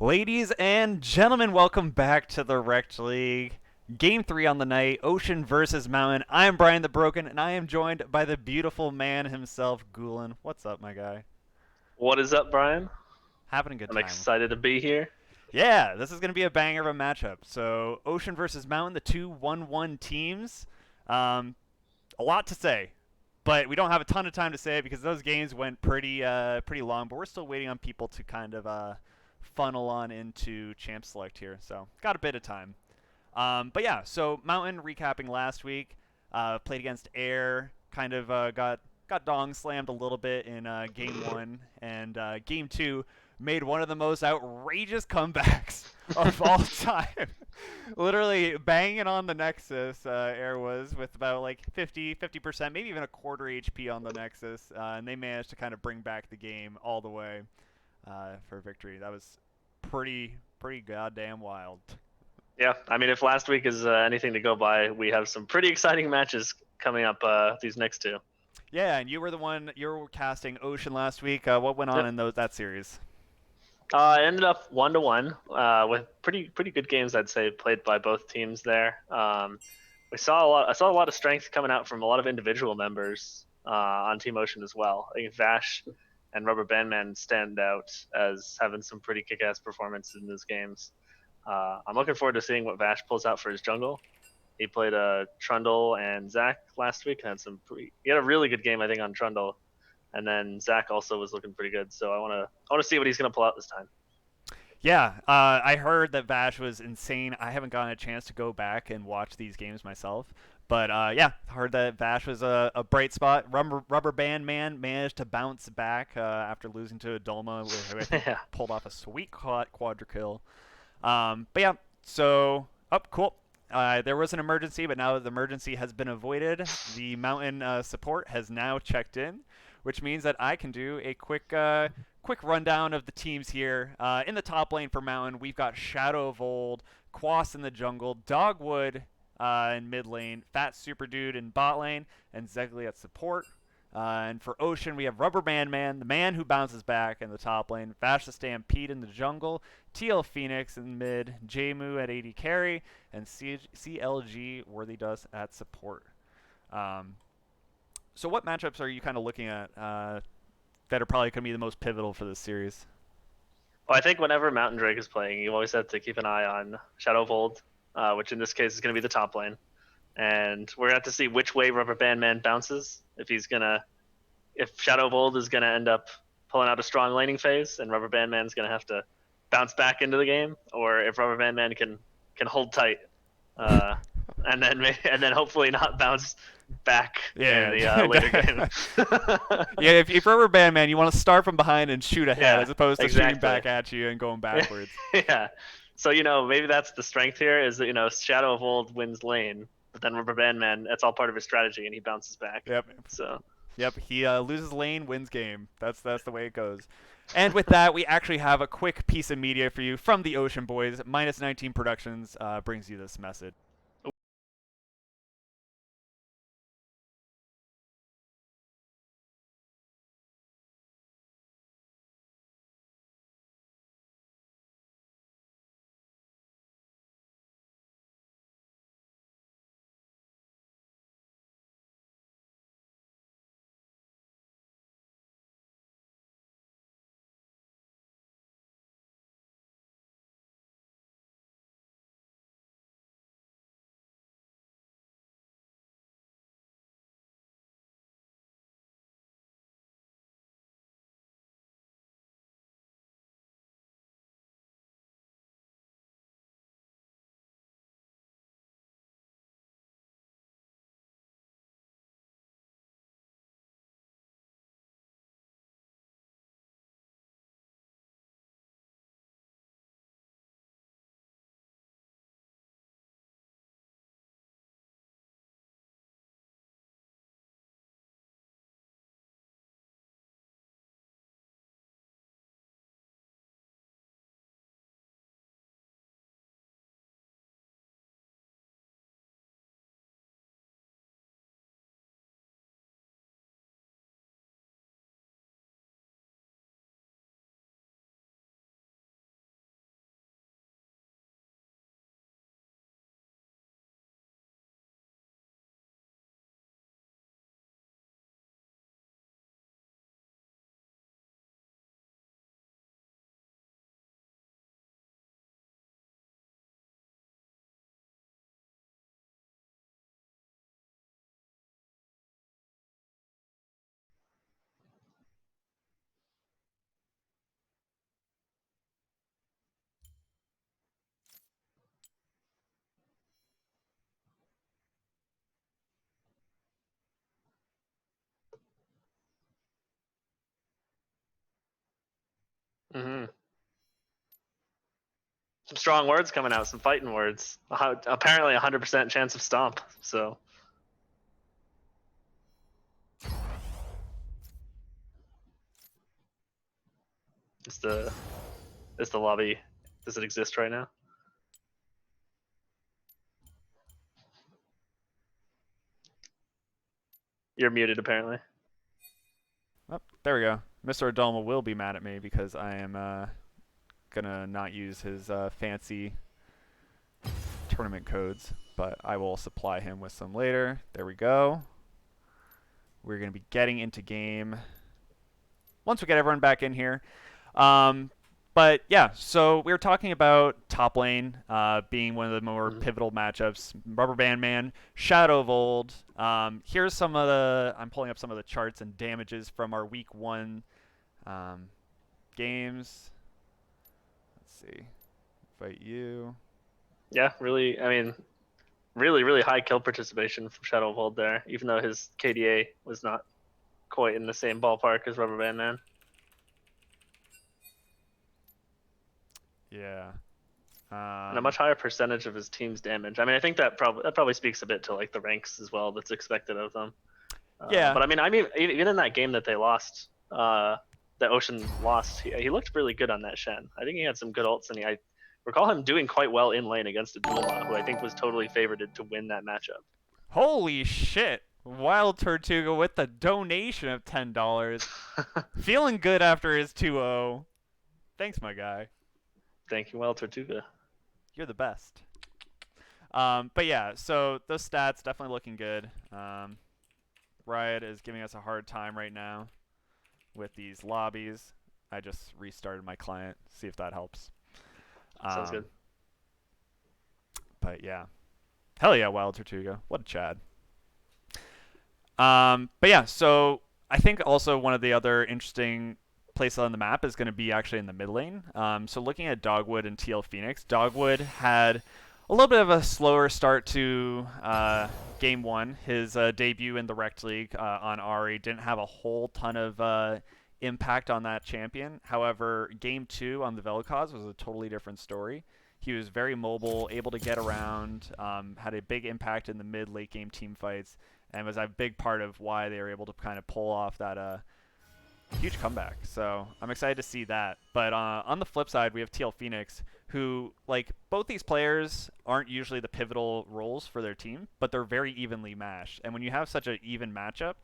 Ladies and gentlemen, welcome back to the Rekt League. Game 3 on the night, Ocean versus Mountain. I am Brian the Broken, and I am joined by the beautiful man himself, Gulen. What's up, my guy? What is up, Brian? Having a good I'm time. excited to be here. Yeah, this is going to be a banger of a matchup. So, Ocean versus Mountain, the two 1-1 teams. Um, a lot to say, but we don't have a ton of time to say it because those games went pretty long. But we're still waiting on people to kind of funnel on into champ select here, so got a bit of time. But yeah, so Mountain recapping last week, played against Air, kind of got dong slammed a little bit in game one, and game two made one of the most outrageous comebacks of all time. Literally banging on the Nexus, Air was with about like 50%, maybe even a quarter HP on the Nexus, and they managed to kind of bring back the game all the way for victory. That was pretty goddamn wild. Yeah, I mean, if last week is anything to go by, we have some pretty exciting matches coming up these next two. Yeah, and you were casting Ocean last week. What went on Yep. in that series? It ended up 1-1 with pretty good games, I'd say, played by both teams there. We saw a lot. I saw a lot of strength coming out from a lot of individual members on Team Ocean as well. I think Vash and Rubber Bandman stand out as having some pretty kick-ass performances in those games. I'm looking forward to seeing what Vash pulls out for his jungle. He played Trundle and Zach last week. He had a really good game, I think, on Trundle, and then Zach also was looking pretty good. So I want to see what he's gonna pull out this time. Yeah, I heard that Vash was insane. I haven't gotten a chance to go back and watch these games myself, but yeah, heard that Vash was a bright spot. Rubber Band Man managed to bounce back after losing to Adolma, who I think Yeah, pulled off a sweet quadra kill. But yeah, so cool. There was an emergency, but now the emergency has been avoided. The mountain support has now checked in, which means that I can do a quick rundown of the teams here. In the top lane for mountain, we've got Shadow of Old, Quas in the jungle, Dogwood in mid lane, Fat Super Dude in bot lane, and Zegli at support. And for Ocean, we have Rubber Band Man, the man who bounces back in the top lane, Vash the Stampede in the jungle, TL Phoenix in mid, Jmu at AD carry, and CLG Worthy Dust at support. Um, so, what matchups are you kind of looking at that are probably going to be the most pivotal for this series? well, I think whenever Mountain Drake is playing, you always have to keep an eye on Shadow of Old, which in this case is going to be the top lane, and we're going to have to see which way Rubber Band Man bounces. If Shadow of Old is going to end up pulling out a strong laning phase, and Rubber Band Man's going to have to bounce back into the game, or if Rubber Band Man can hold tight, uh, and then hopefully not bounce back in Yeah. the later game. Yeah, if Rubber Band Man, you want to start from behind and shoot ahead Yeah, as opposed to shooting exactly. back at you and going backwards. Yeah. So maybe that's the strength here is that Shadow of Old wins lane, but then Rubber Band Man, that's all part of his strategy, and he bounces back. Yep. So Yep, he loses lane, wins game. That's the way it goes. And with that, we actually have a quick piece of media for you from the Ocean Boys. Minus 19 Productions brings you this message. Hmm. Some strong words coming out, some fighting words. Apparently, 100% chance of stomp. So, is the lobby? Does it exist right now? You're muted, apparently. Oh, there we go. Mr. Adoma will be mad at me because I am gonna not use his fancy tournament codes, but I will supply him with some later. There we go. We're gonna be getting into game once we get everyone back in here. Um, but yeah, so we were talking about top lane being one of the more Mhm. pivotal matchups. Rubber Band Man, Shadow of Old. Here's some of the. I'm pulling up some of the charts and damages from our week 1 um, games. Let's see. Fight you. Yeah, really. I mean, really, really high kill participation from Shadow of Old there, even though his KDA was not quite in the same ballpark as Rubber Band Man. Yeah. And a much higher percentage of his team's damage. I mean, I think that probably speaks a bit to like the ranks as well that's expected of them. Yeah. But I mean, even in that game that they lost, that Ocean lost, he looked really good on that Shen. I think he had some good ults, and I recall him doing quite well in lane against a Duma, who I think was totally favored to win that matchup. Holy shit. Wild Tortuga with the donation of $10. Feeling good after his 2-0. Thanks, my guy. Thank you, well, Tortuga. You're the best. But yeah, so those stats definitely looking good. Riot is giving us a hard time right now with these lobbies. I just restarted my client, see if that helps. Sounds good. Um, but yeah, hell yeah, Wild Tortuga. What a Chad. But yeah, so I think also one of the other interesting places on the map is going to be actually in the mid lane. So looking at Dogwood and TL Phoenix, Dogwood had a little bit of a slower start to game 1. His debut in the Rekt League on Ari didn't have a whole ton of impact on that champion. However, game 2 on the Vel'Koz was a totally different story. He was very mobile, able to get around, had a big impact in the mid late game team fights, and was a big part of why they were able to kind of pull off that huge comeback. So I'm excited to see that. But on the flip side, we have TL Phoenix, who, like, both these players aren't usually the pivotal roles for their team, but they're very evenly matched. And when you have such an even matchup,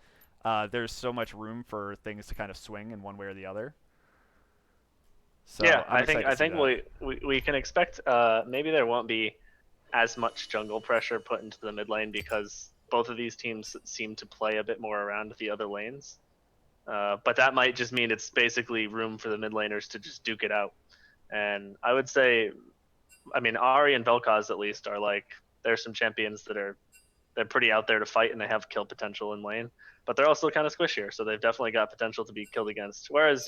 there's so much room for things to kind of swing in one way or the other. Yeah, So I'm excited to I see think that. we can expect maybe there won't be as much jungle pressure put into the mid lane because both of these teams seem to play a bit more around the other lanes. But that might just mean it's basically room for the mid laners to just duke it out. And I would say, I mean, Ari and Vel'Koz at least are like there's some champions that are they're pretty out there to fight and they have kill potential in lane, but they're also kind of squishier, so they've definitely got potential to be killed against. Whereas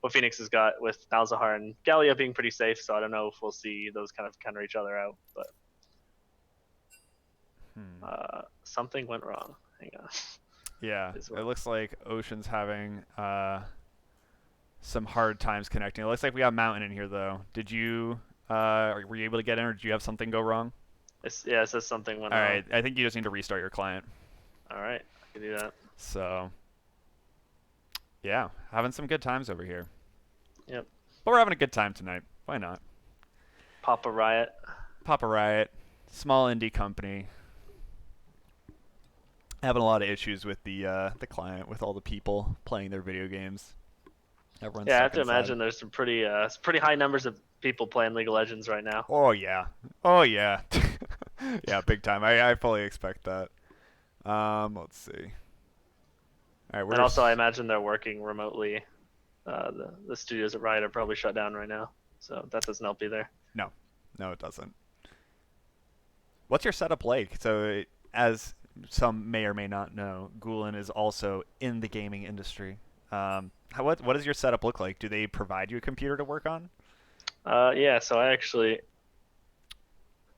what Phoenix has got with Malzahar and Gallia being pretty safe, so I don't know if we'll see those kind of counter each other out. But Hmm. something went wrong. Hang on. Yeah, Is it what looks like Ocean's having some hard times connecting. It looks like we got Mountain in here though. Did you were you able to get in, or did you have something go wrong? yeah, it says something went All wrong. right, I think you just need to restart your client. All right, I can do that. So yeah, having some good times over here. Yep. But we're having a good time tonight. Why not? Papa Riot. Papa Riot, small indie company, having a lot of issues with the client, with all the people playing their video games. Everyone's Yeah, I have stuck to inside. imagine there's some pretty high numbers of people playing League of Legends right now. Oh yeah, oh yeah, yeah, big time. I fully expect that. Let's see. All right, And also, I where's imagine they're working remotely. The studios at Riot are probably shut down right now, so that doesn't help either. no, no, it doesn't. What's your setup like? So, as some may or may not know, Gulen is also in the gaming industry. What does your setup look like? Do they provide you a computer to work on? Yeah, so I actually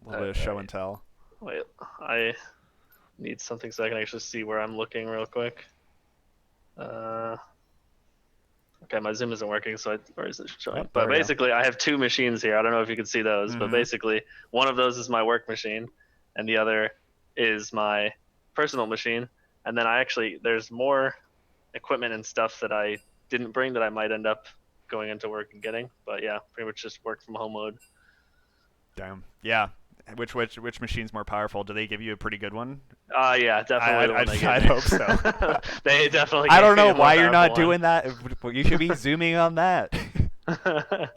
A little bit of show wait, and tell. wait, I need something so I can actually see where I'm looking real quick. Uh, Okay, my Zoom isn't working, so where is it showing? Oh, But there we go. basically, I have two machines here. I don't know if you can see those, but Mhm. basically, one of those is my work machine, and the other is my personal machine. And then there's more equipment and stuff that I didn't bring that I might end up going into work and getting. But yeah, pretty much just work from home mode. Damn. Yeah. Which machine's more powerful? Do they give you a pretty good one? Yeah, definitely the one they gave I'd me. hope so. They definitely I gave don't me know a more why you're powerful not doing that. You should be zooming on that. one.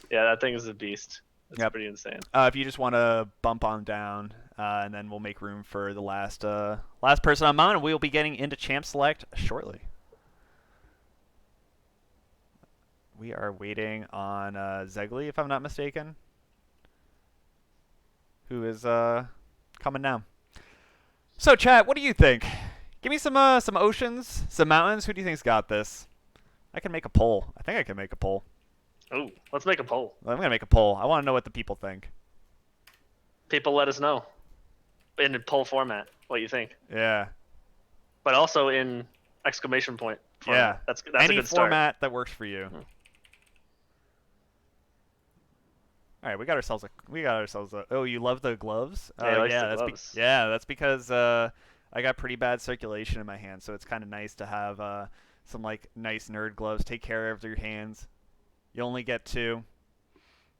Yeah, that thing is a beast. It's Yep. pretty insane. If you just want to bump on down, and then we'll make room for the last person on mountain. We'll be getting into champ select shortly. We are waiting on Zegli, if I'm not mistaken, who is coming now. So, chat, what do you think? Give me some oceans, some mountains. Who do you think's got this? I can make a poll. I think I can make a poll. Oh, let's make a poll. I'm gonna make a poll. I want to know what the people think. People let us know in poll format what you think, Yeah. but also in exclamation point format. Yeah. That's Any a good start. format that works for you. All right, we got ourselves a. Oh, you love the gloves? Yeah, he likes yeah, the that's gloves. that's because I got pretty bad circulation in my hands, so it's kind of nice to have some like nice nerd gloves. Take care of your hands. You only get two,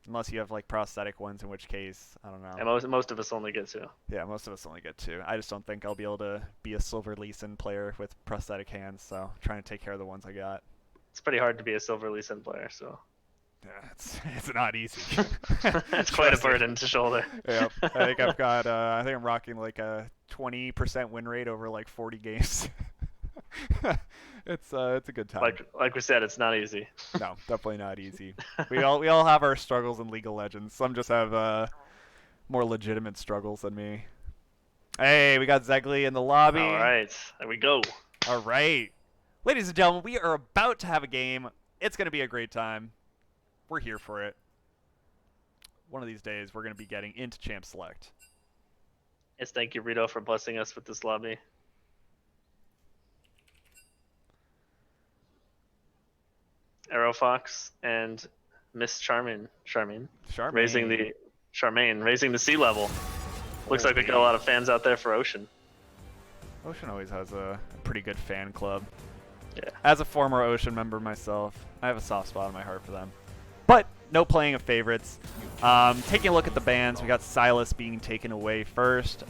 unless you have like prosthetic ones, in which case I don't know. And most of us only get two. Yeah, most of us only get two. I just don't think I'll be able to be a Silver Leeson player with prosthetic hands, so I'm trying to take care of the ones I got. It's pretty hard to be a Silver Leeson player, so Yeah, it's not easy. that's quite a burden to shoulder. Yep. I think I'm rocking like a 20% win rate over like 40 games. It's a good time. Like we said, it's not easy. No, definitely not easy. We all have our struggles in League of Legends. Some just have more legitimate struggles than me. Hey, we got Zegli in the lobby. All right, there we go. All right. Ladies and gentlemen, we are about to have a game. It's going to be a great time. We're here for it. One of these days, we're going to be getting into Champ Select. Yes, thank you, Rito, for blessing us with this lobby. Aerofox and Miss Charmaine raising the sea level. Looks like we got a lot of fans out there for Ocean. Ocean always has a pretty good fan club. Yeah. As a former Ocean member myself, I have a soft spot in my heart for them. But no playing of favorites. Taking a look at the bans, we got Silas being taken away first.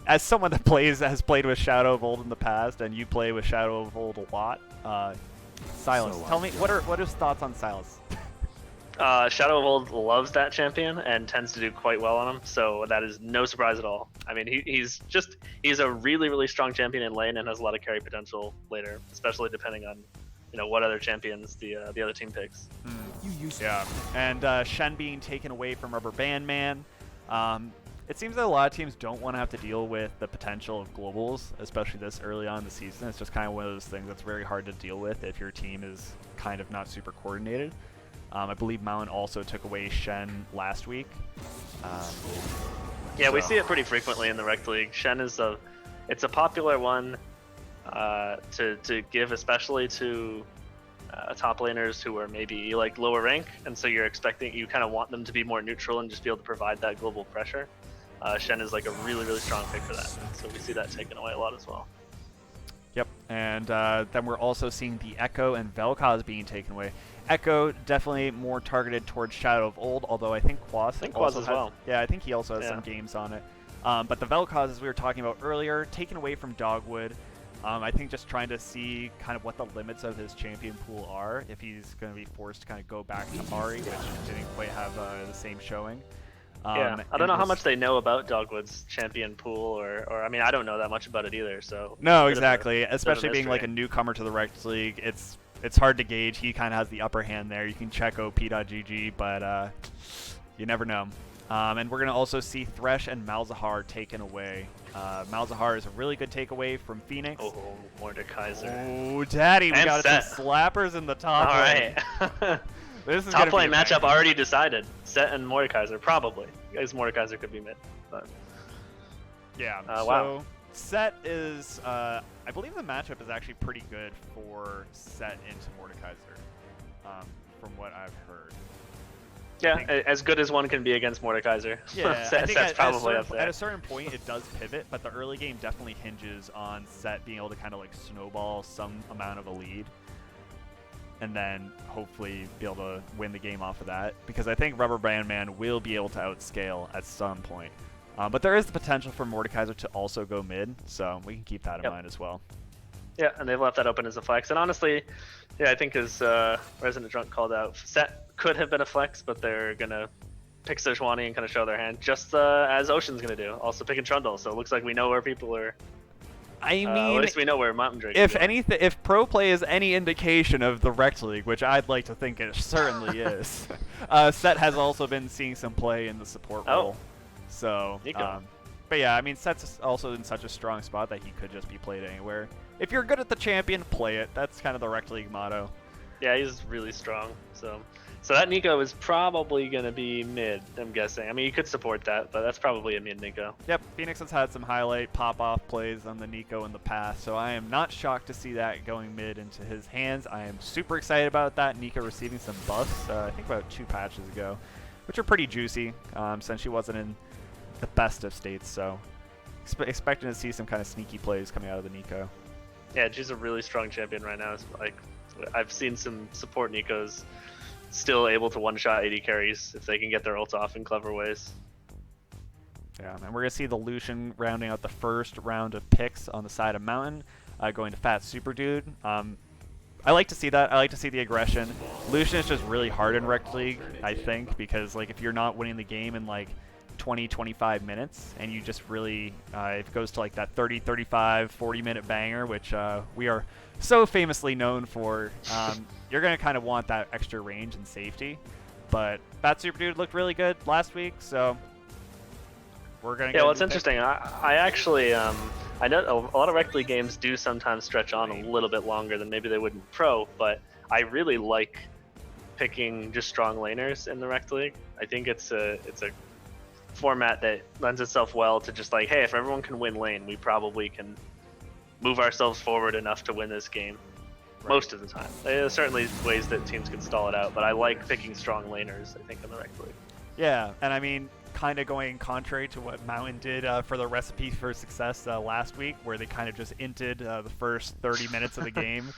As someone that has played with Shadow of Old in the past, and you play with Shadow of Old a lot, Silas, tell me what are his thoughts on Silas? Shadow of Old loves that champion and tends to do quite well on him, so that is no surprise at all. I mean, he's a really, really strong champion in lane and has a lot of carry potential later, especially depending on what other champions the other team picks. Yeah, and Shen being taken away from Rubber Band Man. It seems that a lot of teams don't want to have to deal with the potential of globals, especially this early on in the season. It's just kind of one of those things that's very hard to deal with if your team is kind of not super coordinated. I believe Mountain also took away Shen last week. Yeah, we see it pretty frequently in the Rekt League. Shen is it's a popular one to give, especially to top laners who are maybe like lower rank, and so you kind of want them to be more neutral and just be able to provide that global pressure. Shen is like a really, really strong pick for that, so we see that taken away a lot as well. Yep, and then we're also seeing the Echo and Vel'Koz being taken away. Echo definitely more targeted towards Shadow of Old, although I think Quas as well. Yeah, I think he also has some games on it. But the Vel'Koz, as we were talking about earlier, taken away from Dogwood. I think just trying to see kind of what the limits of his champion pool are, if he's going to be forced to kind of go back to Ahri, which didn't quite have the same showing. Yeah, I don't know how much they know about Dogwood's champion pool, or I mean, I don't know that much about it either. So no, exactly. Especially being like a newcomer to the Rekt League, it's hard to gauge. He kind of has the upper hand there. You can check op.gg, but you never know. And we're going to also see Thresh and Malzahar taken away. Malzahar is a really good takeaway from Phoenix. Oh, Mordekaiser. Oh, daddy, we got some slappers in the top lane. All right. This is top lane matchup already decided. Set and Mordekaiser, probably. I guess Mordekaiser could be mid. But yeah. wow. Set is, I believe the matchup is actually pretty good for Set into Mordekaiser, from what I've heard. Yeah, as good as one can be against Mordekaiser. Yeah, I think That's probably up at there. a certain point it does pivot, but the early game definitely hinges on Set being able to kind of like snowball some amount of a lead, and then hopefully be able to win the game off of that. Because I think Rubber Band Man will be able to outscale at some point. But there is the potential for Mordekaiser to also go mid, so we can keep that in mind as well. Yeah, and they've left that open as a flex. And honestly, yeah, I think as Resident Drunk called out, Set could have been a flex, but they're going to pick Sejuani and kind of show their hand, just as Ocean's going to do. Also picking Trundle, so it looks like we know where people are. I mean, at least we know where Mountain Drake if is anything, if Pro Play is any indication of the Rekt League, which I'd like to think it certainly is, Set has also been seeing some play in the support role. So, but yeah, I mean, Set's also in such a strong spot that he could just be played anywhere. If you're good at the champion, play it. That's kind of the Rekt League motto. Yeah, he's really strong. So that Nico is probably going to be mid, I'm guessing. I mean, you could support that, but that's probably a mid Nico. Yep, Phoenix has had some highlight pop-off plays on the Nico in the past, so I am not shocked to see that going mid into his hands. I am super excited about that. Nico receiving some buffs, I think about 2 patches ago, which are pretty juicy since she wasn't in the best of states, so expecting to see some kind of sneaky plays coming out of the Nico. Yeah, she's a really strong champion right now. It's like, I've seen some support Nikos still able to one-shot AD carries if they can get their ults off in clever ways. Yeah, and we're going to see the Lucian rounding out the first round of picks on the side of Mountain, going to Fat Super Dude. I like to see that. I like to see the aggression. Lucian is just really hard in Rekt League, I think, because like if you're not winning the game in like 20-25 minutes and you just really it goes to like that 30-35 40-minute banger, which we are so famously known for, you're going to kind of want that extra range and safety. But Fat Super Dude looked really good last week, so we're going to well, it's interesting. I actually I know a lot of Rekt League games do sometimes stretch on a little bit longer than maybe they would in Pro, but I really like picking just strong laners in the Rekt League. I think it's a format that lends itself well to just like, hey, if everyone can win lane, we probably can move ourselves forward enough to win this game. Right. Most of the time. There's certainly ways that teams can stall it out, but I like picking strong laners, I think, in the Rekt League. Yeah, and I mean, kind of going contrary to what Mountain did for the recipe for success last week, where they kind of just inted the first 30 minutes of the game.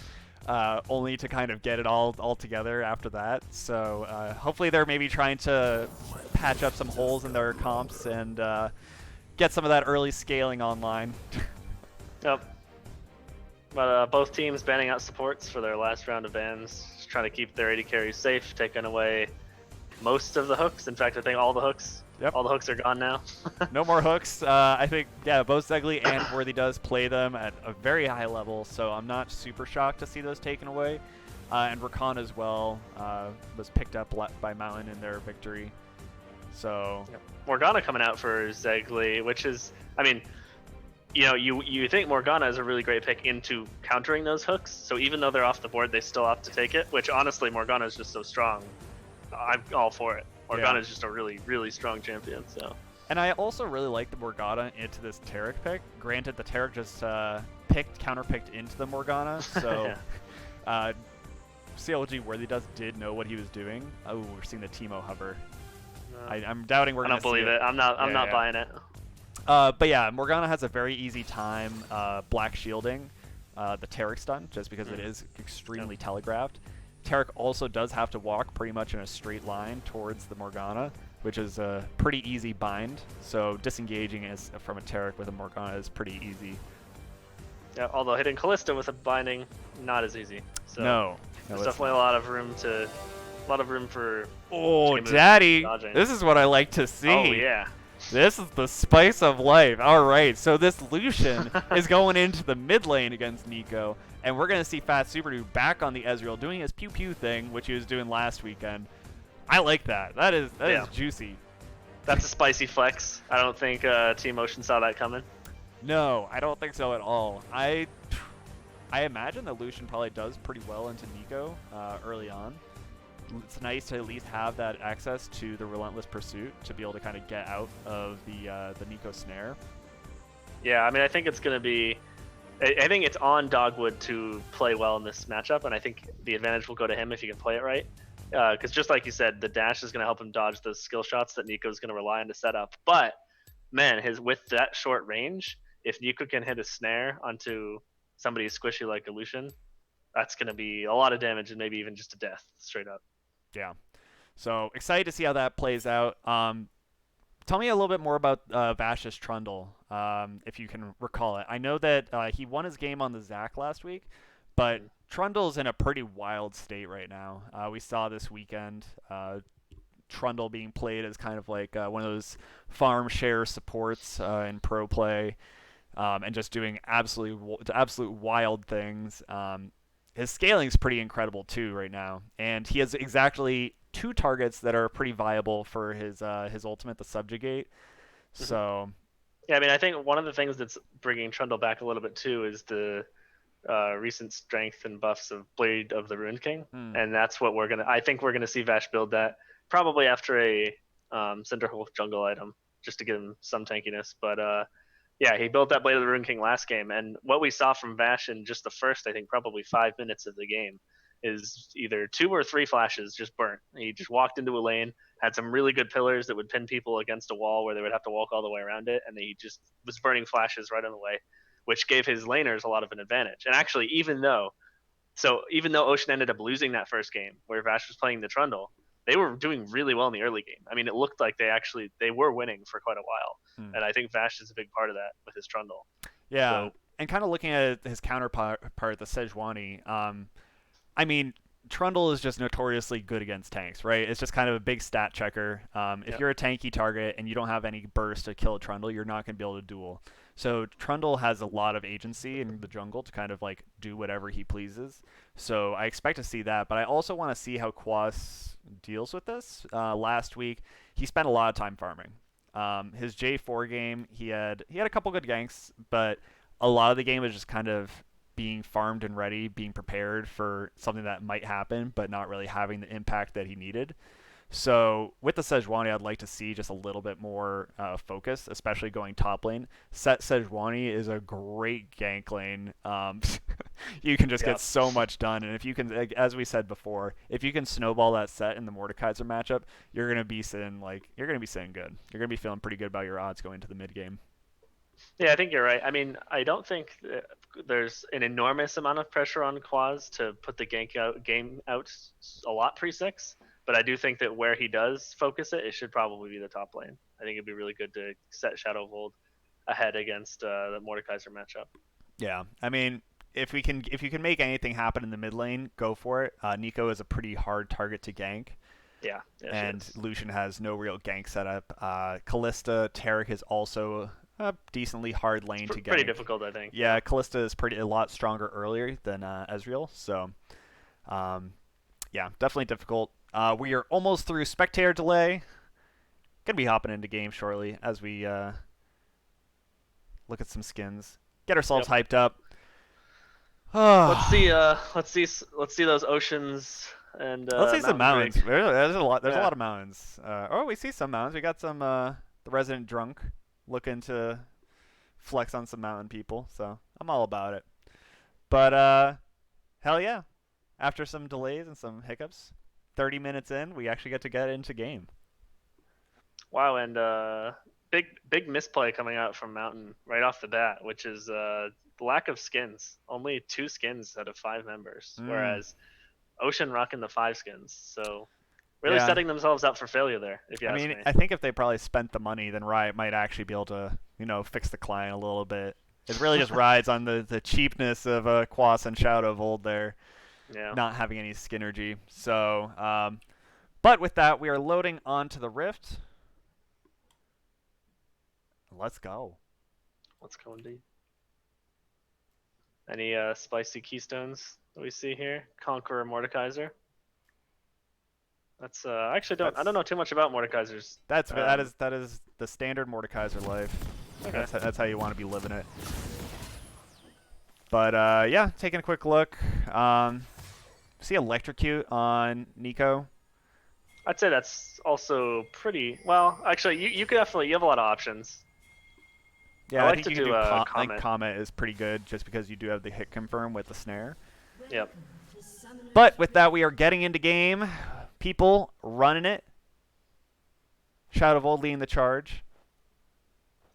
Only to kind of get it all together after that. So hopefully they're maybe trying to patch up some holes in their comps and get some of that early scaling online. Yep. But both teams banning out supports for their last round of bans, just trying to keep their AD carries safe, taking away most of the hooks. In fact, I think all the hooks. Yep. All the hooks are gone now. No more hooks. I think, yeah, both Zegly and Worthy does play them at a very high level, so I'm not super shocked to see those taken away. And Rakan as well was picked up by Mountain in their victory. So yep. Morgana coming out for Zegly, which is, I mean, you know, you think Morgana is a really great pick into countering those hooks. So even though they're off the board, they still have to take it, which honestly, Morgana is just so strong. I'm all for it. Morgana is just a really, really strong champion. So. And I also really like the Morgana into this Taric pick. Granted, the Taric just counterpicked into the Morgana, so CLG Worthy did know what he was doing. Oh, we're seeing the Teemo hover. No. I'm doubting we're going to see it. I don't believe it. I'm not buying it. But yeah, Morgana has a very easy time black shielding the Taric stun, just because it is extremely telegraphed. Taric also does have to walk pretty much in a straight line towards the Morgana, which is a pretty easy bind. So disengaging from a Taric with a Morgana is pretty easy. Yeah, although hitting Callista with a binding, not as easy. So no, there's definitely a lot of room for. Oh, Daddy, dodging. This is what I like to see. Oh yeah. This is the spice of life. All right, so this Lucian is going into the mid lane against Nico, and we're going to see Fat Super Dude back on the Ezreal doing his pew-pew thing, which he was doing last weekend. I like that. That is juicy. That's a spicy flex. I don't think Team Ocean saw that coming. No, I don't think so at all. I imagine that Lucian probably does pretty well into Nico early on. It's nice to at least have that access to the Relentless Pursuit to be able to kind of get out of the Nico snare. Yeah, I mean, I think it's going to be. I think it's on Dogwood to play well in this matchup, and I think the advantage will go to him if he can play it right. Because just like you said, the dash is going to help him dodge those skill shots that Nico's going to rely on to set up. But man, his with that short range, if Nico can hit a snare onto somebody squishy like Illusion, that's going to be a lot of damage and maybe even just a death straight up. Yeah. So excited to see how that plays out. Tell me a little bit more about Vash's Trundle, if you can recall it. I know that he won his game on the Zac last week, but Mm-hmm. Trundle's in a pretty wild state right now. We saw this weekend Trundle being played as kind of like one of those farm share supports in pro play, and just doing absolute wild things. His scaling's pretty incredible too right now, and he has exactly two targets that are pretty viable for his ultimate, the subjugate. Mm-hmm. So Yeah, I mean, I think one of the things that's bringing Trundle back a little bit too is the recent strength and buffs of Blade of the Ruined King, hmm, and that's what we're gonna. I think we're gonna see Vash build that probably after a Cinderhulk jungle item just to give him some tankiness. But yeah, he built that Blade of the Ruined King last game, and what we saw from Vash in just the first, I think, probably 5 minutes of the game is either 2 or 3 flashes just burnt. He just walked into a lane, had some really good pillars that would pin people against a wall where they would have to walk all the way around it, and he just was burning flashes right on the way, which gave his laners a lot of an advantage. And actually, even though Ocean ended up losing that first game where Vash was playing the Trundle, they were doing really well in the early game. I mean, it looked like they were winning for quite a while, hmm. and I think Vash is a big part of that with his Trundle. Yeah, So and kind of looking at his counterpart, the Sejuani. I mean, Trundle is just notoriously good against tanks, right? It's just kind of a big stat checker. If yeah, you're a tanky target and you don't have any burst to kill a Trundle, you're not going to be able to duel. So Trundle has a lot of agency in the jungle to kind of like do whatever he pleases. So I expect to see that, but I also want to see how Quas deals with this. Last week, he spent a lot of time farming. His J4 game, he had a couple good ganks, but a lot of the game was just kind of being farmed and ready, being prepared for something that might happen, but not really having the impact that he needed. So with the Sejuani, I'd like to see just a little bit more focus, especially going top lane. Set Sejuani is a great gank lane. You can just yeah, get so much done, and if you can, like, as we said before, if you can snowball that set in the Mordekaiser matchup, you're gonna be sitting good. You're gonna be feeling pretty good about your odds going into the mid game. yeah. I think you're right. I mean, I don't think there's an enormous amount of pressure on Quaz to put the game out a lot pre-6, but I do think that where he does focus it, it should probably be the top lane. I think it'd be really good to set Shadow Vold ahead against the Mordekaiser matchup. Yeah, I mean, if you can make anything happen in the mid lane, go for it. Nico is a pretty hard target to gank, Yeah, yeah, she and is. Lucian has no real gank setup. Callista, Taric is also a decently hard It's lane to pretty gank. difficult, I think. Yeah. Yeah, Callista is pretty a lot stronger earlier than Ezreal, so um, yeah, definitely difficult. We are almost through spectator delay. Gonna be hopping into game shortly as we look at some skins, get ourselves Yep. hyped up. Let's see. Let's see those oceans and Let's see some mountain mountains. break. There's a lot. There's a Yeah. lot of mountains. Oh, we see some mountains. We got some the resident drunk looking to flex on some mountain people. So I'm all about it. But hell yeah! After some delays and some hiccups, 30 minutes in, we actually get into game. Wow, and big misplay coming out from Mountain right off the bat, which is lack of skins. Only 2 skins out of 5 members, Mm, whereas Ocean rocking the 5 skins. So really yeah. setting themselves up for failure there, if you I ask mean, me. I think if they probably spent the money, then Riot might actually be able to, fix the client a little bit. It really just rides on the cheapness of Quas and Shadow of Old there, Yeah. not having any skinergy. So, but with that, we are loading onto the Rift. Let's go. Let's go indeed. Any spicy keystones that we see here? Conqueror, Mordekaiser. That's I actually don't. I don't That's know too much about Mordekaisers. that is the standard Mordekaiser life. Okay. That's how you want to be living it. But yeah, taking a quick look. See electrocute on Nico. I'd say that's also pretty well. Actually, you could definitely you have a lot of options. Yeah, I I like think to you can do do a I think Comet. Comet is pretty good just because you do have the hit confirm with the snare. Yep. But with that, we are getting into game. People running it. Shadow of Old leading the charge.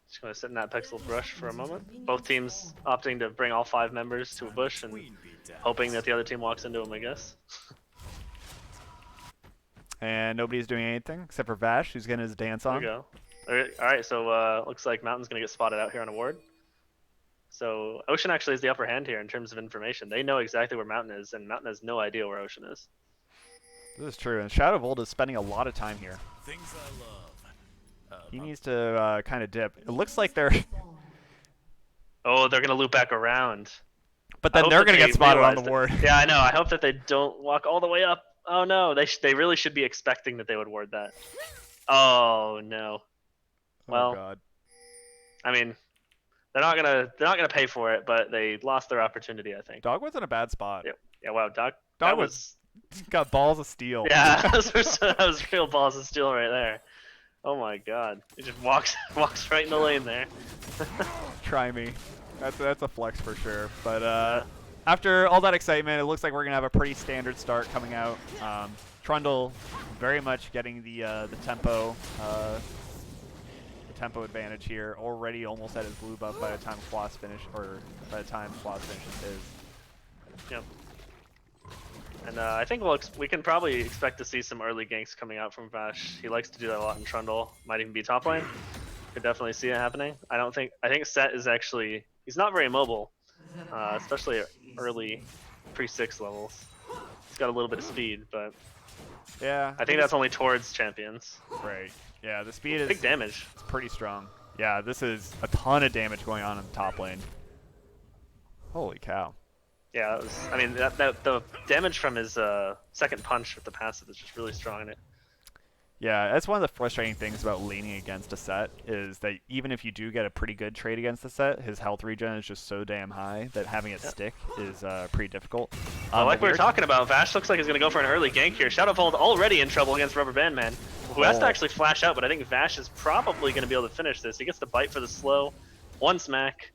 Just gonna sit in that pixel brush for a moment. Both teams opting to bring all 5 members to a bush and hoping that the other team walks into them, I guess. And nobody's doing anything except for Vash, who's getting his dance There on. we go. Alright, so looks like Mountain's gonna get spotted out here on a ward. So Ocean actually has the upper hand here in terms of information. They know exactly where Mountain is, and Mountain has no idea where Ocean is. This is true, and Shadow of Old is spending a lot of time here. Things I love. He needs to kind of dip. It looks like they're... Oh, they're gonna loop back around. But then they're going to get spotted on the ward. Yeah, I know. I hope that they don't walk all the way up. Oh no, they really should be expecting that they would ward that. Oh no. Well, oh, God. I mean, they're not gonna pay for it, but they lost their opportunity, I think. Dogwood's in a bad spot. Yep. Yeah. Wow. That Dogwood's got balls of steel. Yeah, that was real balls of steel right there. Oh my God. He just walks right in the lane there. Try me. That's a flex for sure. But after all that excitement, it looks like we're gonna have a pretty standard start coming out. Trundle very much getting the tempo advantage here. Already almost at his blue buff by the time Floss finishes his. Yep. And I think we can probably expect to see some early ganks coming out from Vash. He likes to do that a lot in Trundle. Might even be top lane. Could definitely see it happening. I think Set is actually, he's not very mobile, especially at early pre-6 levels. He's got a little bit of speed, but yeah, I think that's only towards champions. Right. Yeah, the speed is big damage. It's pretty strong. Yeah, this is a ton of damage going on in the top lane. Holy cow. Yeah, I mean, the damage from his second punch with the passive is just really strong in it. Yeah, that's one of the frustrating things about leaning against a Set, is that even if you do get a pretty good trade against the Set, his health regen is just so damn high that having it stick is pretty difficult. Well, like we were talking about, Vash looks like he's going to go for an early gank here. Shadowfold already in trouble against Rubber Band Man, who has to actually flash out, but I think Vash is probably going to be able to finish this. He gets the bite for the slow, one smack,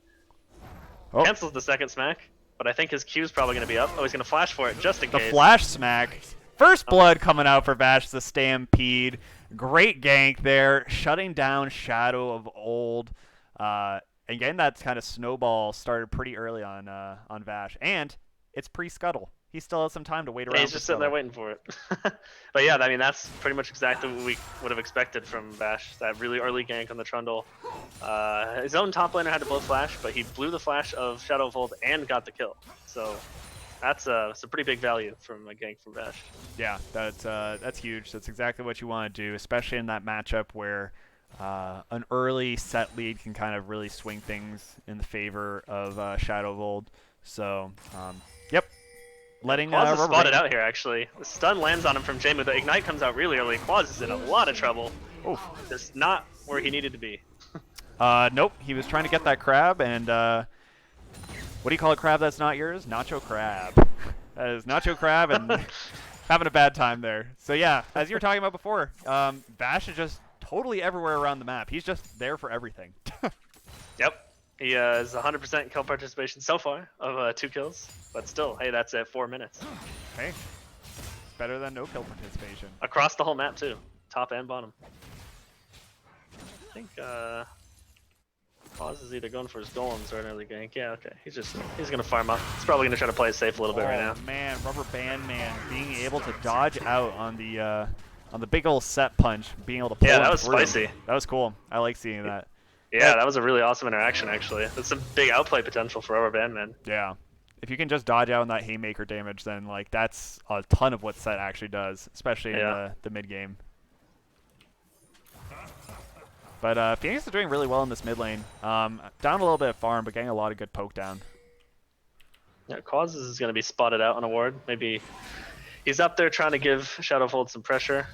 cancels the second smack, but I think his Q is probably going to be up. Oh, he's going to flash for it just in case. The flash smack. First blood coming out for Vash the Stampede. Great gank there, shutting down Shadow of Old. Again, that kind of snowball started pretty early on Vash, and it's pre-scuttle. He still has some time to wait around. Yeah, he's just sitting there waiting for it. But yeah, I mean, that's pretty much exactly what we would have expected from Vash. That really early gank on the Trundle. His own top laner had to blow flash, but he blew the flash of Shadow of Old and got the kill. So that's a pretty big value from a gank from Vash. Yeah, that's huge. That's exactly what you want to do, especially in that matchup where an early set lead can kind of really swing things in the favor of Shadow of Old. So, yep. Letting Quaz is spotted out here, actually. The stun lands on him from Jamu. The Ignite comes out really early. Quaz is in a lot of trouble. Oof. Just not where he needed to be. Nope. He was trying to get that crab, and what do you call a crab that's not yours? Nacho crab. That is Nacho crab, and having a bad time there. So yeah, as you were talking about before, Vash is just totally everywhere around the map. He's just there for everything. Yep. He has 100% kill participation so far of 2 kills, but still, hey, that's at 4 minutes. Hey, better than no kill participation. Across the whole map too, top and bottom. I think Oz is either going for his golems or an early gank. Yeah, okay. He's gonna farm up. He's probably gonna try to play it safe a little bit right now. Oh man, Rubber Band Man being able to dodge out on the big old set punch, being able to pull that was through. spicy. That was cool. I like seeing that. Yeah, that was a really awesome interaction, actually. That's some big outplay potential for Rubber Band Man. Yeah. If you can just dodge out on that haymaker damage, then like that's a ton of what set actually does, especially in the mid game. But Phoenix is doing really well in this mid lane. Down a little bit of farm, but getting a lot of good poke down. Yeah, Causes is going to be spotted out on a ward. Maybe he's up there trying to give Shadowfold some pressure.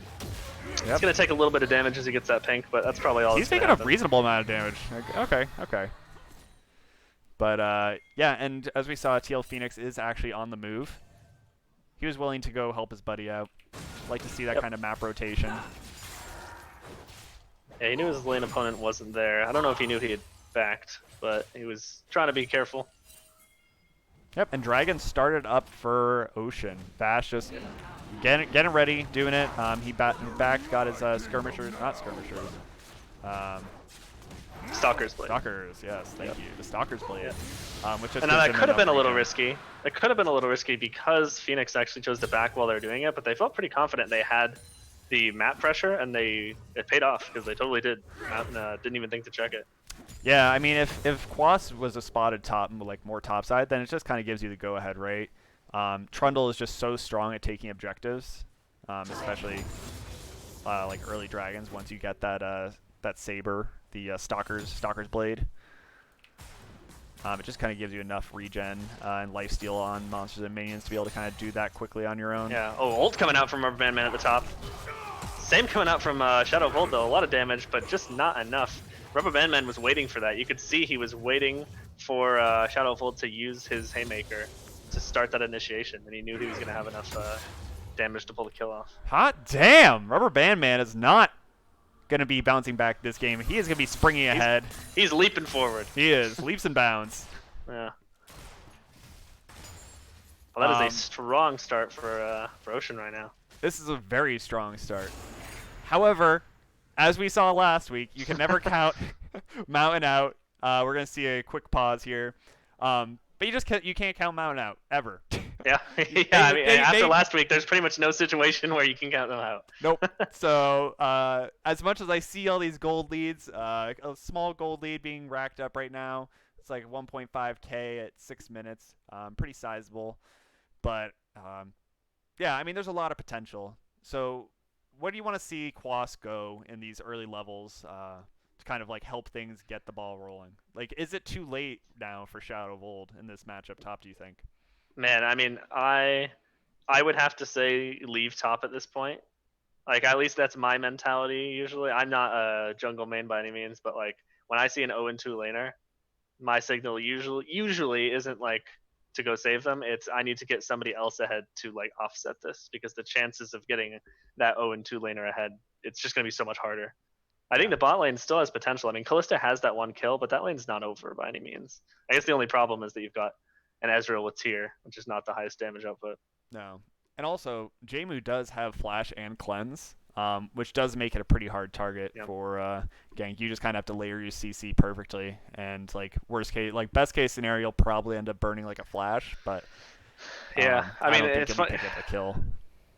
Yep. It's going to take a little bit of damage as he gets that pink, but that's probably all. He's taking a reasonable amount of damage. Okay, okay. But yeah, and as we saw, TL Phoenix is actually on the move. He was willing to go help his buddy out. Like to see that kind of map rotation. Yeah, he knew his lane opponent wasn't there. I don't know if he knew he had backed, but he was trying to be careful. Yep, and Dragon started up for Ocean. Bash just getting ready, doing it. He backed, got his skirmishers, not skirmishers. Um, Stalker's Blade. Stalkers, yes, thank you. The Stalker's Blade, which just And now gives that him could have enough been a little regen. risky. It could have been a little risky because Phoenix actually chose to back while they were doing it, but they felt pretty confident they had the map pressure, and it paid off because they totally did. Didn't even think to check it. Yeah, I mean, if Quas was a spotted top, like more topside, then it just kind of gives you the go-ahead, right? Trundle is just so strong at taking objectives, especially like early dragons. Once you get that saber, the Stalker's Blade, it just kind of gives you enough regen and lifesteal on monsters and minions to be able to kind of do that quickly on your own. Yeah. Oh, ult coming out from Rubber Band Man at the top. Same coming out from Shadow Volt though. A lot of damage, but just not enough. Rubber Band Man was waiting for that. You could see he was waiting for Shadow Volt to use his Haymaker to start that initiation, and he knew he was going to have enough damage to pull the kill off. Hot damn! Rubber Band Man is not going to be bouncing back this game. He is going to be springing ahead. He's leaping forward. He is. Leaps and bounds. Yeah. Well, that is a strong start for Ocean right now. This is a very strong start. However, as we saw last week, you can never count Mountain out. We're going to see a quick pause here. But you can't count Mountain out, ever. Yeah, after last week, there's pretty much no situation where you can count them out. Nope. So as much as I see all these gold leads, a small gold lead being racked up right now, it's like 1.5k at 6 minutes. Pretty sizable. But yeah, I mean, there's a lot of potential. So what do you want to see Quas go in these early levels to kind of like help things get the ball rolling? Like, is it too late now for Shadow of Old in this matchup top, do you think? Man, I mean, I would have to say leave top at this point. Like, at least that's my mentality usually. I'm not a jungle main by any means, but like when I see an 0-2 laner, my signal usually isn't like to go save them. It's I need to get somebody else ahead to like offset this, because the chances of getting that 0-2 laner ahead, it's just going to be so much harder. I think the bot lane still has potential. I mean, Kalista has that one kill, but that lane's not over by any means. I guess the only problem is that you've got an Ezreal with Tyr, which is not the highest damage output. No. And also, Jmu does have Flash and Cleanse, which does make it a pretty hard target for gank. You just kind of have to layer your CC perfectly, and like best case scenario, you'll probably end up burning like a Flash, but yeah, I mean, it's fun. Pick up a kill.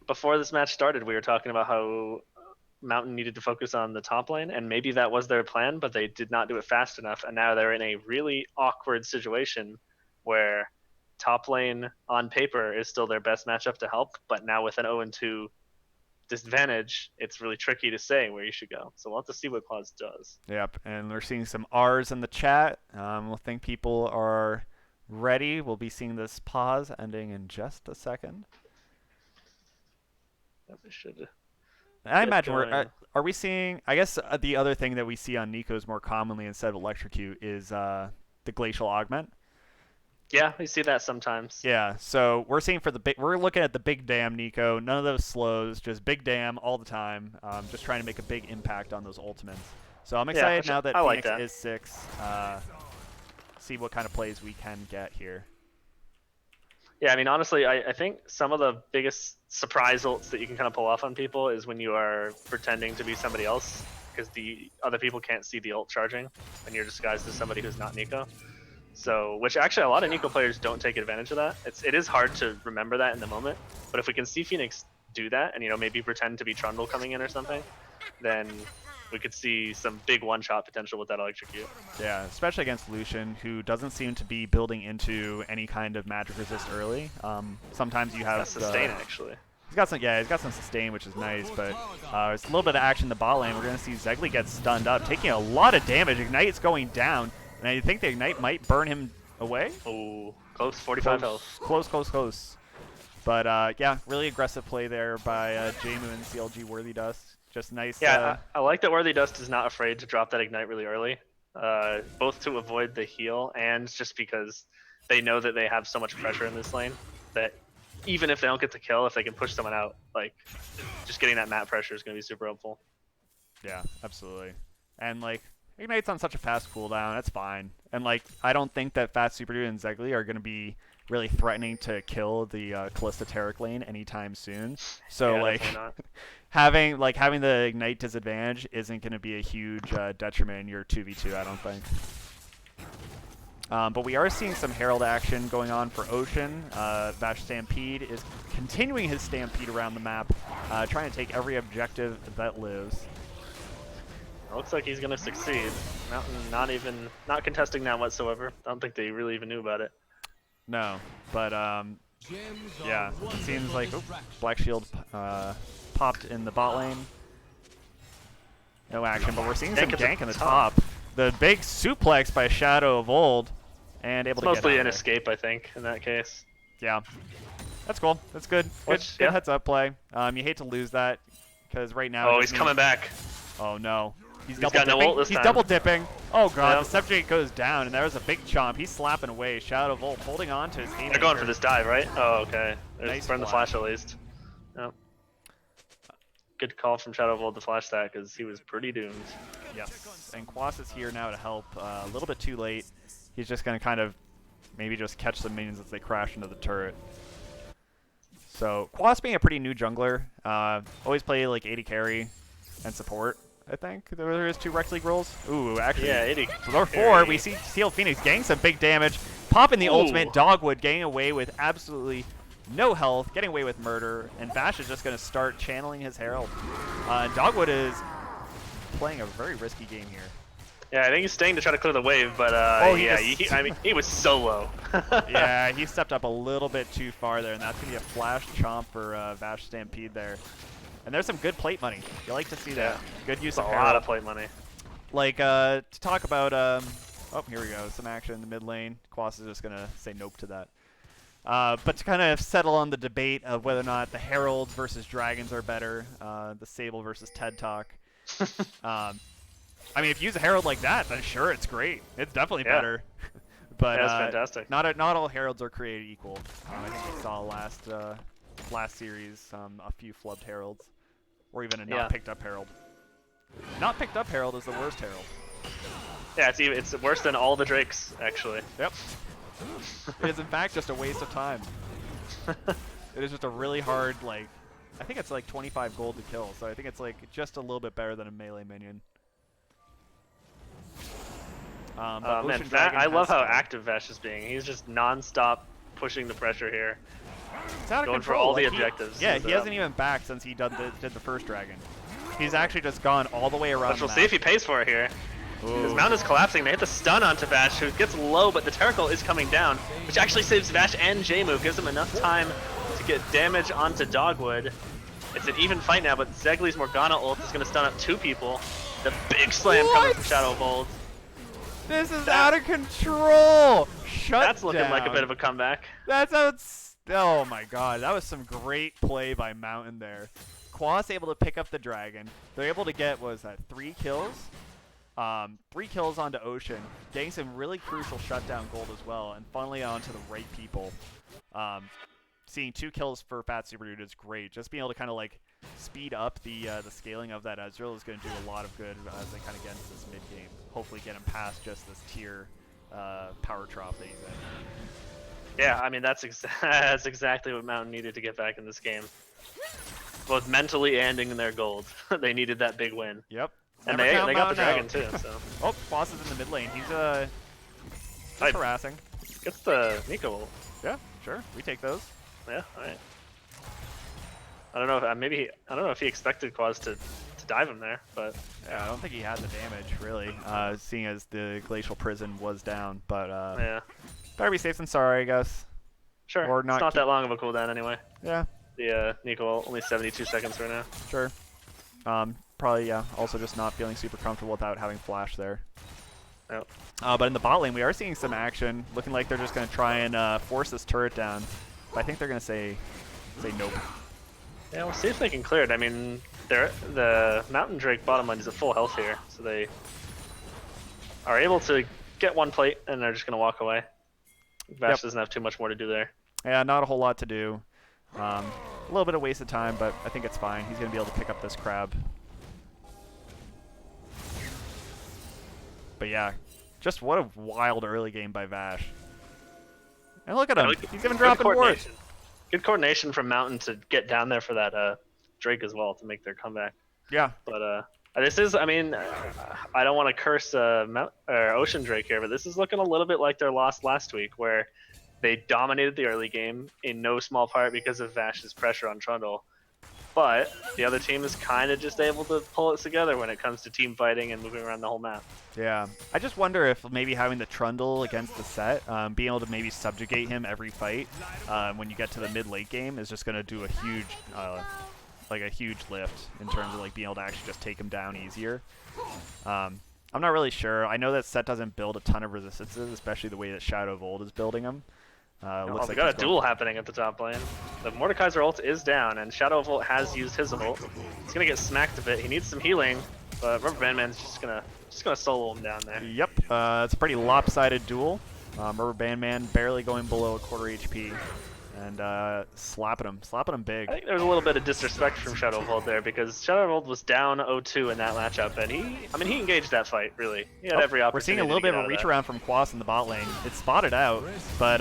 Before this match started, we were talking about how Mountain needed to focus on the top lane, and maybe that was their plan, but they did not do it fast enough, and now they're in a really awkward situation where top lane on paper is still their best matchup to help, but now with an 0-2 disadvantage, it's really tricky to say where you should go. So we'll have to see what Claus does. Yep, and we're seeing some R's in the chat. We'll think people are ready. We'll be seeing this pause ending in just a second. I imagine are we seeing, I guess the other thing that we see on Nico's more commonly instead of Electrocute is the Glacial Augment. Yeah, we see that sometimes. Yeah, so we're seeing we're looking at the big dam Nico. None of those slows, just big dam all the time. Just trying to make a big impact on those ultimates. So I'm excited now that Phoenix is 6. See what kind of plays we can get here. Yeah, I mean, honestly, I think some of the biggest surprise ults that you can kind of pull off on people is when you are pretending to be somebody else, because the other people can't see the ult charging, and you're disguised as somebody who's not Nico. So, which actually a lot of Nico players don't take advantage of that. It is hard to remember that in the moment, but if we can see Phoenix do that, and maybe pretend to be Trundle coming in or something, then we could see some big one-shot potential with that Electrocute. Yeah, especially against Lucian, who doesn't seem to be building into any kind of magic resist early. Sometimes you have sustain actually. He's got some sustain, which is nice, but there's a little bit of action in the bot lane. We're gonna see Zegli get stunned up, taking a lot of damage. Ignite's going down. And I think the Ignite might burn him away. Oh, close, 45 health. Close. But yeah, really aggressive play there by Jmu and CLG Worthy Dust. Just nice. Yeah, I like that Worthy Dust is not afraid to drop that Ignite really early. Both to avoid the heal and just because they know that they have so much pressure in this lane that even if they don't get the kill, if they can push someone out, like just getting that map pressure is going to be super helpful. Yeah, absolutely. And like, Ignite's on such a fast cooldown. That's fine. And like, I don't think that Fast Super Dude and Zegli are going to be really threatening to kill the Callista Taric lane anytime soon. So Yeah, like, definitely not. having the Ignite disadvantage isn't going to be a huge detriment in your 2v2. I don't think. But we are seeing some Herald action going on for Ocean. Vash Stampede is continuing his stampede around the map, trying to take every objective that lives. It looks like he's gonna succeed. Mountain not contesting that whatsoever. I don't think they really even knew about it. No, but yeah, it seems like Black Shield popped in the bot lane. No action, but we're seeing some gank in the top. The big suplex by Shadow of Old, and able to get mostly out an there. escape, I think, in that case. Yeah, that's cool. That's good. Good Yeah. heads up play. You hate to lose that because right now. Oh, he's coming back. Oh no. He's got double no dipping. ult this He's time. double dipping. Oh god, Yep. the subject goes down, and there's a big chomp. He's slapping away. Shadow of Old holding on to his haymaker. They're going for this dive, right? Oh, okay. There's Nice burn the flash. flash at least. Yep. Good call from Shadow of Old to flash that because he was pretty doomed. Yes, and Quas is here now to help. A little bit too late. He's just going to kind of maybe just catch the minions as they crash into the turret. So Quas being a pretty new jungler, always play like 80 carry and support. I think there is 2 Rekt League roles. Ooh, actually, Yeah, 80. so there are 4. We see Steel Phoenix getting some big damage, popping the ultimate. Dogwood getting away with absolutely no health, getting away with murder, and Bash is just going to start channeling his Herald. Dogwood is playing a very risky game here. Yeah, I think he's staying to try to clear the wave, but yeah, I mean, he was so low. Yeah, he stepped up a little bit too far there, and that's going to be a flash chomp for Vash Stampede there. And there's some good plate money. You like to see that. Good use of a Herald. lot of plate money. Like, to talk about, oh, here we go, some action in the mid lane. Quas is just going to say nope to that. But to kind of settle on the debate of whether or not the Heralds versus Dragons are better, the Sable versus TED Talk. I mean, if you use a Herald like that, then sure, it's great. It's definitely better. But yeah, it's fantastic. Not all Heralds are created equal. I think we saw last series a few flubbed Heralds, or even a not picked up Herald. Not picked up Herald is the worst Herald. Yeah, it's worse than all the Drakes actually. Yep. It is in fact just a waste of time. It is just a really hard, like, I think it's like 25 gold to kill, so I think it's like just a little bit better than a melee minion. Man, I love how active Vash is being. He's just non-stop pushing the pressure here. It's out of going control. for all like the objectives. Yeah, he hasn't even backed since he did the first dragon. He's actually just gone all the way around. But we'll see if he pays for it here. Ooh. His mount is collapsing. They hit the stun onto Vash, who gets low, but the Teracle is coming down, which actually saves Vash and J-Move, gives him enough time to get damage onto Dogwood. It's an even fight now, but Zegli's Morgana ult is going to stun up 2 people. The big slam coming from Shadow of Old. This is out of control! That's looking like a bit of a comeback. Oh my god, that was some great play by Mountain there. Quas able to pick up the dragon. They're able to get, what was that, 3 kills? 3 kills onto Ocean, getting some really crucial shutdown gold as well, and funneling onto the right people. Seeing 2 kills for Fat Super Dude is great. Just being able to kind of like speed up the scaling of that Ezreal is going to do a lot of good as they kind of get into this mid game. Hopefully get him past just this tier power trough that he's in. Yeah, I mean that's exactly what Mountain needed to get back in this game. Both mentally and in their gold. They needed that big win. Yep. And they got the dragon too, so. Oh, Boss is in the mid lane. He's harassing. Gets the Nico ult. Yeah, sure. We take those. Yeah, alright. I don't know if I don't know if he expected Quas to dive him there, but yeah, I don't think he had the damage really, seeing as the glacial prison was down. But yeah, better be safe than sorry, I guess. Sure. Or it's not that long of a cooldown anyway. Yeah. The Nico ult, only 72 seconds right now. Sure. Probably also just not feeling super comfortable without having flash there. Yep. But in the bot lane, we are seeing some action. Looking like they're just going to try and force this turret down. But I think they're going to say nope. Yeah, we'll see if they can clear it. I mean, the Mountain Drake bottom lane is at full health here, so they are able to get 1 plate, and they're just going to walk away. Vash doesn't have too much more to do there. Yeah, not a whole lot to do. A little bit of waste of time, but I think it's fine. He's going to be able to pick up this crab. But yeah, just what a wild early game by Vash. And look at Yeah, him. like, He's even good dropping wards. coordination. Good coordination from Mountain to get down there for that Drake as well to make their comeback. Yeah. But this is, I mean, I don't want to curse Ocean Drake here, but this is looking a little bit like their loss last week, where they dominated the early game in no small part because of Vash's pressure on Trundle. But the other team is kind of just able to pull it together when it comes to team fighting and moving around the whole map. Yeah. I just wonder if maybe having the Trundle against the set, being able to maybe subjugate him every fight when you get to the mid-late game is just going to do a huge, like a huge lift in terms of like being able to actually just take him down easier. I'm not really sure. I know that set doesn't build a ton of resistances, especially the way that Shadow of Old is building them. Looks We like got a he's going duel happening at the top lane. The Mordekaiser ult is down, and Shadow of Ult has used his ult. He's gonna get smacked a bit. He needs some healing, but Rubber Bandman's just gonna solo him down there. Yep, it's a pretty lopsided duel. Rubber Bandman barely going below a quarter HP, and slapping him big. I think there was a little bit of disrespect from Shadow of Ult there, because Shadow of Ult was down 0-2 in that matchup, and he engaged that fight, really. He had every opportunity. We're seeing a little bit of a reach around from Quas in the bot lane. It's spotted out, but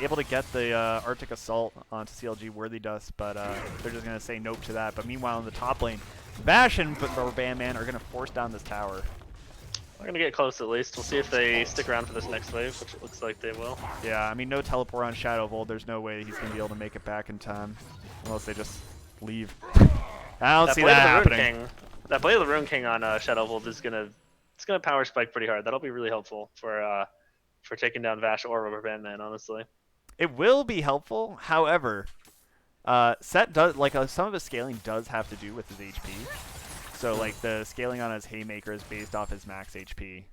able to get the Arctic Assault onto CLG Worthy Dust, but they're just going to say nope to that. But meanwhile in the top lane, Vash and Rubber Bandman are going to force down this tower. They're gonna get close at least. We'll see if they stick around for this next wave, which it looks like they will. Yeah, I mean, no teleport on Shadow of Old. There's no way he's going to be able to make it back in time. Unless they just leave. I don't see that happening. That Blade of the Rune King on Shadow of Old is gonna power spike pretty hard. That'll be really helpful for taking down Vash or Rubber Bandman, honestly. It will be helpful. However, Set does some of his scaling does have to do with his HP. So like the scaling on his Haymaker is based off his max HP.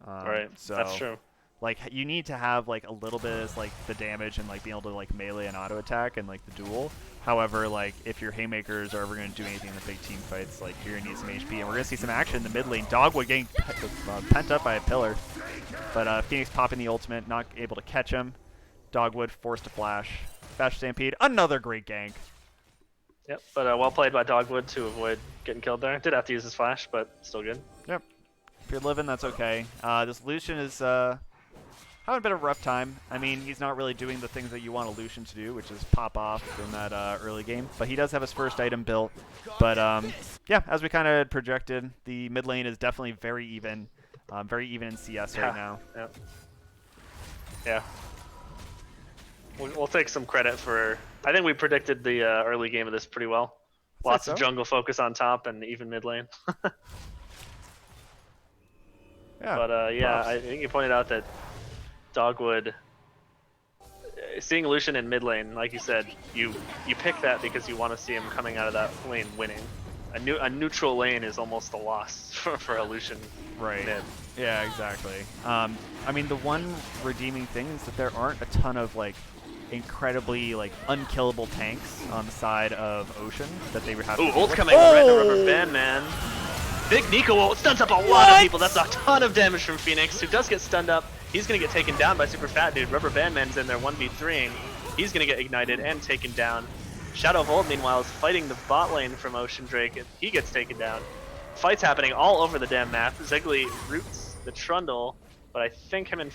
Right. So that's true. like you need to have like a little bit of like the damage and like being able to like melee and auto attack and like the duel. However, like if your Haymakers are ever going to do anything in the big team fights, like you're gonna need some HP, and we're gonna see some action in the mid lane. Dogwood getting pent up by a pillar, but Phoenix popping the ultimate, not able to catch him. Dogwood forced to flash. Vash Stampede, another great gank. Yep, but well played by Dogwood to avoid getting killed there. Did have to use his flash, but still good. Yep. If you're living, that's okay. This Lucian is having a bit of a rough time. I mean, he's not really doing the things that you want a Lucian to do, which is pop off in that early game. But he does have his first item built. But yeah, as we kind of projected, the mid lane is definitely very even in CS right now. Yep. Yeah. We'll take some credit for. I think we predicted the early game of this pretty well. Lots of jungle focus on top and even mid lane. Yeah. But yeah, I think you pointed out that Dogwood, seeing Lucian in mid lane, like you said, you pick that because you want to see him coming out of that lane winning. A neutral lane is almost a loss for a Lucian. Right. Mid. Yeah, exactly. I mean, the one redeeming thing is that there aren't a ton of like incredibly like unkillable tanks on the side of Ocean that they would have. Ooh, ult's coming right to Rubber Bandman. Big Nico ult stuns up a lot of people. That's a ton of damage from Phoenix, who does get stunned up. He's gonna get taken down by Super Fat Dude. Rubber Bandman's in there 1v3ing. He's gonna get ignited and taken down. Shadow of Old, meanwhile, is fighting the bot lane from Ocean Drake, and he gets taken down. Fights happening all over the damn map. Ziggly roots the Trundle, but I think him and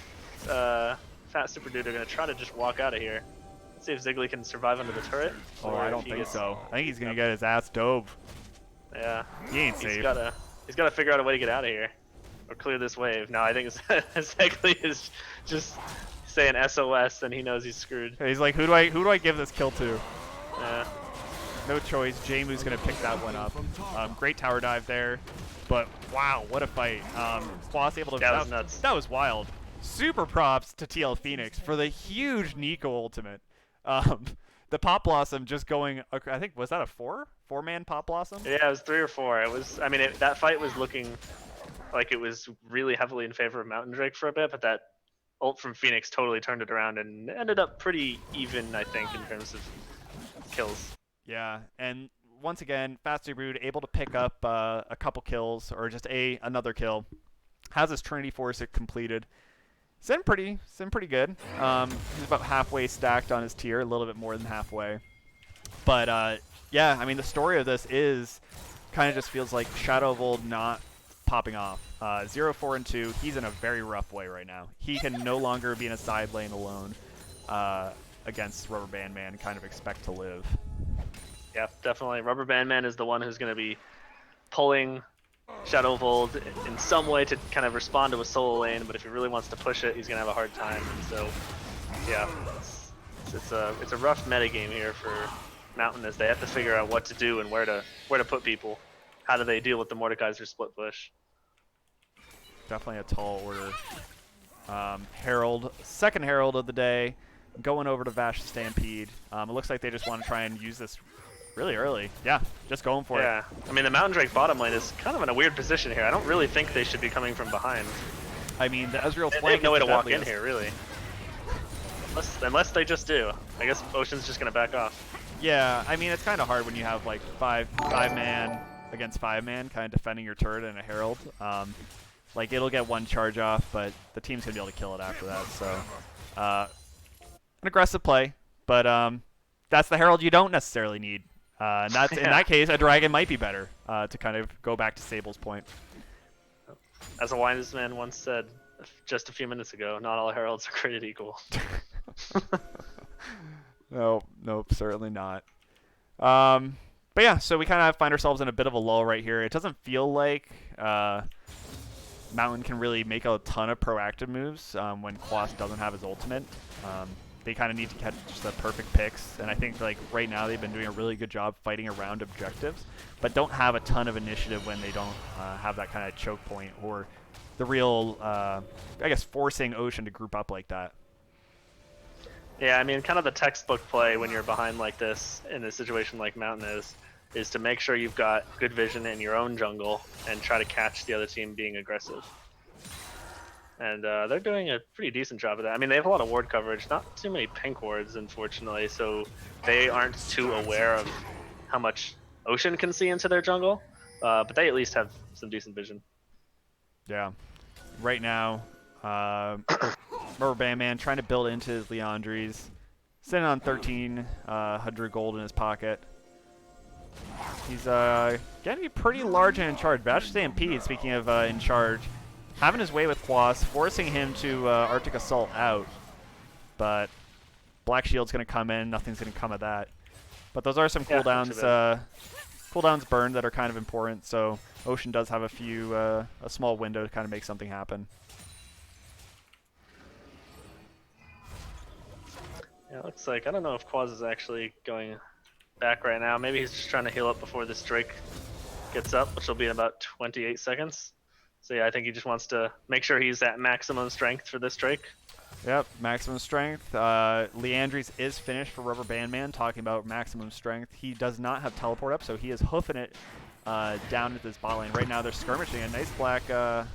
Fat Super Dude are gonna try to just walk out of here. Let's see if Ziggly can survive under the turret. Oh, I don't think so. I think he's gonna get his ass dove. Yeah. He ain't safe. He's gotta figure out a way to get out of here. Or clear this wave. No, I think Ziggly is just saying SOS and he knows he's screwed. He's like, who do I give this kill to? Yeah. No choice. Jamu's gonna pick that one up. Great tower dive there. But wow, what a fight. Quas able to that was nuts. That was wild. Super props to TL Phoenix for the huge Nico ultimate. The Pop Blossom just going, I think, was that a four-man Pop Blossom? Yeah, it was 3 or 4. It was, I mean, that fight was looking like it was really heavily in favor of Mountain Drake for a bit, but that ult from Phoenix totally turned it around and ended up pretty even, I think, in terms of kills. Yeah, and once again, Faster Brood able to pick up a couple kills, or just another kill. Has his Trinity Force completed. He's in pretty good. He's about halfway stacked on his tier, a little bit more than halfway. But yeah, I mean, the story of this is kind of just feels like Shadow of Old not popping off. 0, 4, and 2. He's in a very rough way right now. He can no longer be in a side lane alone against Rubber Band Man and kind of expect to live. Yeah, definitely. Rubber Band Man is the one who's going to be pulling Shadow Vold in some way to kind of respond to a solo lane, but if he really wants to push it, he's going to have a hard time. And so, yeah, it's a rough meta game here for Mountain as they have to figure out what to do and where to put people. How do they deal with the Mordekaiser split push? Definitely a tall order. Herald, second Herald of the day, going over to Vash Stampede. It looks like they just want to try and use this really early. Yeah, just going for it. Yeah, I mean the Mountain Drake bottom lane is kind of in a weird position here. I don't really think they should be coming from behind. I mean, the Ezreal flank they have no way is to walk deadliest. in here, really. Unless they just do. I guess Ocean's just gonna back off. Yeah, I mean, it's kind of hard when you have like five man against 5-man kind of defending your turret and a Herald. Like, it'll get one charge off, but the team's going to be able to kill it after that. So, an aggressive play, but that's the Herald you don't necessarily need. And that's in that case, a Dragon might be better to kind of go back to Sable's point. As a wise man once said just a few minutes ago, not all Heralds are created equal. Nope, certainly not. But yeah, so we kind of find ourselves in a bit of a lull right here. It doesn't feel like Mountain can really make a ton of proactive moves when Quas doesn't have his ultimate. They kind of need to catch just the perfect picks, and I think like right now they've been doing a really good job fighting around objectives, but don't have a ton of initiative when they don't have that kind of choke point or the real, I guess, forcing Ocean to group up like that. Yeah, I mean, kind of the textbook play when you're behind like this in a situation like Mountain is to make sure you've got good vision in your own jungle and try to catch the other team being aggressive. And they're doing a pretty decent job of that. I mean, they have a lot of ward coverage, not too many pink wards, unfortunately, so they aren't too aware of how much Ocean can see into their jungle, but they at least have some decent vision. Yeah. Right now, Rubber Band Man trying to build into his Leandries, sitting on 1,300 gold in his pocket. He's going to be pretty large and in charge. Vash Stampede, speaking of in charge, having his way with Quas, forcing him to Arctic Assault out. But Black Shield's going to come in. Nothing's going to come of that. But those are some cooldowns, cooldowns burned that are kind of important. So Ocean does have a small window to kind of make something happen. Yeah, it looks like, I don't know if Quas is actually going back right now. Maybe he's just trying to heal up before this Drake gets up, which will be in about 28 seconds. So yeah, I think he just wants to make sure he's at maximum strength for this Drake. Yep, maximum strength. Leandries is finished for Rubber Band Man, talking about maximum strength. He does not have teleport up, so he is hoofing it down at this bot lane. Right now they're skirmishing a nice black, what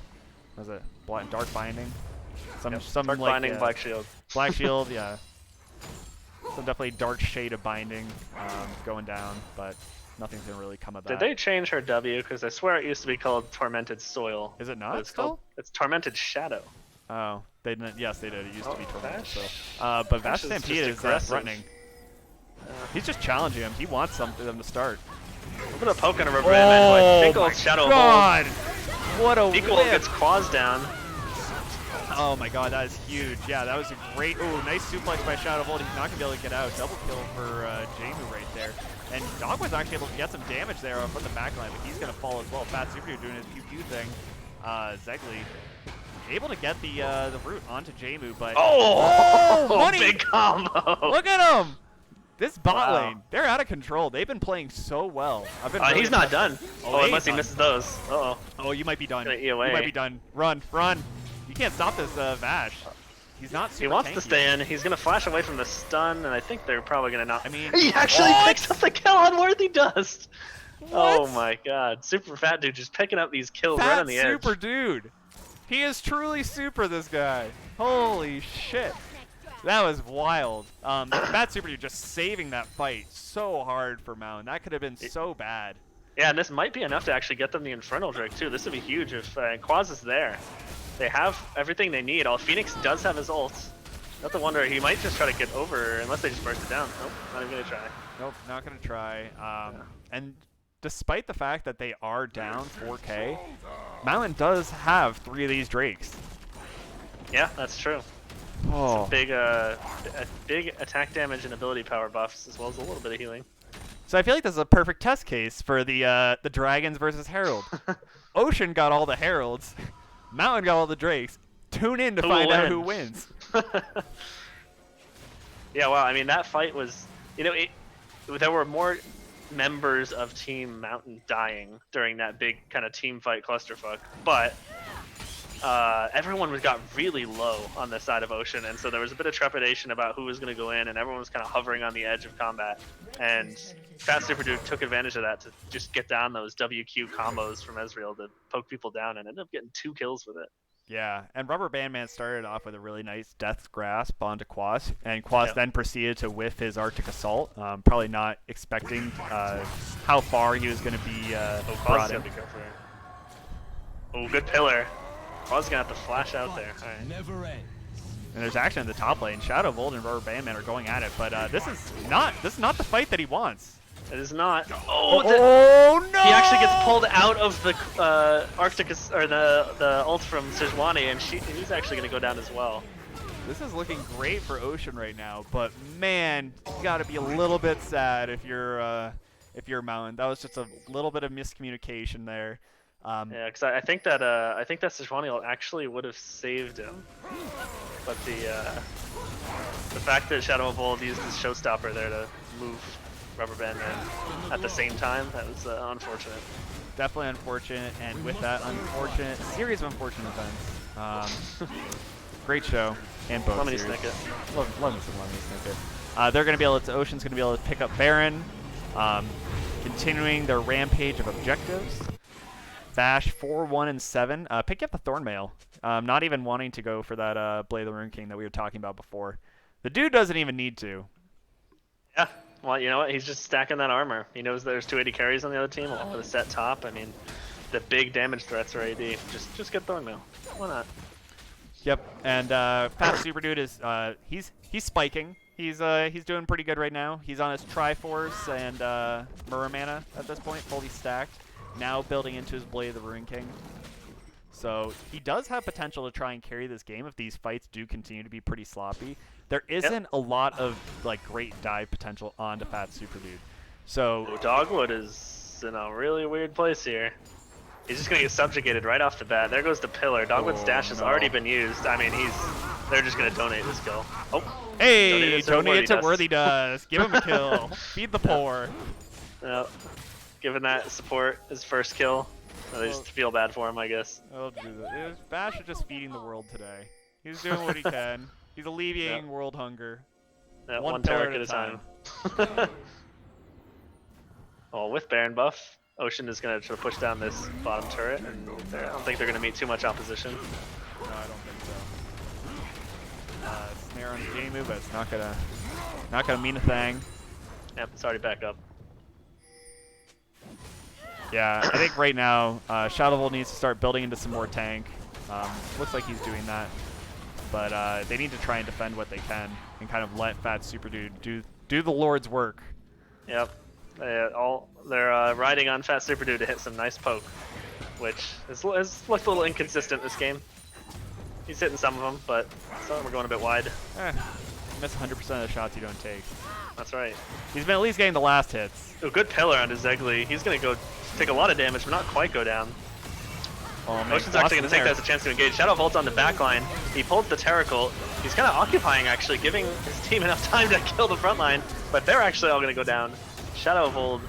is it? Black Dark Binding. Some Dark like, Binding, Black Shield. Black Shield, yeah. Some definitely dark shade of binding going down, but nothing's gonna really come of that. Did they change her W? Because I swear it used to be called Tormented Soil. Is it not? It's Tormented Shadow. Oh, they didn't. Yes, they did. It used to be Tormented Vash. Soil. But Vash Stampede is threatening. He's just challenging him. He wants them to start. A little bit of poke on a Rubber Band Man, but I think old Shadow God! Hold. What a Equal whip. gets Quas down. Oh my god, that is huge. Yeah, that was a great... Ooh, nice suplex by Shadow Volt. He's not going to be able to get out. Double kill for Jamu right there. And Dog was actually able to get some damage there from the backline, but he's going to fall as well. Fat Super doing his pew-pew thing. Zegly able to get the root onto Jamu, but... Oh, big combo! Look at him! This bot lane, they're out of control. They've been playing so well. I've been really he's not done. Oh, unless he done. misses those. Uh-oh. Oh, you might be done. Gonna eat You away. might be done. Run, run. You can't stop this Vash. He's not super He wants tanky. to stay in. He's gonna flash away from the stun, and I think they're probably gonna not. I mean, he actually picks up the kill on Worthy Dust. What? Oh my god, super fat dude just picking up these kills right on the edge. Super dude. He is truly super, this guy. Holy shit. That was wild. Fat Super Dude just saving that fight so hard for Mountain. That could have been so bad. Yeah, and this might be enough to actually get them the Infernal Drake too. This would be huge if Quas is there. They have everything they need. Phoenix does have his ult. Not to wonder, he might just try to get over, unless they just burst it down. Nope, not even gonna try. Nope, not gonna try. And despite the fact that they are down 4K, Mountain does have 3 of these Drakes. Yeah, that's true. Oh. Some big attack damage and ability power buffs, as well as a little bit of healing. So I feel like this is a perfect test case for the Dragons versus Herald. Ocean got all the Heralds, Mountain got all the Drakes. Tune in to find out who wins. Yeah, well, I mean, that fight was, there were more members of Team Mountain dying during that big kind of team fight clusterfuck, but everyone got really low on the side of Ocean, and so there was a bit of trepidation about who was going to go in, and everyone was kind of hovering on the edge of combat. And Fat Super Dude took advantage of that to just get down those WQ combos from Ezreal to poke people down, and ended up getting 2 kills with it. Yeah, and Rubber Band Man started off with a really nice Death's Grasp onto Quas, and Quas then proceeded to whiff his Arctic Assault, probably not expecting how far he was going to be brought in. Oh, good pillar. I was going to have to flash out there. All right. Never ends. And there's action in the top lane. Shadow Volt and Rubber Band Man are going at it, but this is not the fight that he wants. It is not. Oh no! He actually gets pulled out of the Arctic, or the ult from Sejuani, and he's actually going to go down as well. This is looking great for Ocean right now, but man, you got to be a little bit sad if you're Mountain. That was just a little bit of miscommunication there. Yeah, because I think that Sejuani ult actually would have saved him, but the fact that Shadow of Old used his Showstopper there to move Rubber Band Man at the same time, that was unfortunate. Definitely unfortunate, and with that unfortunate series of unfortunate events, great show and both Lemony series. Snicket. Love me some Lemony Snicket. They're going to be able to. Ocean's going to be able to pick up Baron, continuing their rampage of objectives. Bash 4, 1, and 7. Pick up the Thornmail. Not even wanting to go for that Blade of the Rune King that we were talking about before. The dude doesn't even need to. Yeah. Well, you know what? He's just stacking that armor. He knows there's 280 carries on the other team with a set top. I mean, the big damage threats are AD. Just get Thornmail. Why not? Yep. And Fat Super Dude is he's spiking. He's doing pretty good right now. He's on his Triforce and Muramana at this point, fully stacked. Now building into his Blade of the Rune King. So he does have potential to try and carry this game if these fights do continue to be pretty sloppy. There isn't a lot of like great dive potential onto Fat Super Dude. So Dogwood is in a really weird place here. He's just gonna get subjugated right off the bat. There goes the pillar. Dogwood's dash has already been used. I mean, they're just gonna donate this kill. Oh, hey, donate it to Worthy Does. Give him a kill. Feed the poor. Yep. Giving that support his first kill. They just feel bad for him, I guess. I'll do that. Bash is just feeding the world today. He's doing what he can. He's alleviating world hunger. Yeah, one Taric at a time. Well, with Baron buff, Ocean is going to try to push down this bottom turret, and I don't think they're going to meet too much opposition. No, I don't think so. Snare on the J move, but it's not gonna mean a thing. Yep, it's already back up. Yeah, I think right now Shadow Volt needs to start building into some more tank. Looks like he's doing that, but they need to try and defend what they can and kind of let Fat Super Dude do the Lord's work. Yep, they're riding on Fat Super Dude to hit some nice poke, which has looked a little inconsistent this game. He's hitting some of them, but some of them are going a bit wide. You miss 100% of the shots you don't take. That's right. He's been at least getting the last hits. A good pillar onto Zegli. He's going to go take a lot of damage, but not quite go down. Ocean's actually going to take that as a chance to engage. Shadow Volt's on the back line. He pulled the Teracle. He's kind of occupying, actually, giving his team enough time to kill the front line, but they're actually all going to go down. Shadow Volt.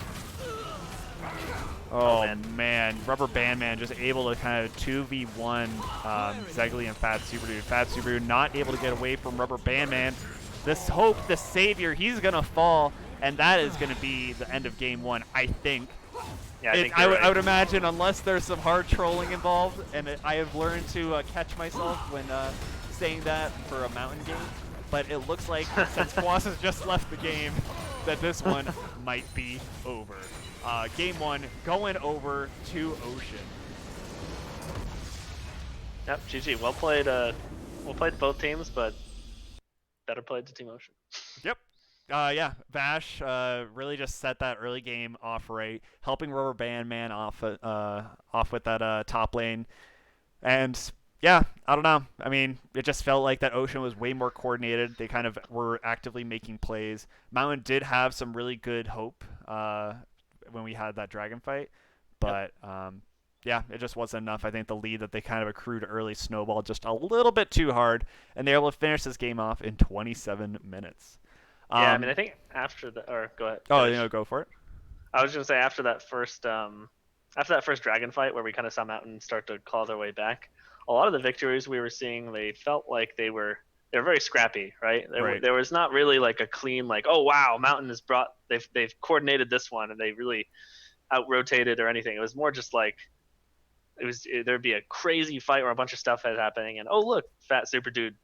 Oh man, Rubber Band Man just able to kind of 2v1 Zegli and Fat Super Dude. Fat Super Dude not able to get away from Rubber Band Man. This hope, the savior, he's going to fall, and that is going to be the end of game one, I think. Yeah, I would imagine, unless there's some hard trolling involved, and I have learned to catch myself when saying that for a Mountain game. But it looks like, since Quas has just left the game, that this one might be over. Game one going over to Ocean. Yep, GG. Well played both teams, but better played to Team Ocean. Yep. Yeah, Vash really just set that early game off right, helping Rubber Band Man off with that top lane. And yeah, I don't know. I mean, it just felt like that Ocean was way more coordinated. They kind of were actively making plays. Mountain did have some really good hope when we had that dragon fight, Yep. but yeah, it just wasn't enough. I think the lead that they kind of accrued early snowballed just a little bit too hard, and they were able to finish this game off in 27 minutes. Yeah, I mean, I Um, think after the or go ahead, oh, finish. go for it. I was gonna say after that first dragon fight where we kind of saw Mountain start to claw their way back, a lot of the victories we were seeing, they felt like they were very scrappy, right? Right. There was not really like a clean like, oh wow, Mountain has brought they've coordinated this one and they really out rotated or anything. It was more just like there'd be a crazy fight where a bunch of stuff had happening and oh look, fat super dude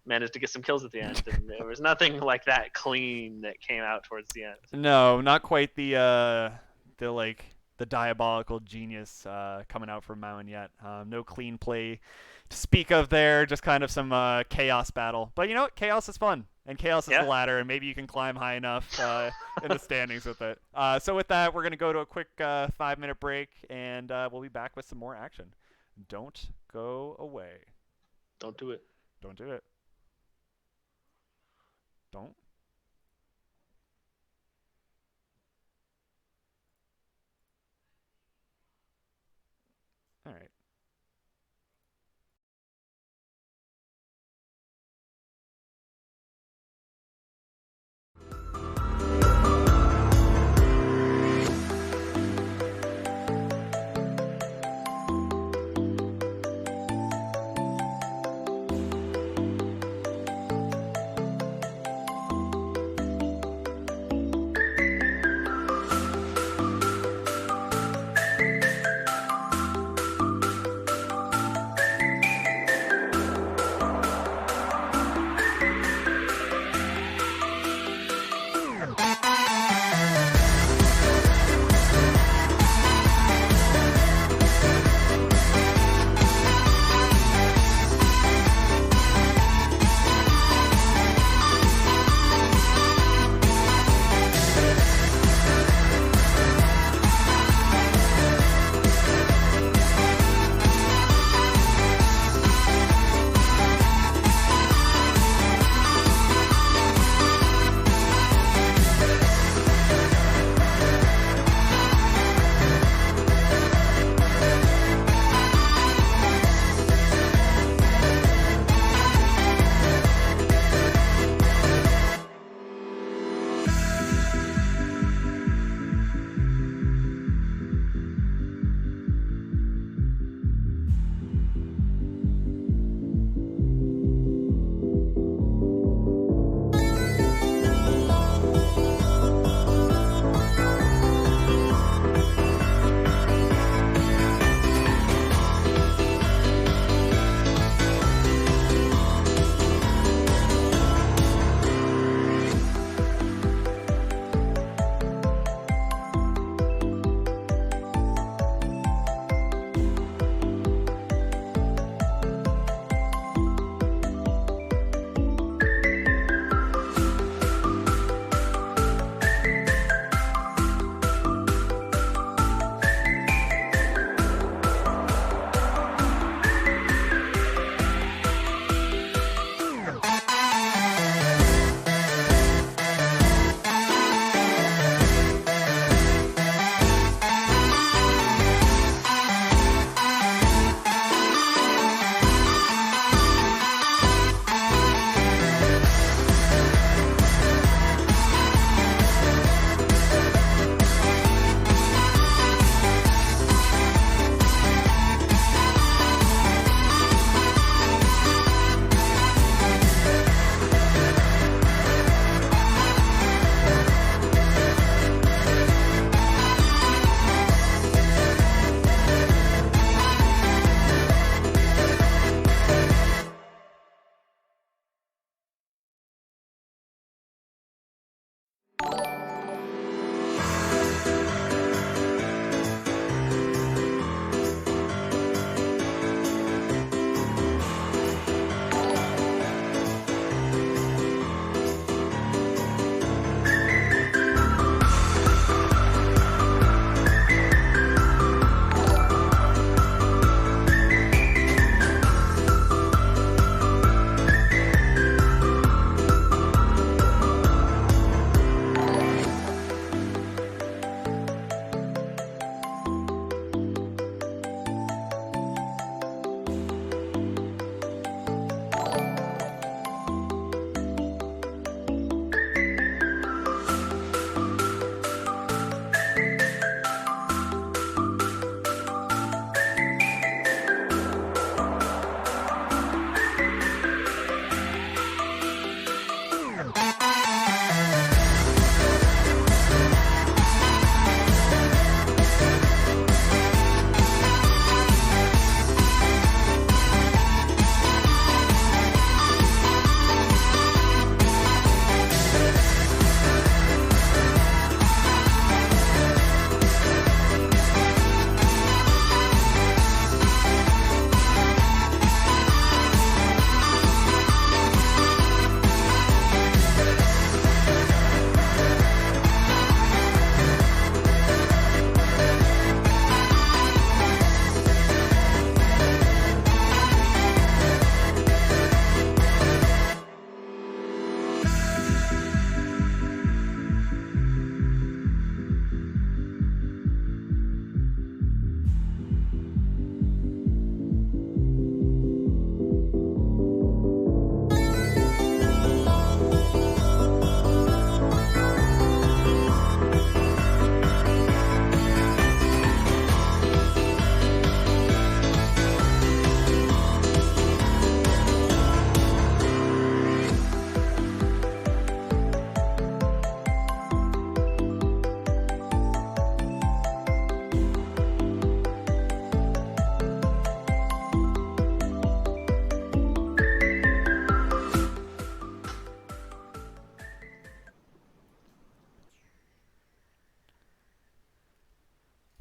managed to get some kills at the end, and there was nothing like that clean that came out towards the end. No, not quite the like the diabolical genius coming out from Mountain yet. No clean play to speak of there. Just kind of some chaos battle. But you know what? Chaos is fun, and chaos is the Yeah. ladder, and maybe you can climb high enough in the standings with it. So with that, we're gonna go to a quick 5-minute break, and we'll be back with some more action. Don't go away. Don't do it. Don't do it. Don't. All right.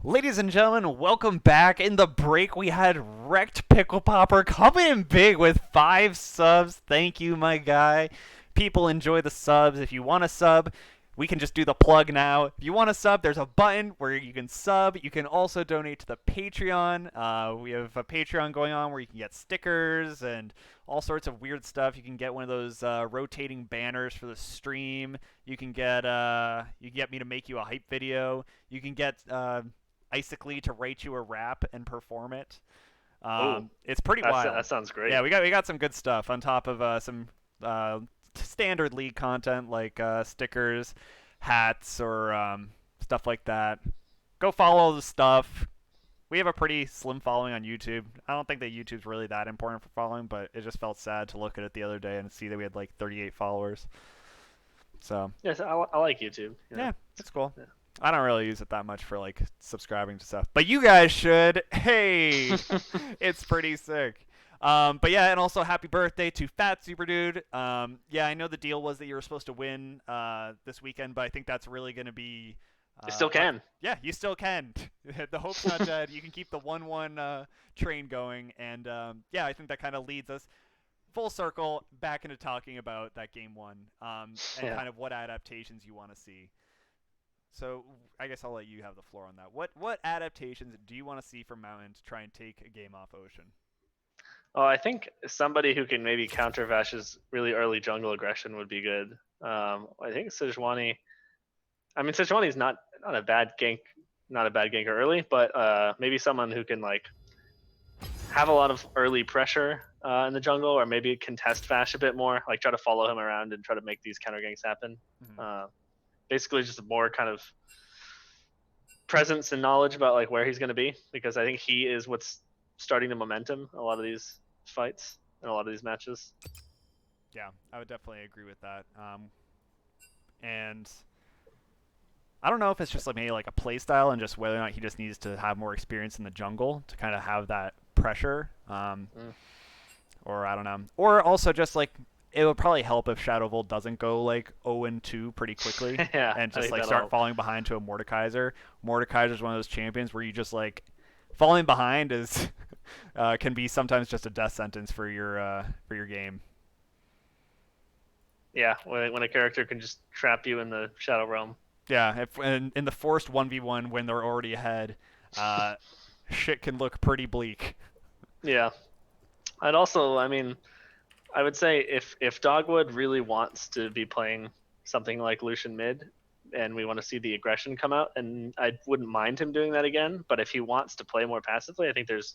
Ladies and gentlemen, welcome back. In the break, we had Rekt Pickle Popper coming in big with 5 subs. Thank you, my guy. People enjoy the subs. If you want to sub, we can just do the plug now. If you want to sub, there's a button where you can sub. You can also donate to the Patreon. We have a Patreon going on where you can get stickers and all sorts of weird stuff. You can get one of those rotating banners for the stream. You can get me to make you a hype video. You can get Icically to write you a rap and perform it. Oh, It's pretty that wild. sounds Yeah, great. we got some good stuff on top of some uh, standard league content like stickers, hats, or stuff like that. Go follow the stuff. We have a pretty slim following on YouTube. I don't think that YouTube's really that important for following, but it just felt sad to look at it the other day and see that we had like 38 followers. So Yes, I like YouTube. yeah, it's cool. Yeah. I don't really use it that much for like subscribing to stuff, but you guys should. Hey, it's pretty sick. But yeah, and also happy birthday to Fat Super Dude. Yeah, I know the deal was that you were supposed to win this weekend, but I think that's really going to be. You still can. Yeah, you still can. The hope's not dead. You can keep the 1-1 train going, and yeah, I think that kind of leads us full circle back into talking about that game one and Yeah. kind of what adaptations you want to see. So I guess I'll let you have the floor on that. What adaptations do you want to see from Mountain to try and take a game off Ocean? Oh, I think somebody who can maybe counter Vash's really early jungle aggression would be good. I think Sejuani. I mean, Sejuani's not a bad gank, not a bad ganker early, but maybe someone who can like have a lot of early pressure in the jungle, or maybe contest Vash a bit more, like try to follow him around and try to make these counter ganks happen. Mm-hmm. Basically, just more kind of presence and knowledge about like where he's going to be, because I think he is what's starting the momentum a lot of these fights and a lot of these matches. Yeah, I would definitely agree with that. And I don't know if it's just like maybe like a play style and just whether or not he just needs to have more experience in the jungle to kind of have that pressure. Mm. Or I don't know. Or also just like it would probably help if Shadow Volt doesn't go like 0-2 pretty quickly Yeah, and I just think like that'll start help. falling behind to a Mordekaiser. Mordekaiser's one of those champions where you just like falling behind is can be sometimes just a death sentence for your game. Yeah, when a character can just trap you in the Shadow Realm. Yeah, if in the forced 1v1 when they're already ahead, uh, shit can look pretty bleak. Yeah, I'd also, I mean, I would say if Dogwood really wants to be playing something like Lucian mid, and we want to see the aggression come out, and I wouldn't mind him doing that again. But if he wants to play more passively, I think there's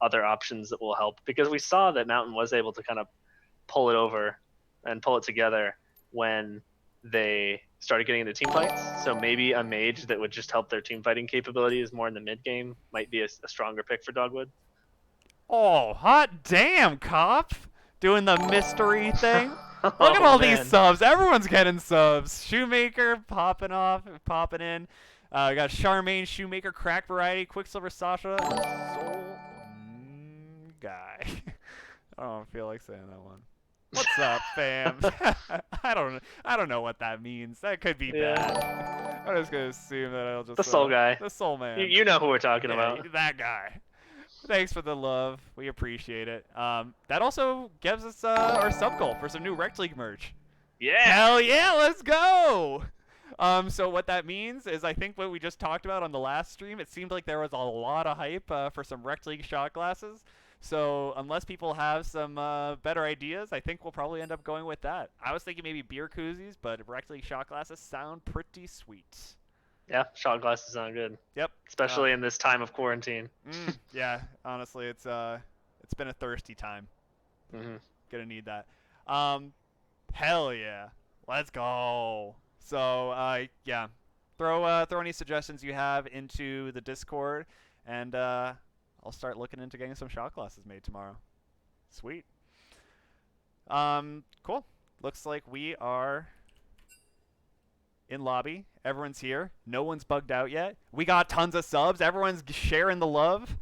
other options that will help, because we saw that Mountain was able to kind of pull it over and pull it together when they started getting into team fights. So maybe a mage that would just help their team fighting capabilities more in the mid game might be a stronger pick for Dogwood. Oh, hot damn, cop! Doing the mystery thing. Look at Oh all these man. subs. Everyone's getting subs. Shoemaker popping off, popping in. We got Charmaine, Shoemaker, Crack Variety, Quicksilver, Sasha, and Soul Guy. I don't feel like saying that one. What's up, fam? I don't know what that means. That could be Yeah. bad. I'm just gonna assume that I'll just The Soul Guy. the Soul Man. You know who we're talking Yeah, about. that guy. Thanks for the love. We appreciate it. That also gives us our sub goal for some new Rekt League merch. Yeah. Hell yeah, let's go! So what that means is I think what we just talked about on the last stream, it seemed like there was a lot of hype for some Rekt League shot glasses. So unless people have some better ideas, I think we'll probably end up going with that. I was thinking maybe beer koozies, but Rekt League shot glasses sound pretty sweet. Yeah, shot glasses sound good, Yep. especially in this time of quarantine. Yeah, honestly, it's been a thirsty time. Hmm. Gonna need that. Hell yeah, let's go. So yeah, throw any suggestions you have into the Discord, and I'll start looking into getting some shot glasses made tomorrow. Sweet. Cool. Looks like we are in lobby. Everyone's here. No one's bugged out yet. We got tons of subs. Everyone's sharing the love.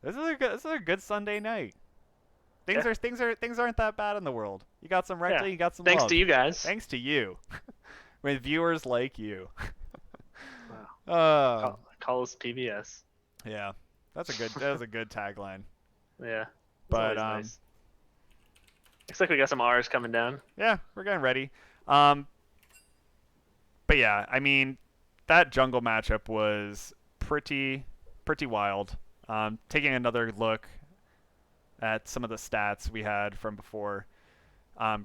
This is a good Sunday night. Yeah. Things aren't that bad in the world. You got some Yeah. rectly, you got some Thanks love. to you guys. Thanks to you. With viewers like you. Wow. Uh, call us PBS. Yeah, that was a good tagline. Yeah, it's But always nice. Looks like we got some R's coming down. yeah, we're getting ready. Um, but yeah, I mean, that jungle matchup was pretty wild. Taking another look at some of the stats we had from before,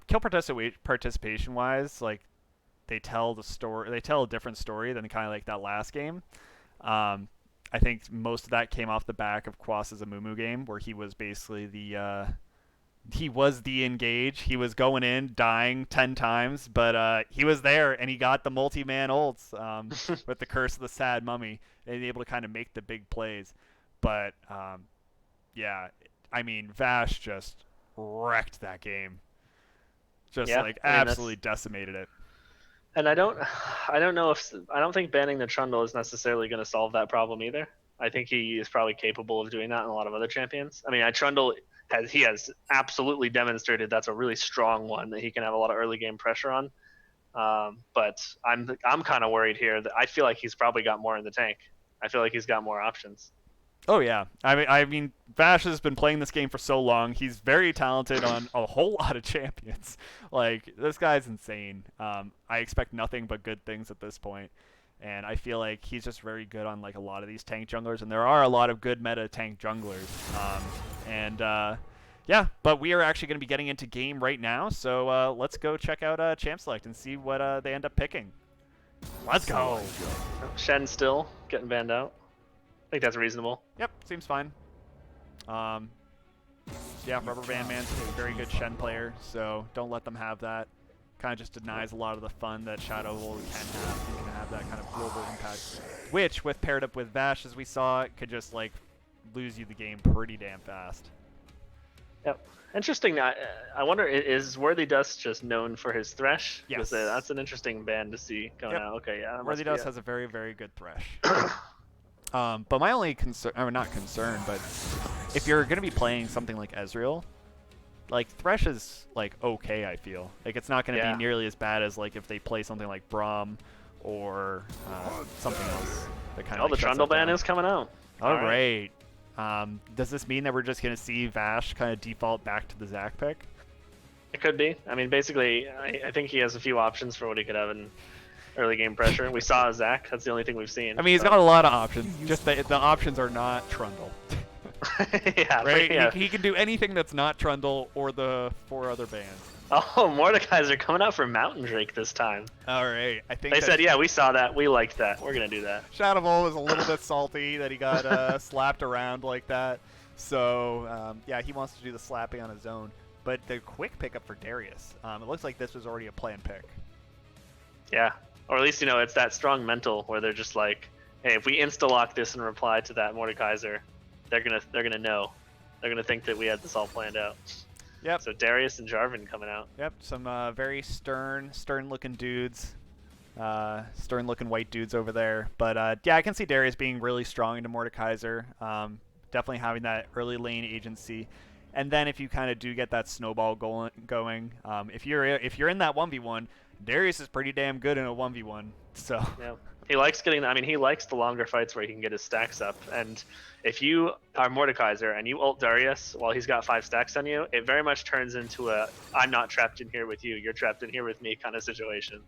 kill participation wise, like they tell the story, they tell a different story than kind of like that last game. I think most of that came off the back of Kwas's Amumu game, where he was basically he was the engage. He was going in, dying 10 times, but he was there, and he got the multi-man ults with the Curse of the Sad Mummy, and able to kind of make the big plays. But, yeah, I mean, Vash just wrecked that game. Just, Yeah, like, I mean, absolutely decimated it. And I don't know if I don't think banning the Trundle is necessarily going to solve that problem either. I think he is probably capable of doing that in a lot of other champions. I mean, Trundle has absolutely demonstrated that's a really strong one that he can have a lot of early game pressure on. But I'm kind of worried here that I feel like he's probably got more in the tank. I feel like he's got more options. Oh yeah, I mean, Vash has been playing this game for so long. He's very talented on a whole lot of champions. Like this guy's insane. I expect nothing but good things at this point, and I feel like he's just very good on like a lot of these tank junglers. And there are a lot of good meta tank junglers. Yeah, but we are actually going to be getting into game right now. So let's go check out Champ Select and see what they end up picking. Let's go. Shen still getting banned out. I think that's reasonable. Yep, seems fine. Yeah, Rubber Band Man's a very good Shen player, so don't let them have that. Kind of just denies a lot of the fun that Shadow Wolf can have. You can have that kind of global impact, which, with paired up with Vash, as we saw, could just like lose you the game pretty damn fast. Yep. Interesting. I wonder, is Worthy Dust just known for his Thresh? Yes. That's an interesting band to see going out. Okay, yeah. Worthy Dust has a very, very good Thresh. But my only concern, or not concern, but if you're going to be playing something like Ezreal, like Thresh is like okay, I feel. Like it's not going to be nearly as bad as like if they play something like Braum or something else. That kind of the Trundle ban is coming out. All right. Does this mean that we're just going to see Vash kind of default back to the Zac pick? It could be. I mean, basically, I think he has a few options for what he could have in early game pressure. We saw Zac. That's the only thing we've seen. I mean, he's got a lot of options. Just the options are not Trundle. Yeah, right. Yeah. He can do anything that's not Trundle or the 4 other bands. Oh, Mordekaiser are coming out for Mountain Drake this time. All right. I think they said, yeah, we saw that. We liked that. We're gonna do that. Shadow was a little bit salty that he got slapped around like that. So yeah, he wants to do the slapping on his own. But the quick pickup for Darius. It looks like this was already a planned pick. Yeah. Or at least, it's that strong mental where they're just like, hey, if we insta-lock this and reply to that Mordekaiser, they're gonna know. They're gonna think that we had this all planned out. Yep. So Darius and Jarvan coming out. Yep. Some very stern-looking dudes. Stern-looking white dudes over there. But yeah, I can see Darius being really strong into Mordekaiser. Definitely having that early lane agency. And then if you kind of do get that snowball going, if you're in that 1v1, Darius is pretty damn good in a 1v1. So yeah, he likes he likes the longer fights where he can get his stacks up. And if you are Mordekaiser and you ult Darius while he's got 5 stacks on you, it very much turns into a I'm not trapped in here with you, you're trapped in here with me kind of situation.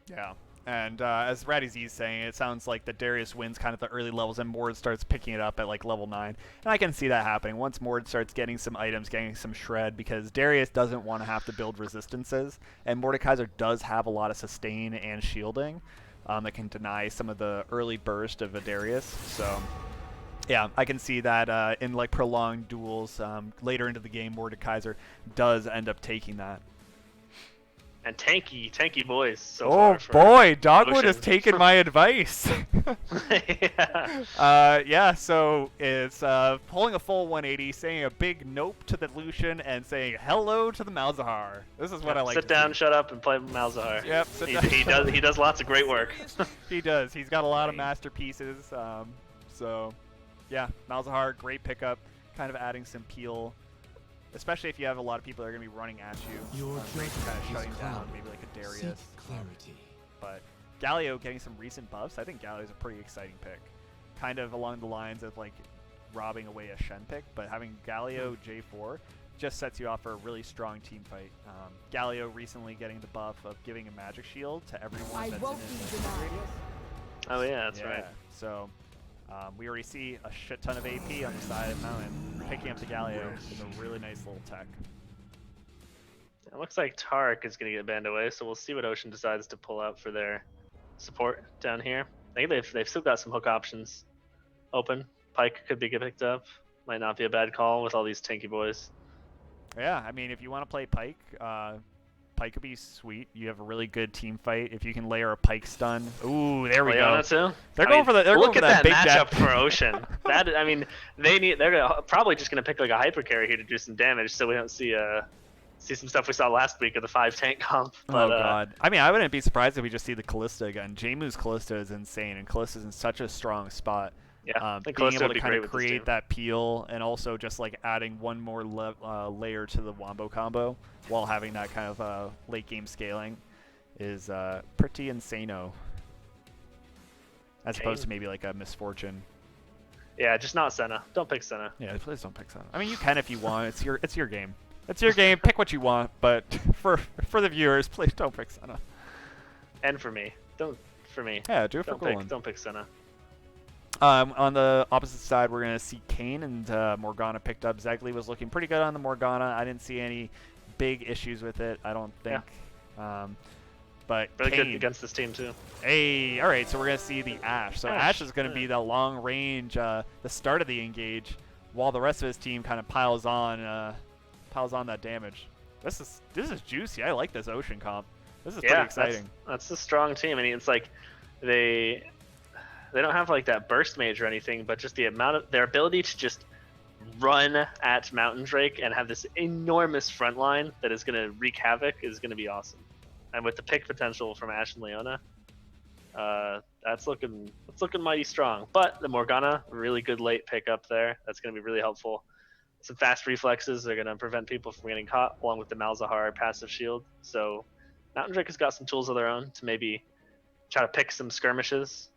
Yeah. And as Radiz's saying, it sounds like that Darius wins kind of the early levels and Mord starts picking it up at like level 9. And I can see that happening once Mord starts getting some items, getting some shred, because Darius doesn't want to have to build resistances. And Mordekaiser does have a lot of sustain and shielding that can deny some of the early burst of a Darius. So yeah, I can see that in like prolonged duels later into the game, Mordekaiser does end up taking that. And tanky boys. So boy, Dogwood has taken my advice. Yeah, so it's pulling a full 180, saying a big nope to the Lucian, and saying hello to the Malzahar. This is what I like. Sit down, shut up, and play Malzahar. Yep. He does lots of great work. He does. He's got a lot of masterpieces. So yeah, Malzahar, great pickup. Kind of adding some peel. Especially if you have a lot of people that are going to be running at you. Great kind of shutting down, maybe like a Darius. But Galio getting some recent buffs, I think Galio's a pretty exciting pick. Kind of along the lines of like robbing away a Shen pick, but having Galio J4 just sets you off for a really strong team fight. Galio recently getting the buff of giving a magic shield to everyone that's in his radius. Oh yeah, that's right. So we already see a shit ton of AP on the side of Mountain. Picking up the Galio is a really nice little tech. It looks like Tark is going to get banned away, so we'll see what Ocean decides to pull out for their support down here. I think they've still got some hook options open. Pike could be picked up. Might not be a bad call with all these tanky boys. Yeah, I mean, if you want to play Pike, Pike could be sweet. You have a really good team fight. If you can layer a Pike stun. Ooh, there we go. Too? They're going for the. They're look going for at that big matchup for Ocean. I mean, they're probably just gonna pick like a hyper carry here to do some damage, so we don't see some stuff we saw last week of the 5 tank comp. But, oh god. I mean, I wouldn't be surprised if we just see the Callista again. Jamu's Callista is insane, and Callista's in such a strong spot. Yeah, being able to kind of create that peel, and also just like adding one more layer to the wombo combo while having that kind of late game scaling is pretty insano. As opposed to maybe like a Misfortune. Yeah, just not Senna. Don't pick Senna. Yeah, please don't pick Senna. I mean, you can if you want. It's your game. It's your game. Pick what you want, but for the viewers, please don't pick Senna. And for me, don't for me. Yeah, do it for Golan. Don't pick Senna. On the opposite side, we're going to see Kayn and Morgana picked up. Zegli was looking pretty good on the Morgana. I didn't see any big issues with it, I don't think. Yeah. But really Kayn, good against this team, too. Hey, all right, so we're going to see the Ashe. So Ashe is going to be the long range, the start of the engage, while the rest of his team kind of piles on that damage. This is juicy. I like this Ocean comp. This is pretty exciting. That's a strong team. I mean, it's like they don't have like that burst mage or anything, but just the amount of their ability to just run at Mountain Drake and have this enormous front line that is going to wreak havoc is going to be awesome. And with the pick potential from Ashe and Leona, that's looking mighty strong. But the Morgana, really good late pick up there. That's going to be really helpful. Some fast reflexes are going to prevent people from getting caught, along with the Malzahar passive shield. So Mountain Drake has got some tools of their own to maybe try to pick some skirmishes.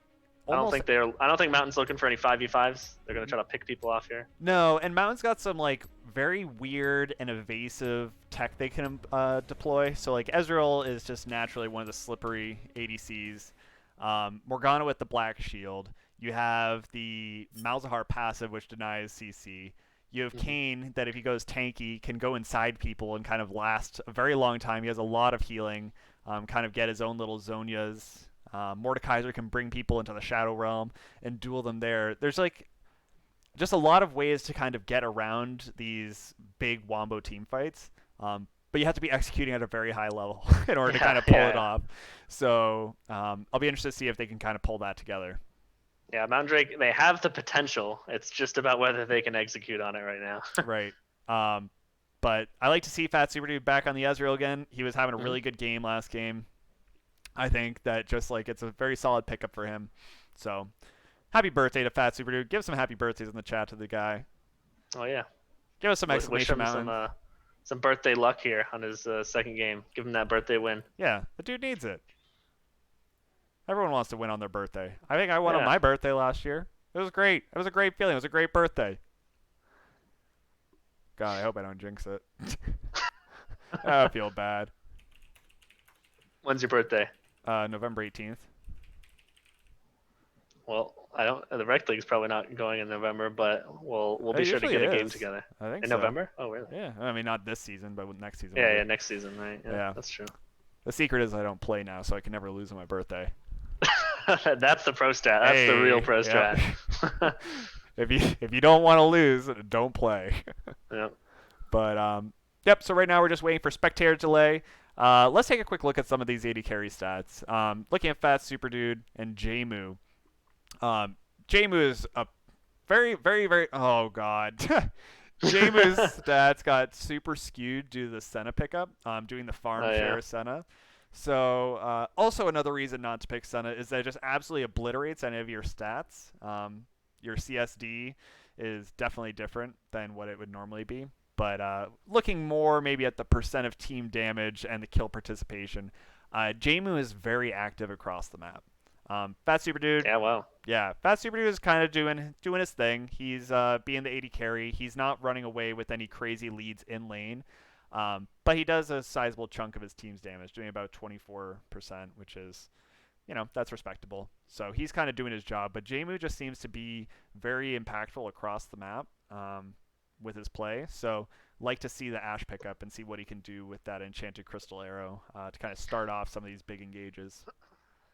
I don't think Mountain's looking for any 5v5s. They're going to try to pick people off here. No, and Mountain's got some like very weird and evasive tech they can deploy. So like Ezreal is just naturally one of the slippery ADCs. Morgana with the black shield. You have the Malzahar passive, which denies CC. You have Kayn that if he goes tanky can go inside people and kind of last a very long time. He has a lot of healing, kind of get his own little Zhonya's. Mordekaiser can bring people into the Shadow Realm and duel them there. There's like just a lot of ways to kind of get around these big Wombo team fights, but you have to be executing at a very high level in order to kind of pull it off. So I'll be interested to see if they can kind of pull that together. Yeah, Mountain Drake, they have the potential. It's just about whether they can execute on it right now. Right. But I like to see Fat Super Dude back on the Ezreal again. He was having a really good game last game. I think that just like it's a very solid pickup for him. So happy birthday to Fat Super Dude. Give some happy birthdays in the chat to the guy. Oh, yeah. Give us some exclamation mountain. Some birthday luck here on his second game. Give him that birthday win. Yeah, the dude needs it. Everyone wants to win on their birthday. I think I won on my birthday last year. It was great. It was a great feeling. It was a great birthday. God, I hope I don't jinx it. I feel bad. When's your birthday? November 18th. Well, the Rekt League's probably not going in November, but we'll be sure to get a game together. I think in November? Oh, really? Yeah. I mean, not this season, but next season. Yeah, next season, right? Yeah, that's true. The secret is I don't play now, so I can never lose on my birthday. That's the pro stat. That's the real pro strat. If you don't want to lose, don't play. Yep. But yep. So right now we're just waiting for spectator delay. Let's take a quick look at some of these AD carry stats. Looking at Fat Super Dude and Jmu. Jmu is a very, very, very. Oh God. Jmu's stats got super skewed due to the Senna pickup. Doing the farm share Senna. So also another reason not to pick Senna is that it just absolutely obliterates any of your stats. Your CSD is definitely different than what it would normally be. But looking more maybe at the percent of team damage and the kill participation, Jmu is very active across the map. Fat Super Dude, Yeah, wow. yeah, Fat Super Dude is kind of doing his thing. He's being the 80 carry. He's not running away with any crazy leads in lane, but he does a sizable chunk of his team's damage, doing about 24%, which is, that's respectable. So he's kind of doing his job. But Jmu just seems to be very impactful across the map with his play. So like to see the Ash pick up and see what he can do with that enchanted crystal arrow to kind of start off some of these big engages.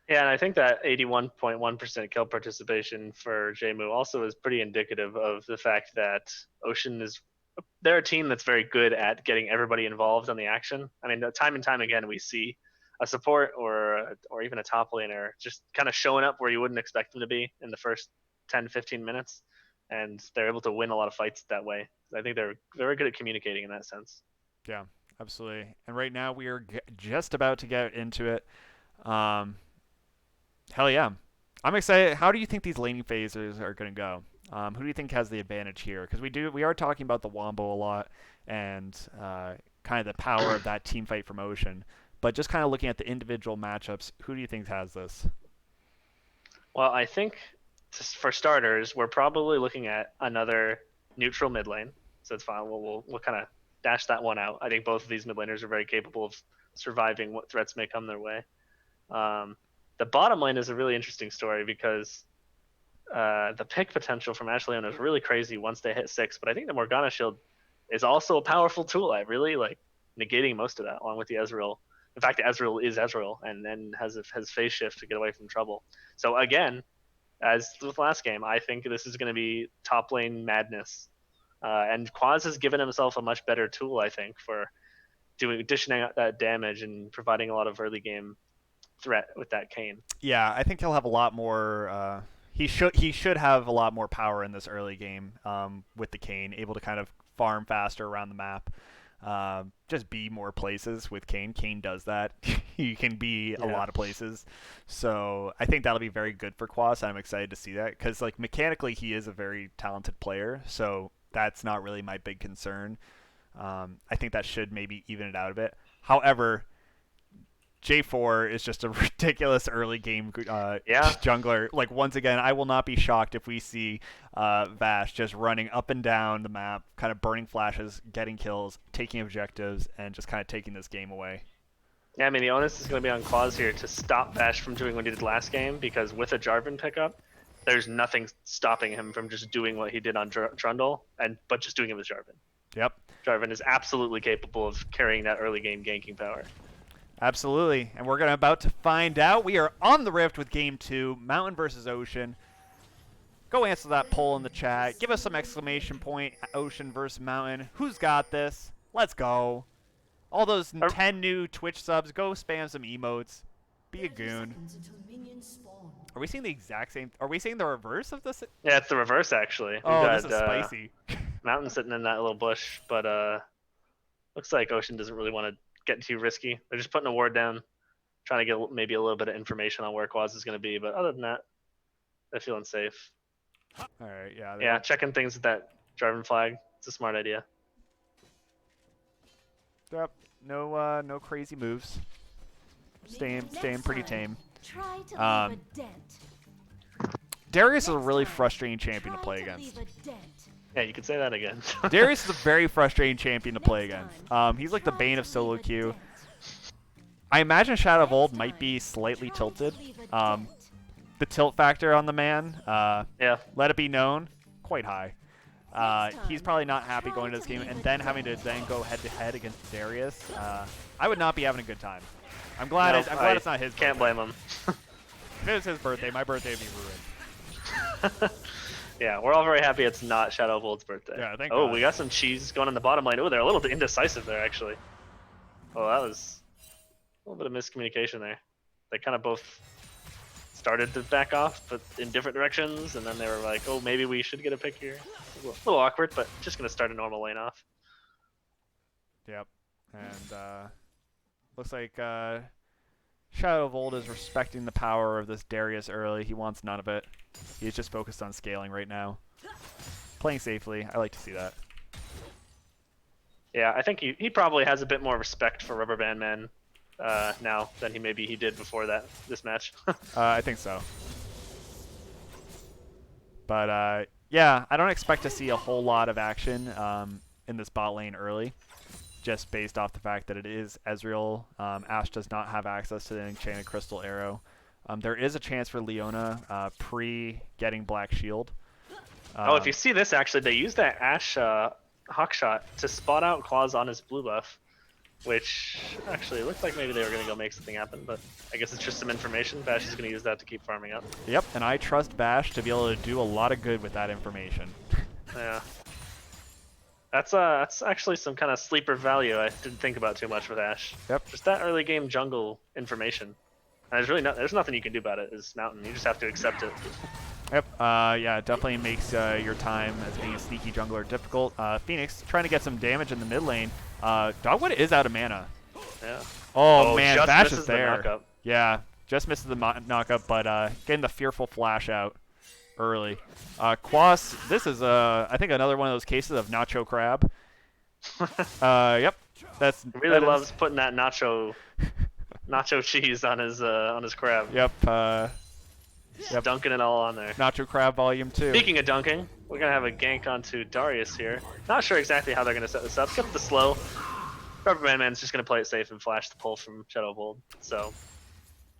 Yeah, and I think that 81.1% kill participation for JMU also is pretty indicative of the fact that Ocean is they're a team that's very good at getting everybody involved on the action. I mean, time and time again, we see a support or even a top laner just kind of showing up where you wouldn't expect them to be in the first 10, 15 minutes, and they're able to win a lot of fights that way. I think they're very good at communicating in that sense. Yeah, absolutely. And right now we are just about to get into it. Um, Hell yeah. I'm excited. How do you think these laning phases are going to go? Who do you think has the advantage here? Because we are talking about the Wombo a lot and kind of the power of that team fight from Ocean. But just kind of looking at the individual matchups, who do you think has this? Well, I think for starters, we're probably looking at another neutral mid lane, so it's fine. We'll kind of dash that one out. I think both of these mid laners are very capable of surviving what threats may come their way. The bottom lane is a really interesting story because the pick potential from Ashley is really crazy once they hit 6. But I think the Morgana Shield is also a powerful tool. I really like negating most of that along with the Ezreal. In fact, Ezreal is Ezreal and then has phase shift to get away from trouble. So again, as with last game, I think this is going to be top lane madness. And Quaz has given himself a much better tool, I think, for dishing out that damage and providing a lot of early game threat with that Kayn. Yeah, I think he'll have a lot more. He should have a lot more power in this early game with the Kayn, able to kind of farm faster around the map. Just be more places with Kayn. Kayn does that. He can be a lot of places. So I think that'll be very good for Quas. I'm excited to see that because like mechanically he is a very talented player. So that's not really my big concern. I think that should maybe even it out a bit. However, J4 is just a ridiculous early game jungler. Like, once again, I will not be shocked if we see Vash just running up and down the map, kind of burning flashes, getting kills, taking objectives, and just kind of taking this game away. Yeah, I mean, the onus is going to be on Quaz here to stop Vash from doing what he did last game, because with a Jarvan pickup, there's nothing stopping him from just doing what he did on Trundle, but just doing it with Jarvan. Yep. Jarvan is absolutely capable of carrying that early game ganking power. Absolutely, and we're about to find out. We are on the Rift with Game 2, Mountain versus Ocean. Go answer that poll in the chat. Give us some exclamation point, Ocean versus Mountain. Who's got this? Let's go. All those 10 new Twitch subs, go spam some emotes. Be a goon. Are we seeing the exact same? Are we seeing the reverse of this? Yeah, it's the reverse, actually. Oh, this is spicy. Mountain sitting in that little bush, but looks like Ocean doesn't really want to get too risky. They're just putting a ward down, trying to get maybe a little bit of information on where Quaz is going to be. But other than that, they're feeling safe. All right, yeah. Yeah, checking things with that Jarvan flag. It's a smart idea. Yep. No crazy moves. Staying pretty tame. Darius is a really frustrating champion to play against. Yeah, you could say that again. Darius is a very frustrating champion to play against. He's like the bane of solo queue. I imagine Shadow of Old might be slightly tilted. The tilt factor on the man, let it be known, quite high. He's probably not happy going to this game and then having to go head-to-head against Darius. I would not be having a good time. I'm glad it's not his birthday. Can't blame him. If it was his birthday, my birthday would be ruined. Yeah, we're all very happy it's not Shadow of Old's birthday. Yeah, thank God. We got some cheese going in the bottom lane. Oh, they're a little indecisive there, actually. Oh, that was a little bit of miscommunication there. They kind of both started to back off, but in different directions, and then they were like, oh, maybe we should get a pick here. A little awkward, but just going to start a normal lane off. Yep. And looks like Shadow of Old is respecting the power of this Darius early. He wants none of it. He's just focused on scaling right now. Playing safely. I like to see that. Yeah, I think he probably has a bit more respect for Rubber Band Man now than he did before this match. I think so. But yeah, I don't expect to see a whole lot of action in this bot lane early, just based off the fact that it is Ezreal. Ashe does not have access to the Enchanted Crystal Arrow. There is a chance for Leona pre-getting Black Shield. Oh, if you see this, actually, they used that Ashe Hawkshot to spot out Claws on his blue buff, which actually looked like maybe they were going to go make something happen, but I guess it's just some information. Bash is going to use that to keep farming up. Yep, and I trust Bash to be able to do a lot of good with that information. Yeah. That's actually some kind of sleeper value I didn't think about too much with Ashe. Yep. Just that early game jungle information. And there's nothing you can do about it. It's Mountain. You just have to accept it. Yep, yeah, it definitely makes your time as being a sneaky jungler difficult. Phoenix trying to get some damage in the mid lane. Dogwood is out of mana. Yeah. Oh man, just Bash misses is there. The knockup. Yeah, just misses the knockup, but getting the fearful flash out early. Quas, this is I think another one of those cases of Nacho Crab. Yep, He really loves putting that nacho cheese on his crab. Yep. Yep. Dunking it all on there. Nacho Crab Volume 2. Speaking of dunking, we're going to have a gank onto Darius here. Not sure exactly how they're going to set this up. Get the slow. Rubber Man's just going to play it safe and flash the pull from Shadow of Old. So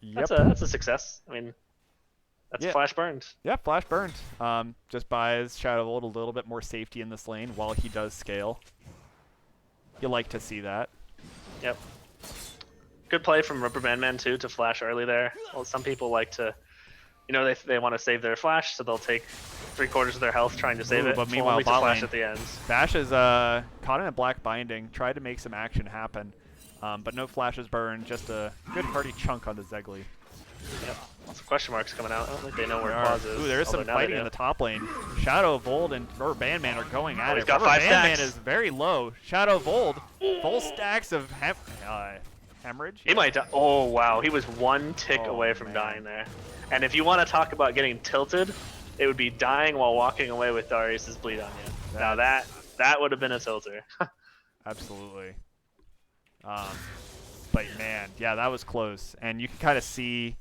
yep. that's a success. I mean, that's flash burned. Yeah, flash burned. Just buys Shadow of Old a little bit more safety in this lane while he does scale. You like to see that. Yep. Good play from Rubber Man too to flash early there. Well, some people like to... You know, they want to save their flash, so they'll take 3/4 of their health trying to save it. But meanwhile, only to bot flash lane, at the end. Bash is caught in a black binding, tried to make some action happen, but no flashes burned, just a good hearty chunk onto Zegli. Yep. Lots of question marks coming out. I don't think they know where Claws is. Ooh, there is some fighting in the top lane. Shadow of Old and Rubber Bandman are going at it. Got Rubber 5 Bandman stacks. is very low. Shadow of Old, full stacks of hemorrhage. He might die. Oh, wow. He was one tick away from man. dying there. And if you want to talk about getting tilted, it would be dying while walking away with Darius's bleed on you. Now that would have been a tilter. Absolutely. But man, yeah, that was close. And you can kind of see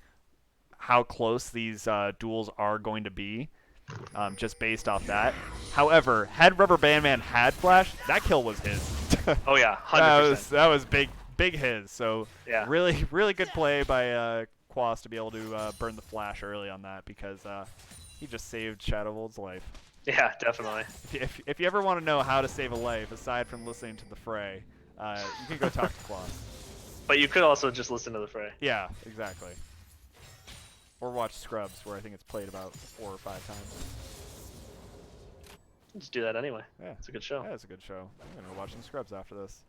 how close these duels are going to be, just based off that. However, had Rubber Bandman had flash, that kill was his. Oh yeah, 100%. That was big his. So yeah, really good play by Quas to be able to burn the flash early on that, because he just saved Shadow of Old's life. Yeah, definitely. If you ever want to know how to save a life aside from listening to the Fray, you can go talk to Quas. But you could also just listen to the Fray. Yeah, exactly. Or watch Scrubs, where I think it's played about 4 or 5 times. Just do that anyway. Yeah, it's a good show. Yeah, it's a good show. I'm gonna watch some Scrubs after this.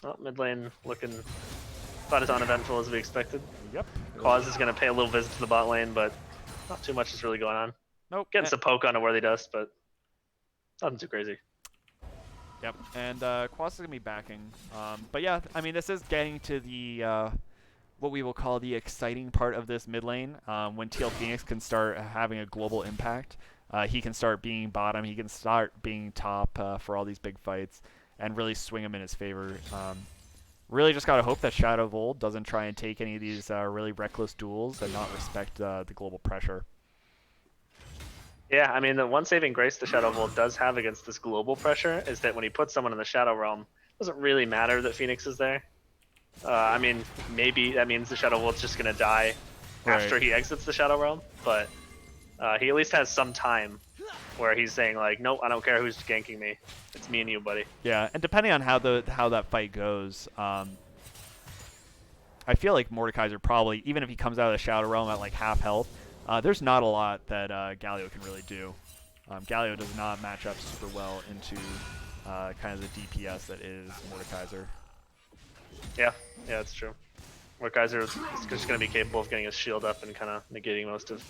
Well, mid lane looking about as uneventful as we expected. Yep. Quas is going to pay a little visit to the bot lane, but not too much is really going on. Nope. Getting some poke on a worthy dust, but nothing too crazy. Yep, and Quas is going to be backing. But yeah, I mean, this is getting to the what we will call the exciting part of this mid lane, when TL Phoenix can start having a global impact. He can start being bottom, he can start being top for all these big fights, and really swing him in his favor. Really just got to hope that Shadow of Old doesn't try and take any of these really reckless duels and not respect the global pressure. Yeah, I mean, the one saving grace the Shadow of Old does have against this global pressure is that when he puts someone in the Shadow Realm, it doesn't really matter that Phoenix is there. I mean, maybe that means the Shadow of Old's just going to die after he exits the Shadow Realm, but he at least has some time where he's saying, like, nope, I don't care who's ganking me. It's me and you, buddy. Yeah, and depending on how that fight goes, I feel like Mordekaiser probably, even if he comes out of the Shadow Realm at like half health, there's not a lot that Galio can really do. Galio does not match up super well into kind of the DPS that is Mordekaiser. Yeah, that's true. Mordekaiser is just going to be capable of getting his shield up and kind of negating most of...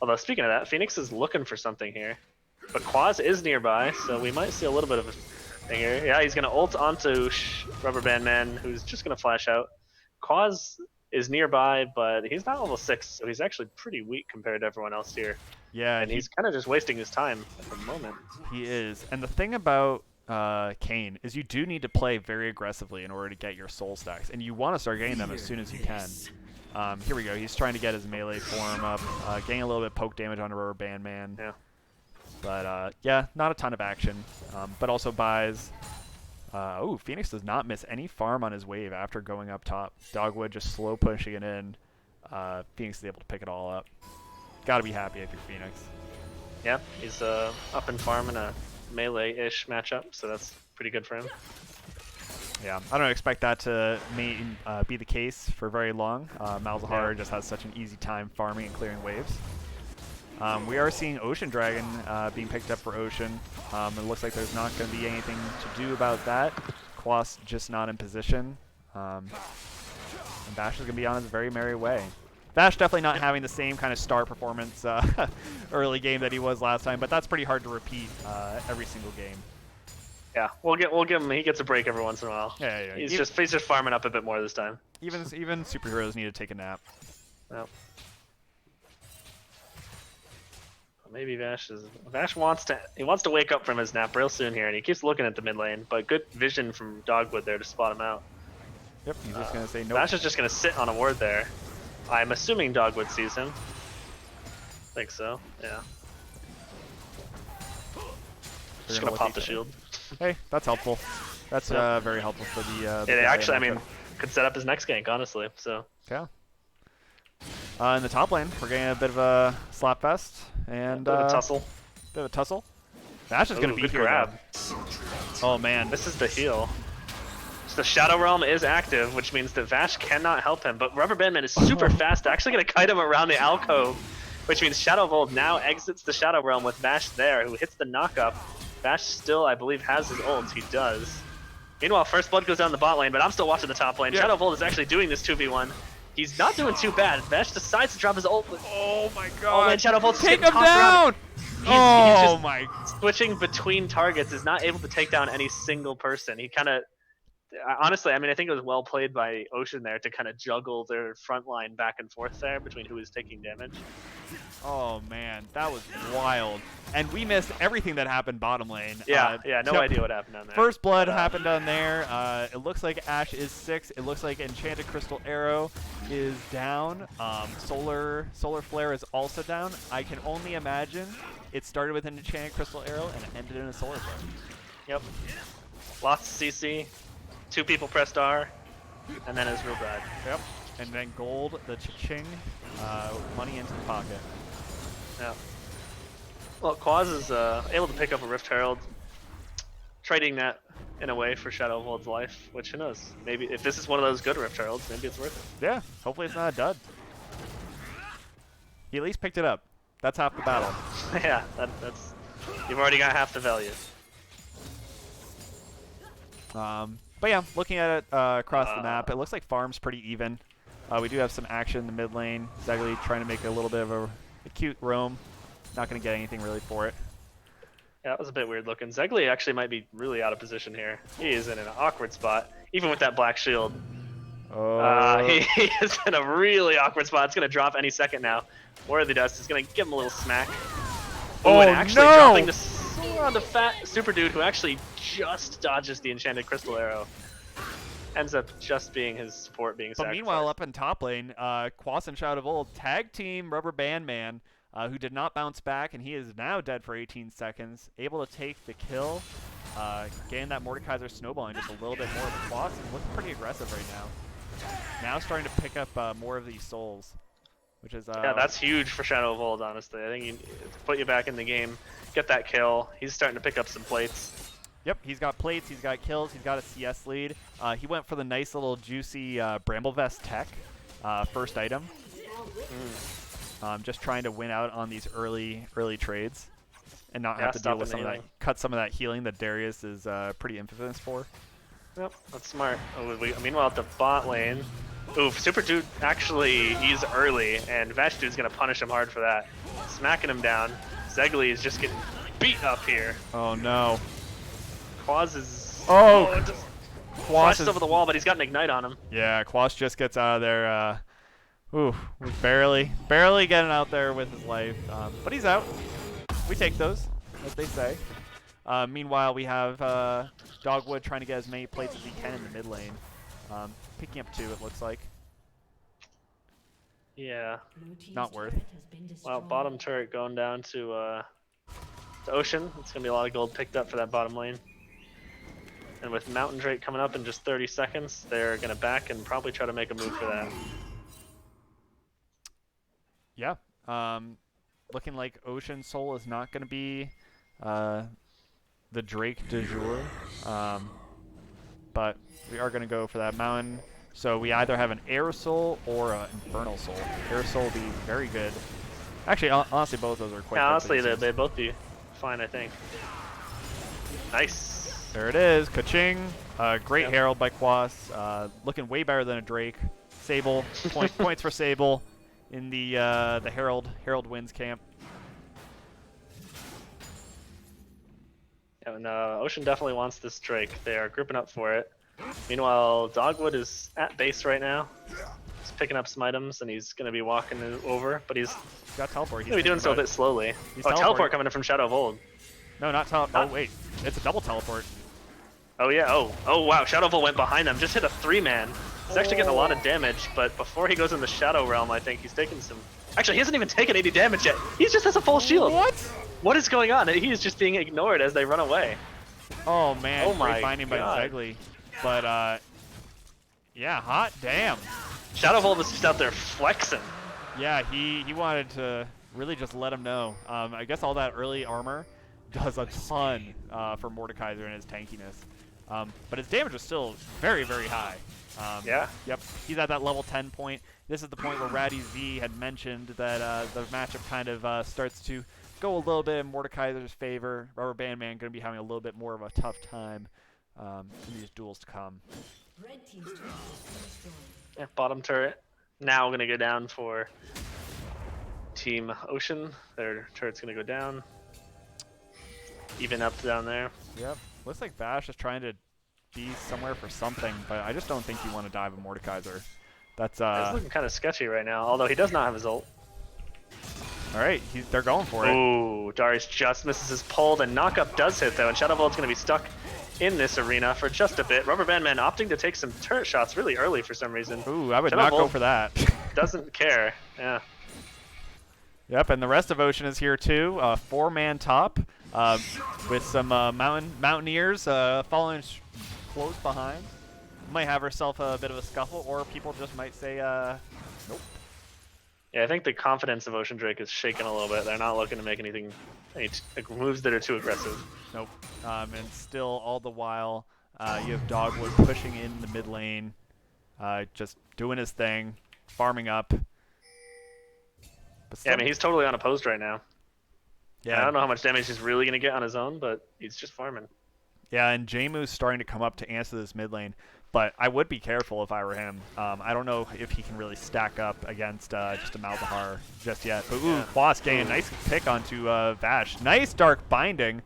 Although, speaking of that, Phoenix is looking for something here. But Quas is nearby, so we might see a little bit of a thing here. Yeah, he's going to ult onto Rubber Band Man, who's just going to flash out. Quas is nearby, but he's not level 6, so he's actually pretty weak compared to everyone else here. Yeah, and he's kind of just wasting his time at the moment. He is. And the thing about Kane is you do need to play very aggressively in order to get your soul stacks, and you want to start getting them as soon as you can. Here we go. He's trying to get his melee form up, getting a little bit of poke damage on Rubber Band Man. Yeah. But yeah, not a ton of action, but also buys. Oh, Phoenix does not miss any farm on his wave after going up top. Dogwood just slow pushing it in. Phoenix is able to pick it all up. Gotta be happy if you're Phoenix. Yeah, he's up and farming a melee-ish matchup, so that's pretty good for him. Yeah, I don't expect that to be the case for very long. Malzahar just has such an easy time farming and clearing waves. We are seeing Ocean Dragon being picked up for Ocean. It looks like there's not going to be anything to do about that. Quas just not in position. And Bash is going to be on his very merry way. Bash definitely not having the same kind of star performance early game that he was last time, but that's pretty hard to repeat every single game. Yeah, we'll give him. He gets a break every once in a while. Yeah. He's just farming up a bit more this time. Even superheroes need to take a nap. Yep. Maybe Vash wants to wake up from his nap real soon here, and he keeps looking at the mid lane. But good vision from Dogwood there to spot him out. Yep, he's just gonna say no. Vash is just gonna sit on a ward there. I'm assuming Dogwood sees him. I think so. Yeah. Just gonna pop the shield. Hey, that's helpful. That's very helpful for the. It actually, I mean, could set up his next gank, honestly. So. Yeah. In the top lane, we're getting a bit of a slap fest and bit of a tussle. Bit of a tussle. Vash is gonna be here. Grab. Oh man, this is the heal. So the Shadow Realm is active, which means that Vash cannot help him. But Rubber Band Man is super fast, actually gonna kite him around the alcove, which means Shadow Volt now exits the Shadow Realm with Vash there, who hits the knockup. Vash still, I believe, has his ult. He does. Meanwhile, First Blood goes down the bot lane, but I'm still watching the top lane. Yeah. Shadow Volt is actually doing this 2v1. He's not doing too bad. Vash decides to drop his ult. Oh my god. Oh man, Shadow Volt's take him down! He's just my. Switching between targets is not able to take down any single person. He kind of. Honestly, I mean, I think it was well played by Ocean there to kind of juggle their front line back and forth there between who was taking damage. Oh man, that was wild. And we missed everything that happened bottom lane. Yeah, no idea what happened down there. First Blood happened down there. It looks like Ashe is 6. It looks like Enchanted Crystal Arrow is down. Solar Flare is also down. I can only imagine it started with an Enchanted Crystal Arrow and it ended in a Solar Flare. Yep. Lots of CC. 2 people pressed R, and then his real bride. Yep. And then gold, the cha-ching, money into the pocket. Yeah. Well, Quaz is able to pick up a Rift Herald, trading that in a way for Shadow Volt's life, which who knows? Maybe if this is one of those good Rift Heralds, maybe it's worth it. Yeah, hopefully it's not a dud. He at least picked it up. That's half the battle. Yeah, that's you've already got half the value. But yeah, looking at it across the map, it looks like farm's pretty even. We do have some action in the mid lane. Zegli trying to make a little bit of a cute roam. Not going to get anything really for it. Yeah, that was a bit weird looking. Zegli actually might be really out of position here. He is in an awkward spot, even with that black shield. He is in a really awkward spot. It's going to drop any second now. Worthy Dust is going to give him a little smack. Oh, and actually no! dropping the sword on the fat super dude who actually just dodges the Enchanted Crystal Arrow. Ends up just being his support being sacrificed. But meanwhile, up in top lane, Quas and Shout of Old tag team Rubber Band Man, who did not bounce back, and he is now dead for 18 seconds, able to take the kill, getting that Mordekaiser snowballing just a little bit more. But Quas is looking pretty aggressive right now. Now starting to pick up more of these souls, which is yeah, that's huge for Shadow of Old, honestly. I think he put you back in the game, get that kill. He's starting to pick up some plates. Yep, he's got plates, he's got kills, he's got a CS lead. He went for the nice little juicy Bramble Vest tech, first item. Just trying to win out on these early trades and not have to deal with some of that, cut some of that healing that Darius is pretty infamous for. Yep, that's smart. Meanwhile, at the bot lane, Super Dude actually, he's early, and Vash Dude's going to punish him hard for that. Smacking him down. Zegli is just getting beat up here. Oh no. Quaz is... just Quaz is over the wall, but he's got an Ignite on him. Yeah, Quas just gets out of there. Barely getting out there with his life. But he's out. We take those, as they say. Meanwhile, we have Dogwood trying to get as many plates as he can in the mid lane. Picking up 2, it looks like. Yeah. Not worth. Well, bottom turret going down to Ocean. It's going to be a lot of gold picked up for that bottom lane. And with Mountain Drake coming up in just 30 seconds, they're going to back and probably try to make a move for that. Yeah. Looking like Ocean Soul is not going to be the Drake du jour. But we are going to go for that Mountain. So we either have an Air Soul or an Infernal Soul. Air Soul will be very good. Actually, honestly, both of those are quite good. Yeah, honestly, they'd both be fine, I think. Nice. There it is. Ka-ching. Great Herald by Quas. Looking way better than a Drake. Sable. Points for Sable in the Herald wins camp. Yeah, and Ocean definitely wants this Drake. They are grouping up for it. Meanwhile, Dogwood is at base right now. He's picking up some items, and he's going to be walking over, but he's got teleport. He's doing so a bit slowly. Teleport coming in from Shadow of Old. No, not teleport. Oh, wait. It's a double teleport. Oh, yeah. Oh, wow. Shadow of Old went behind them. Just hit a 3-man. He's actually getting a lot of damage, but before he goes in the Shadow Realm, I think he's taking some... Actually, he hasn't even taken any damage yet. He just has a full shield. What? What is going on? He is just being ignored as they run away. Oh, man. Oh, my Great binding by God. Zegly. But, yeah, hot damn. Shadow of Old was just out there flexing. Yeah, he wanted to really just let him know. I guess all that early armor does a ton for Mordekaiser and his tankiness. But his damage was still very, very high. Yeah. Yep. He's at that level 10 point. This is the point where Ratty Z had mentioned that the matchup kind of starts to go a little bit in Mordekaiser's favor. Rubber Band Man going to be having a little bit more of a tough time in these duels to come. Red team's turret has been destroyed. Yeah, bottom turret. Now going to go down for Team Ocean. Their turret's going to go down. Even up down there. Yep. Looks like Bash is trying to be somewhere for something, but I just don't think you want to dive a Mordekaiser. That's It's looking kind of sketchy right now, although he does not have his ult. all right. They're going for it. Ooh, Darius just misses his pull. The knockup does hit though, and Shadow Volt's going to be stuck in this arena for just a bit. Rubber Band Man opting to take some turret shots really early for some reason. Ooh, I would Shadow not go Volt for that. Doesn't care. Yeah. Yep, and the rest of Ocean is here too. 4-man top with some Mountaineers following close behind. Might have herself a bit of a scuffle, or people just might say, nope. Yeah, I think the confidence of Ocean Drake is shaken a little bit. They're not looking to make any moves that are too aggressive. Nope. And still, all the while, you have Dogwood pushing in the mid lane, just doing his thing, farming up. Yeah, I mean, he's totally unopposed right now. Yeah. I don't know how much damage he's really going to get on his own, but he's just farming. Yeah, and Jamu's starting to come up to answer this mid lane, but I would be careful if I were him. I don't know if he can really stack up against just a Malzahar just yet. But ooh, Quas getting a nice pick onto Vash. Nice dark binding,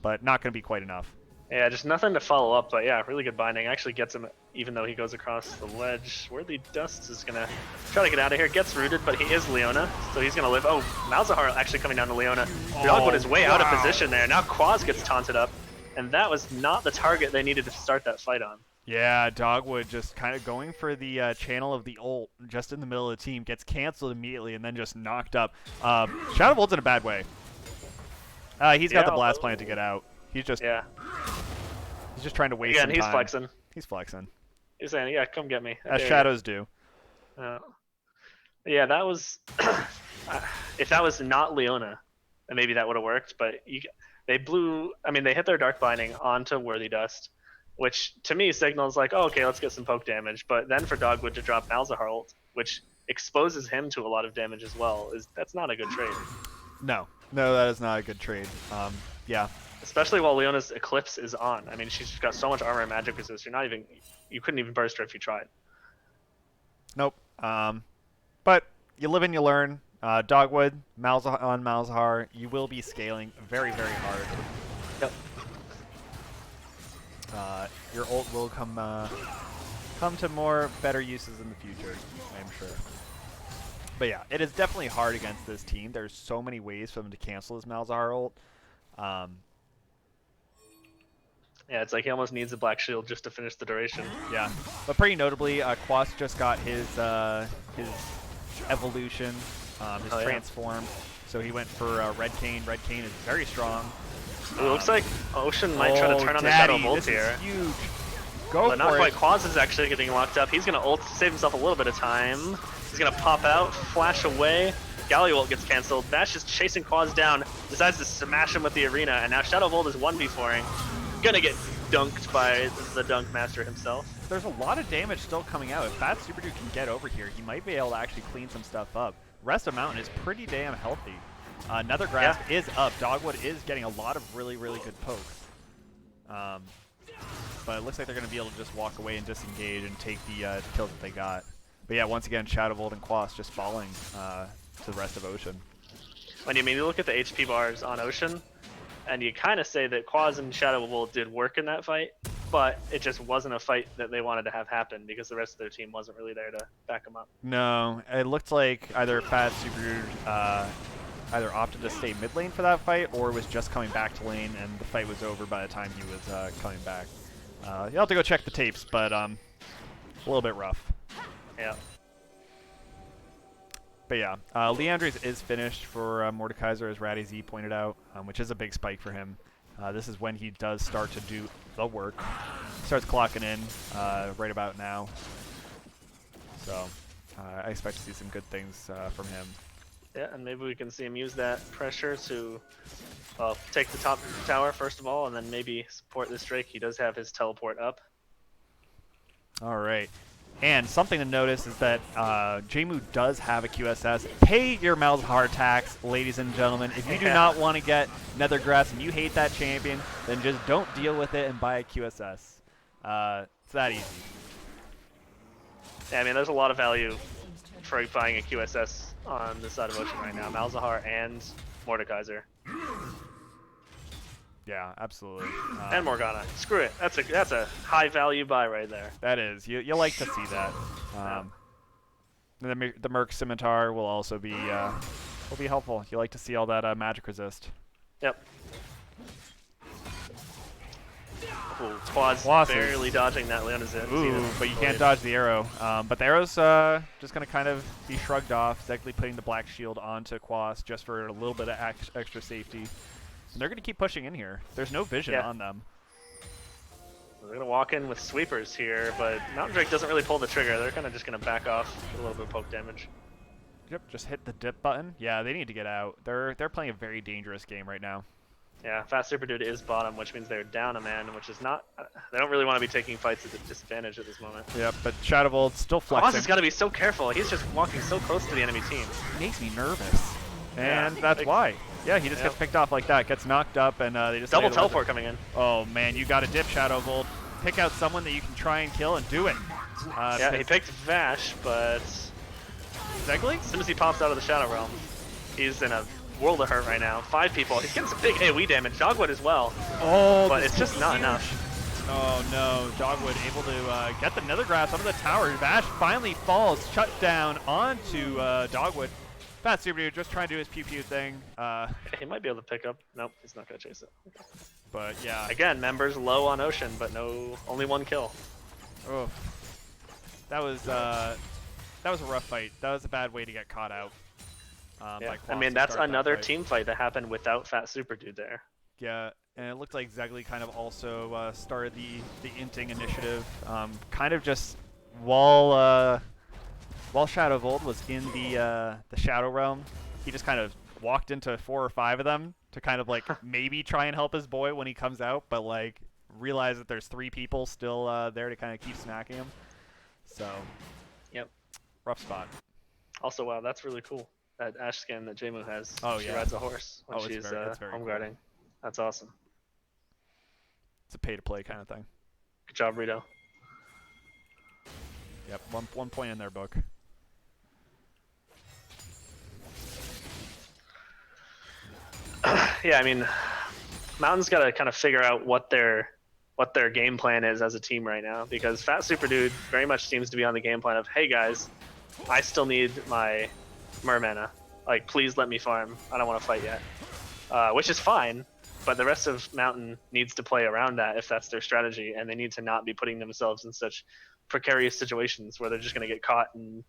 but not going to be quite enough. Yeah, just nothing to follow up, but yeah, really good binding. Actually gets him, even though he goes across the ledge. Worthy Dust is going to try to get out of here. Gets rooted, but he is Leona, so he's going to live. Oh, Malzahar actually coming down to Leona. Dogwood is way out of position there. Now Quaz gets taunted up, and that was not the target they needed to start that fight on. Yeah, Dogwood just kind of going for the channel of the ult just in the middle of the team. Gets canceled immediately and then just knocked up. Shadow Volt's in a bad way. He's got the blast plant to get out. He's just he's just trying to waste some time. He's flexing. He's flexing. He's saying, yeah, come get me. As shadows do. Yeah, that was... if that was not Leona, then maybe that would have worked, but they blew... I mean, they hit their Dark Binding onto Worthy Dust, which to me signals like, oh, okay, let's get some poke damage, but then for Dogwood to drop Malzahar ult, which exposes him to a lot of damage as well, that's not a good trade. No, that is not a good trade. Yeah. Especially while Leona's Eclipse is on. I mean, she's got so much armor and magic resist. You couldn't even burst her if you tried. Nope. But you live and you learn. Dogwood, on Malzahar, you will be scaling very, very hard. Yep. Your ult will come to more better uses in the future, I'm sure. But yeah, it is definitely hard against this team. There's so many ways for them to cancel this Malzahar ult. Yeah, it's like he almost needs a black shield just to finish the duration. Yeah, but pretty notably, Quas just got his evolution, his Oh, yeah. transform. So he went for Red Cane. Red Cane is very strong. It looks like Ocean might try to turn on the Shadow Bolt this here. is huge. Go But for not it. quite. Quaz is actually getting locked up. He's going to ult to save himself a little bit of time. He's going to pop out, flash away. Galio ult gets cancelled. Bash is chasing Quaz down, decides to smash him with the arena, and now Shadow Bolt is 1v4ing. Gonna get dunked by the Dunk Master himself. There's a lot of damage still coming out. If Fat Super Dude can get over here, he might be able to actually clean some stuff up. Rest of Mountain is pretty damn healthy. Nether Grasp is up. Dogwood is getting a lot of really, really good pokes. But it looks like they're going to be able to just walk away and disengage and take the kills that they got. But yeah, once again, Shadow Bolt and Quas just falling to the rest of Ocean. When you maybe look at the HP bars on Ocean, and you kind of say that Quaz and Shadow Bolt did work in that fight, but it just wasn't a fight that they wanted to have happen because the rest of their team wasn't really there to back them up. No, it looked like either Fat Super Dude either opted to stay mid lane for that fight or was just coming back to lane and the fight was over by the time he was coming back. You'll have to go check the tapes, but a little bit rough. Yeah. But yeah, Leandre's is finished for Mordekaiser, as Ratty Z pointed out, which is a big spike for him. This is when he does start to do the work. Starts clocking in right about now. So I expect to see some good things from him. Yeah, and maybe we can see him use that pressure to take the top tower first of all, and then maybe support this Drake. He does have his teleport up. All right. And something to notice is that Jmu does have a QSS. Pay your Malzahar tax, ladies and gentlemen. If you do not want to get Nethergrass and you hate that champion, then just don't deal with it and buy a QSS. It's that easy. Yeah, I mean, there's a lot of value for buying a QSS on this side of Ocean right now. Malzahar and Mordekaiser. Yeah, absolutely. And Morgana. Screw it. That's a high value buy right there. That is. You like to see that. The Merc Scimitar will also be helpful. You like to see all that magic resist. Yep. Ooh, Quad's barely dodging that Leona's in. Ooh, but you can't dodge the arrow. But the arrow's just going to kind of be shrugged off. Zekly putting the black shield onto Quas just for a little bit of extra safety. And they're going to keep pushing in here. There's no vision on them. They're going to walk in with sweepers here, but Mountain Drake doesn't really pull the trigger. They're kind of just going to back off with a little bit of poke damage. Yep, just hit the dip button. Yeah, they need to get out. They're playing a very dangerous game right now. Yeah, Fast Super Dude is bottom, which means they're down a man, which is not... they don't really want to be taking fights at a disadvantage at this moment. Yep, but Shadow Bolt's still flexing. Quas has got to be so careful. He's just walking so close to the enemy team. It makes me nervous. And that's why. Yeah, he just gets picked off like that, gets knocked up, and they just... Double teleport coming in. Oh, man, you got to dip Shadow Bolt. Pick out someone that you can try and kill and do it. Yeah, he picked Vash, but... Zekly? As soon as he pops out of the Shadow Realm, he's in a world of hurt right now. 5 people. He's getting some big AoE damage. Dogwood as well. Oh, but it's just not enough. Oh no, Dogwood able to get the Nethergrass under the tower. Vash finally falls, shut down onto Dogwood. Fat Super Dude just trying to do his pew-pew thing. He might be able to pick up. Nope, he's not going to chase it. Okay. But yeah. Again, members low on Ocean, but only 1 kill. Oh, that was a rough fight. That was a bad way to get caught out. Yeah. I mean, that's another team fight that happened without Fat Super Dude there. Yeah, and it looked like Zekly kind of also started the inting initiative. Kind of just while Shadow Bolt was in the Shadow Realm, he just kind of walked into 4 or 5 of them to kind of like maybe try and help his boy when he comes out, but like realize that there's 3 people still there to kind of keep snacking him. So, yep, rough spot. Also, wow, that's really cool. That Ash skin that Jmu has. Oh, she rides a horse when she's very home guarding. That's awesome. It's a pay-to-play kind of thing. Good job, Rito. Yep, one point in their book. Yeah, I mean, Mountain's got to kind of figure out what their game plan is as a team right now, because Fat Super Dude very much seems to be on the game plan of, hey guys, I still need my Mermana. Like, please let me farm. I don't want to fight yet. Which is fine, but the rest of Mountain needs to play around that if that's their strategy, and they need to not be putting themselves in such precarious situations where they're just going to get caught and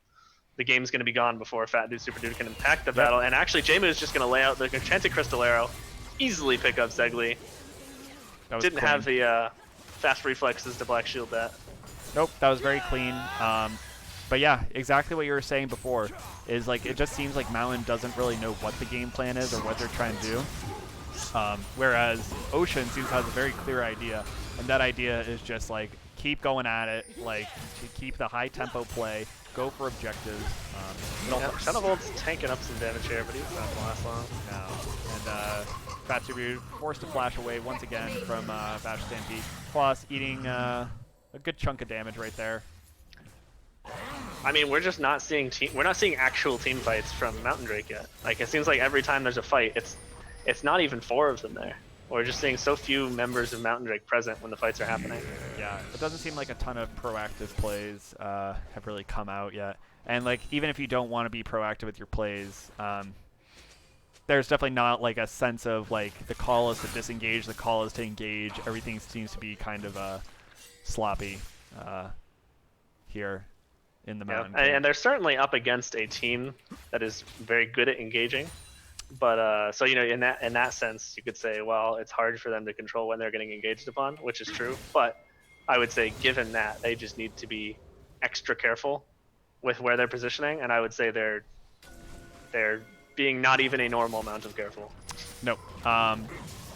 the game's going to be gone before Fat Dude Super Dude can impact the battle. And actually, Jmu is just going to lay out the Enchanted Crystal Arrow, easily pick up Zegli. Didn't have the fast reflexes to Black Shield that. Nope, that was very clean. But yeah, exactly what you were saying before is like it just seems like Mountain doesn't really know what the game plan is or what they're trying to do. Whereas Ocean seems to have a very clear idea, and that idea is just like keep going at it, like keep the high tempo play, go for objectives. Shadow Volt's tanking up some damage here, but he's not going to last long. No. And Fat Super forced to flash away once again from Bash Stampede. Plus eating a good chunk of damage right there. I mean, we're just not seeing we're not seeing actual team fights from Mountain Drake yet. Like, it seems like every time there's a fight, it's not even 4 of them there. We're just seeing so few members of Mountain Drake present when the fights are happening. Yeah, it doesn't seem like a ton of proactive plays have really come out yet. And like, even if you don't want to be proactive with your plays, there's definitely not like a sense of like the call is to disengage, the call is to engage. Everything seems to be kind of sloppy here in the Mountain. And they're certainly up against a team that is very good at engaging. But so, you know, in that sense, you could say, well, it's hard for them to control when they're getting engaged upon, which is true. But I would say, given that, they just need to be extra careful with where they're positioning, and I would say they're being not even a normal amount of careful. Nope.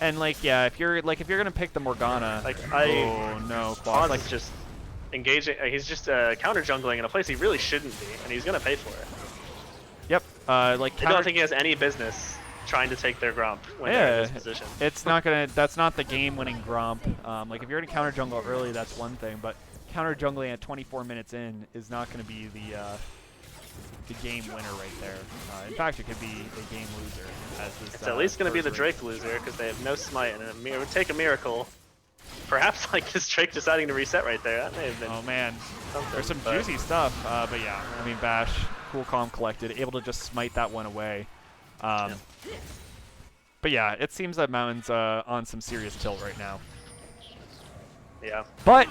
And like, yeah, if you're gonna pick the Morgana, like oh no, Quaz like is just engaging. He's just counter jungling in a place he really shouldn't be, and he's gonna pay for it. Yep. Like I don't think he has any business trying to take their Gromp when they're in this position. It's not gonna. That's not the game-winning Gromp. Like if you're gonna counter jungle early, that's one thing, but counter jungling at 24 minutes in is not gonna be the game winner right there. In fact, it could be a game loser. As this, it's at least going to be the Drake loser because they have no smite, and it would take a miracle. Perhaps like this Drake deciding to reset right there. That may have been. Oh man, there's some but juicy stuff. But yeah, I mean Bash, cool, calm, collected, able to just smite that one away. But yeah, it seems that Mountain's on some serious tilt right now. Yeah. But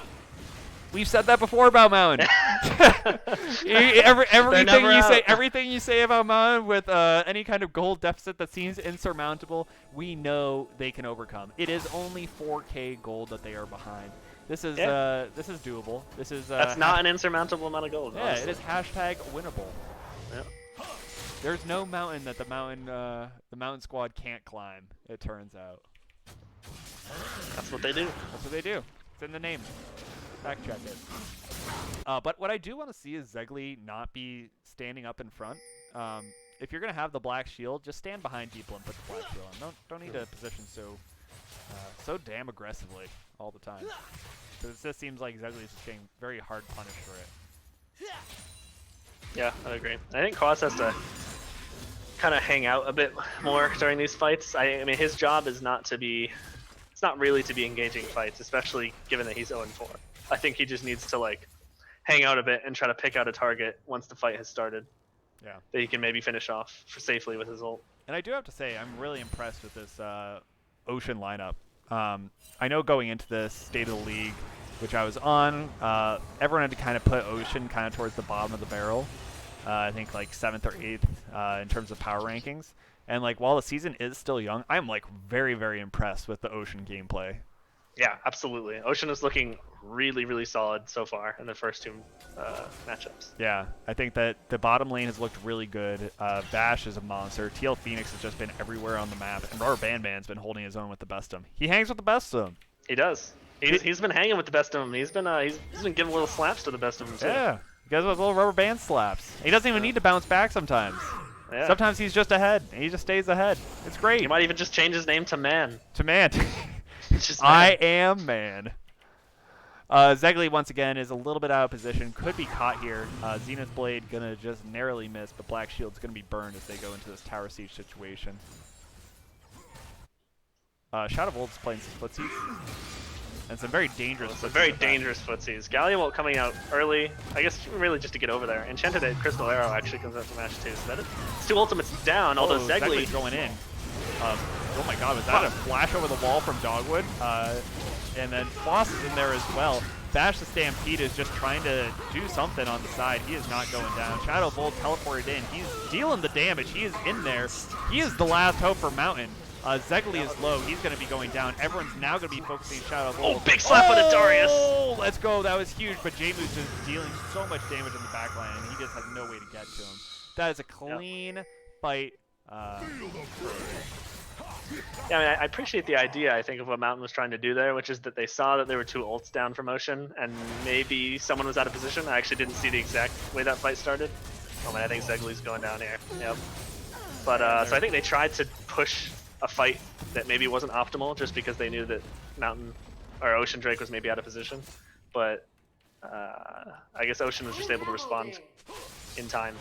we've said that before about Mountain. Everything you say about Mountain with any kind of gold deficit that seems insurmountable, we know they can overcome. It is only 4K gold that they are behind. This is doable. This is that's not an insurmountable amount of gold. Yeah, honestly. it is hashtag winnable. Yep. There's no mountain that the mountain squad can't climb. It turns out. That's what they do. That's what they do. It's in the name. Fact check it. But what I do want to see is Zegli not be standing up in front. If you're gonna have the black shield, just stand behind people and put the black shield on. Don't need to position so damn aggressively all the time. Because it just seems like Zegli is just getting very hard punished for it. Yeah, I agree. I think Quaz has to kind of hang out a bit more during these fights. I mean, his job is not to be. It's not really to be engaging fights, especially given that he's 0-4. I think he just needs to like hang out a bit and try to pick out a target once the fight has started. Yeah. That he can maybe finish off safely with his ult. And I do have to say, I'm really impressed with this Ocean lineup. I know going into this State of the League, which I was on, everyone had to kind of put Ocean kind of towards the bottom of the barrel. I think like 7th or 8th in terms of power rankings. And like while the season is still young, I'm like very, very impressed with the Ocean gameplay. Yeah, absolutely. Ocean is looking really, really solid so far in the first 2 matchups. Yeah, I think that the bottom lane has looked really good. Bash is a monster. TL Phoenix has just been everywhere on the map, and Rubber Bandman's been holding his own with the best of them. He hangs with the best of them. He does. He's been hanging with the best of them. He's been giving little slaps to the best of them too. Yeah, he goes with little rubber band slaps. He doesn't even need to bounce back sometimes. Yeah. Sometimes he's just ahead. He just stays ahead. It's great. He might even just change his name to Man. To Man. Just Man. I am Man. Zegli, once again, is a little bit out of position. Could be caught here. Zenith Blade going to just narrowly miss, but Black Shield's going to be burned as they go into this tower siege situation. Shadow Volt's playing some footsies. And some very dangerous Some very dangerous footsies. Gallium coming out early, I guess really just to get over there. Enchanted Crystal Arrow actually comes out to match too. So that is 2 ultimates down, although Zegli going in. Oh my god, was that a flash over the wall from Dogwood? And then Floss is in there as well. Bash the Stampede is just trying to do something on the side. He is not going down. Shadow Bolt teleported in. He's dealing the damage. He is in there. He is the last hope for Mountain. Zegli is low. He's going to be going down. Everyone's now going to be focusing Shadow Bolt. Oh, big slap on Darius. Oh, let's go. That was huge. But Jamu's just dealing so much damage in the back line, and he just has no way to get to him. That is a clean fight. Yeah, I mean, I appreciate the idea, I think, of what Mountain was trying to do there, which is that they saw that there were 2 ults down from Ocean, and maybe someone was out of position. I actually didn't see the exact way that fight started. Oh man, I think Zegli's going down here. Yep. But, so I think they tried to push a fight that maybe wasn't optimal, just because they knew that Mountain, or Ocean Drake was maybe out of position. But, I guess Ocean was just able to respond in time.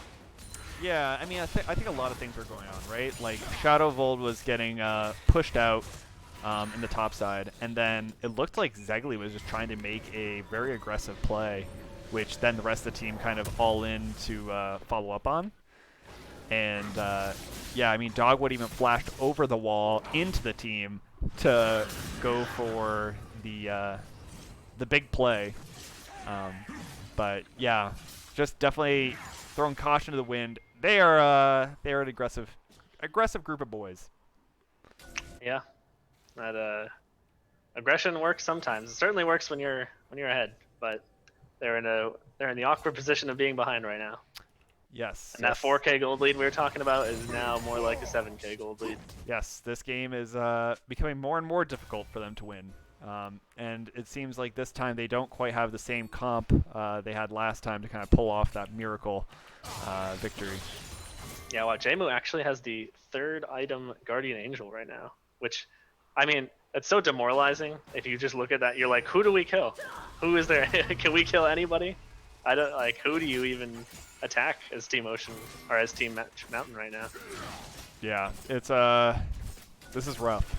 Yeah, I mean, I think a lot of things were going on, right? Like, Shadow Vold was getting pushed out in the top side, and then it looked like Zegli was just trying to make a very aggressive play, which then the rest of the team kind of all in to follow up on. And, yeah, I mean, Dogwood even flashed over the wall into the team to go for the big play. But, yeah, just definitely throwing caution to the wind. They are an aggressive group of boys. Yeah, that aggression works sometimes. It certainly works when you're ahead, but they're in the awkward position of being behind right now. Yes. And that 4K gold lead we were talking about is now more like a 7K gold lead. Yes, this game is becoming more and more difficult for them to win. And it seems like this time they don't quite have the same comp they had last time to kind of pull off that miracle victory. Yeah, well, Jamu actually has the 3rd item Guardian Angel right now, which, I mean, it's so demoralizing. If you just look at that, you're like, who do we kill? Who is there? Can we kill anybody? I don't, like, who do you even attack as Team Ocean, or as Team Mountain right now? Yeah, it's, this is rough.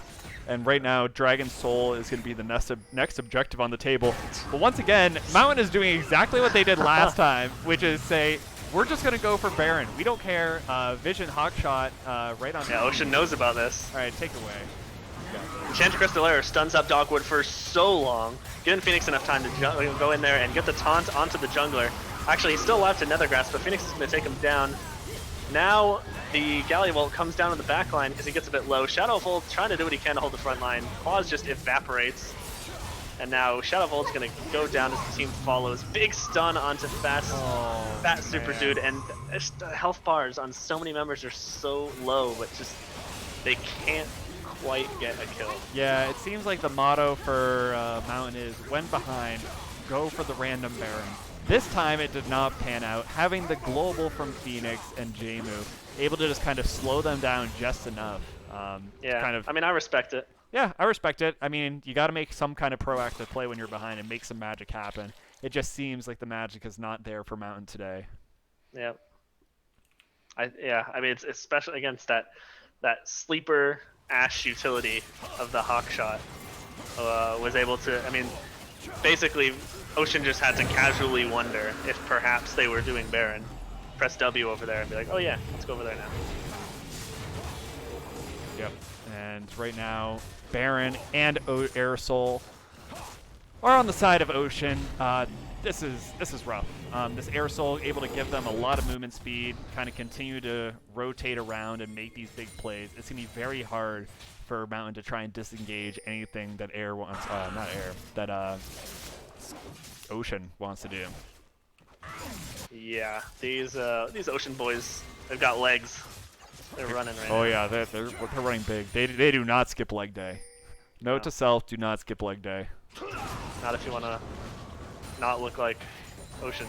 And right now, Dragon Soul is going to be the next objective on the table. But once again, Mountain is doing exactly what they did last time, which is say, we're just going to go for Baron. We don't care. Vision Hawkshot right on. Yeah, Ocean knows about this. All right, take it away. Enchanted Crystal stuns up Dogwood for so long, giving Phoenix enough time to go in there and get the taunt onto the jungler. Actually, he's still alive to Nethergrass, but Phoenix is going to take him down. Now the Gallivolt comes down to the back line because he gets a bit low. Shadow Volt trying to do what he can to hold the front line. Claws just evaporates. And now Shadow Volt's going to go down as the team follows. Big stun onto Fat Super Dude. And the health bars on so many members are so low, but just they can't quite get a kill. Yeah, it seems like the motto for Mountain is, when behind, go for the random Baron. This time it did not pan out. Having the global from Phoenix and Jamu able to just kind of slow them down just enough. Yeah, kind of, I mean, I respect it. Yeah, I respect it. I mean, you got to make some kind of proactive play when you're behind and make some magic happen. It just seems like the magic is not there for Mountain today. Yeah. I mean, it's especially against that sleeper Ashe utility of the Hawkshot. Was able to, I mean, basically, Ocean just had to casually wonder if perhaps they were doing Baron. Press W over there and be like, oh yeah, let's go over there now. Yep. And right now, Baron and Air Soul are on the side of Ocean. This is rough. This Air Soul able to give them a lot of movement speed, kind of continue to rotate around and make these big plays. It's going to be very hard for Mountain to try and disengage anything that Air wants, not Air, that Ocean wants to do. Yeah, these Ocean boys, they've got legs. They're running right now. Oh yeah, they're running big. They do not skip leg day. Note to self: do not skip leg day. Not if you want to not look like Ocean.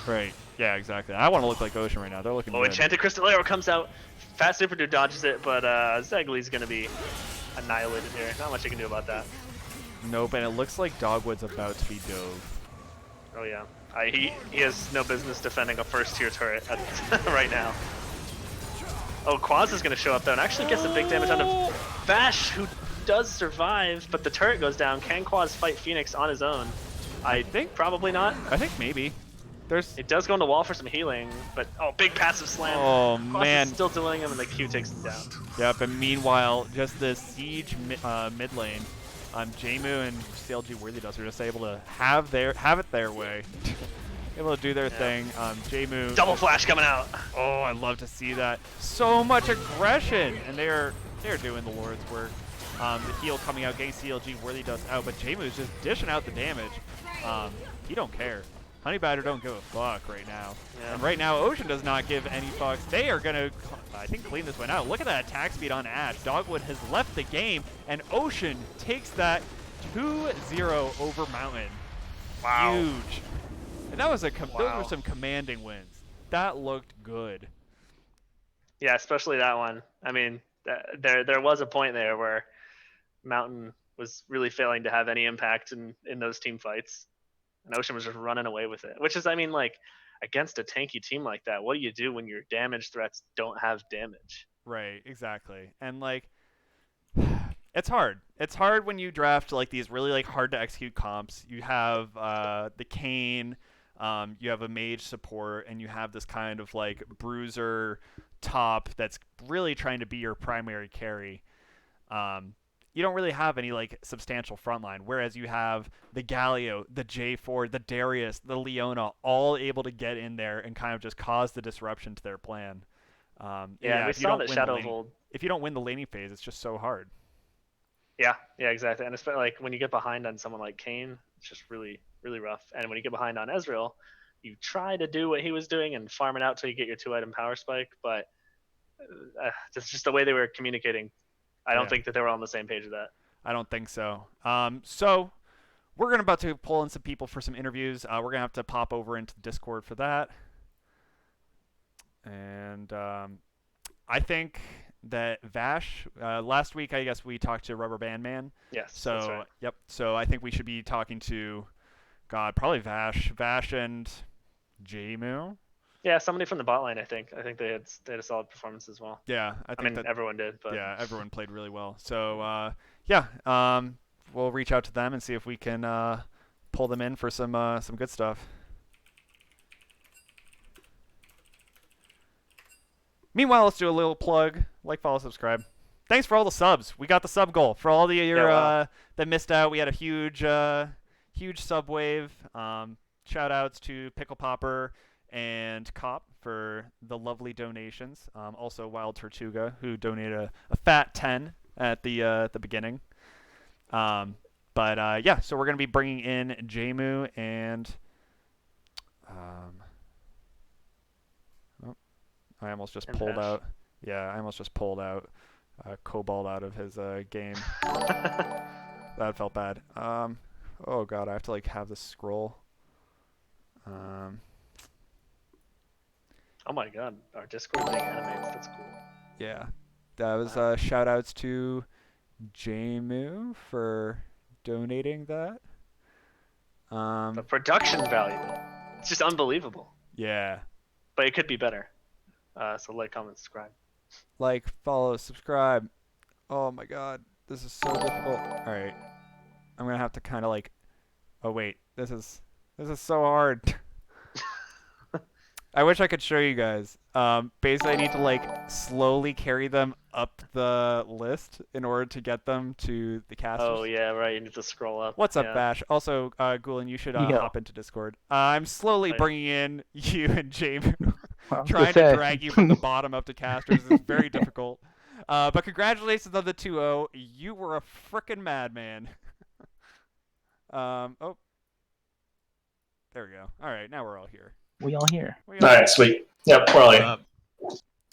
Right. Yeah, exactly. I want to look like Ocean right now. They're looking good. Enchanted Crystal comes out. Fat Super Dude dodges it, but Zegli's going to be annihilated here. Not much you can do about that. Nope, and it looks like Dogwood's about to be dove. Oh yeah. He has no business defending a first tier turret right now. Oh, Quaz is going to show up though and actually gets some big damage onto Bash, who does survive, but the turret goes down. Can Quaz fight Phoenix on his own? I think probably not. I think maybe. There's. It does go on the wall for some healing, but big passive slam. Oh Cross man. is still delaying him, and the Q takes him down. Yep. And meanwhile, just the siege mid lane. Jmu and CLG Worthy Dust are just able to have it their way. Able to do their thing. Jmu. Double flash coming out. Oh, I love to see that. So much aggression, and they're doing the Lord's work. The heal coming out, getting CLG Worthy Dust out, but Jmu's just dishing out the damage. He don't care. Honey Badger don't give a fuck right now. Yeah. And right now, Ocean does not give any fucks. They are gonna, I think, clean this one out. Look at that attack speed on Ash. Dogwood has left the game, and Ocean takes that 2-0 over Mountain. Wow. Huge. And that was those Wow. were some commanding wins. That looked good. Yeah, especially that one. I mean, there was a point there where Mountain was really failing to have any impact in those team fights, and Ocean was just running away with it. Which is, I mean, like, against a tanky team like that, what do you do when your damage threats don't have damage? Right, exactly. And like, it's hard. It's hard when you draft like these really like hard to execute comps. You have the Kane, you have a mage support, and you have this kind of like bruiser top that's really trying to be your primary carry. You don't really have any like substantial frontline, whereas you have the Galio, the J4, the Darius, the Leona, all able to get in there and kind of just cause the disruption to their plan. We saw that Shadow of Old. If you don't win the laning phase, it's just so hard. Yeah, exactly. And especially like when you get behind on someone like Kane, it's just really, really rough. And when you get behind on Ezreal, you try to do what he was doing and farm it out till you get your 2-item power spike, but just the way they were communicating, I don't think that they were on the same page with that. I don't think so. So we're about to pull in some people for some interviews. We're gonna have to pop over into Discord for that. And I think that Vash, last week I guess we talked to Rubber Band Man. Yes. So that's right. Yep. So I think we should be talking to, probably Vash and Jmu. Yeah, somebody from the bot line. I think they had a solid performance as well. Yeah, I think everyone did, but yeah, everyone played really well. So we'll reach out to them and see if we can pull them in for some good stuff. Meanwhile, let's do a little plug. Like, follow, subscribe. Thanks for all the subs. We got the sub goal. For all the that missed out, we had a huge sub wave. Shout outs to Pickle Popper and Cop for the lovely donations. Also Wild Tortuga, who donated a fat 10 at the beginning. So we're gonna be bringing in Jmu and I almost just pulled out. Yeah, I almost just pulled out Cobalt out of his game. That felt bad. Oh god, I have to like have this scroll. oh my god, our Discord thing animates. That's cool. Yeah, that was shout outs to Jmu for donating that. The production value, it's just unbelievable. Yeah. But it could be better. So like, comment, subscribe. Like, follow, subscribe. Oh my god, this is so difficult. All right, I'm gonna have to kind of like. Oh wait, this is so hard. I wish I could show you guys. Basically, I need to like slowly carry them up the list in order to get them to the casters. Oh yeah, right. You need to scroll up. What's up, Bash? Also, Gulen, you should hop into Discord. I'm slowly bringing in you and James, trying to drag you from the bottom up to casters. It's very difficult. But congratulations on the 2-0. You were a frickin' madman. Oh, there we go. All right, now we're all here. We all here. All right, sweet. Yep, we're all here. All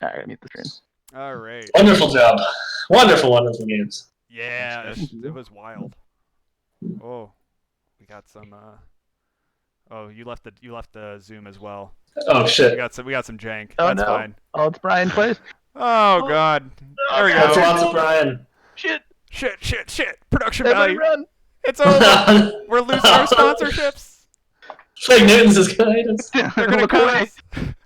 right, mute the stream. All right. Wonderful job. Wonderful games. Yeah, it was wild. Oh, we got some. Oh, you left the Zoom as well. Oh shit. We got some jank. Oh That's no. fine. Oh, it's Brian Place. Oh god. There we That's go. lots of Brian. Shit. Shit. Production Everybody value. run. It's over. We're losing our sponsorships. Flake Newtons is gonna hate us. They're gonna Look cut away.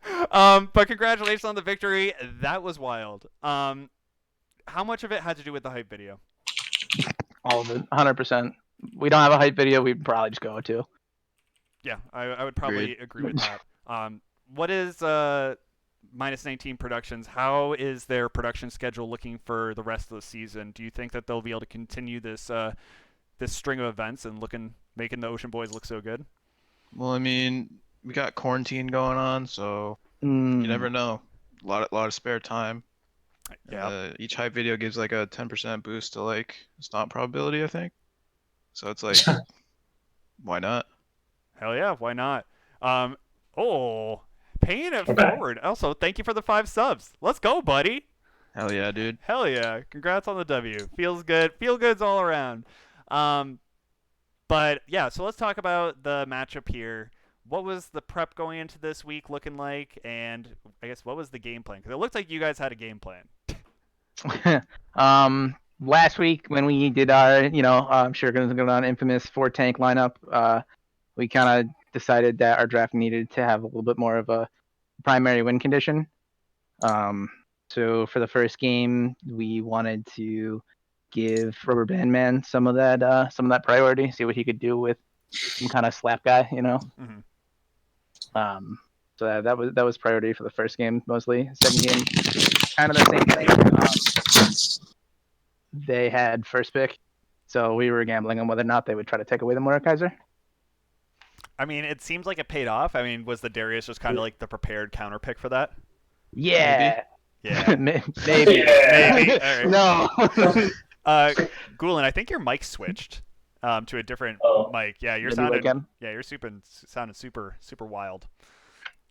us. But congratulations on the victory. That was wild. How much of it had to do with the hype video? All of it. 100%. We don't have a hype video. We'd probably just go to. Yeah, I would probably Agreed. agree with that. What is minus 19 Productions? How is their production schedule looking for the rest of the season? Do you think that they'll be able to continue this string of events and making the Ocean Boys look so good? Well, I mean, we got quarantine going on, so you never Mm. know. A lot of spare time. Yeah. Each hype video gives like a 10% boost to like stomp probability, I think. So it's like, why not? Hell yeah, why not? Um, oh, paying it We're back. forward. Also, thank you for the 5 subs. Let's go, buddy. Hell yeah, dude. Hell yeah. Congrats on the W. Feels good. Feel goods all around. Um, but yeah, so let's talk about the matchup here. What was the prep going into this week looking like? And I guess what was the game plan? Because it looked like you guys had a game plan. Last week when we did our, I'm sure going to go down infamous 4 tank lineup, we kind of decided that our draft needed to have a little bit more of a primary win condition. So for the first game, we wanted to give Rubber Band Man some of that priority, see what he could do with some kind of slap guy, Mhm. So that was priority for the first game mostly. Second game, kind of the same thing. They had first pick, so we were gambling on whether or not they would try to take away the Mordekaiser. I mean, it seems like it paid off. I mean, was the Darius just kind of like the prepared counter pick for that? Yeah, Yeah. maybe. Yeah. Maybe. All right. No. Gulen, I think your mic switched to a different Oh. mic. Yeah, you're Maybe sounding. like him. Yeah, you're sounding super wild.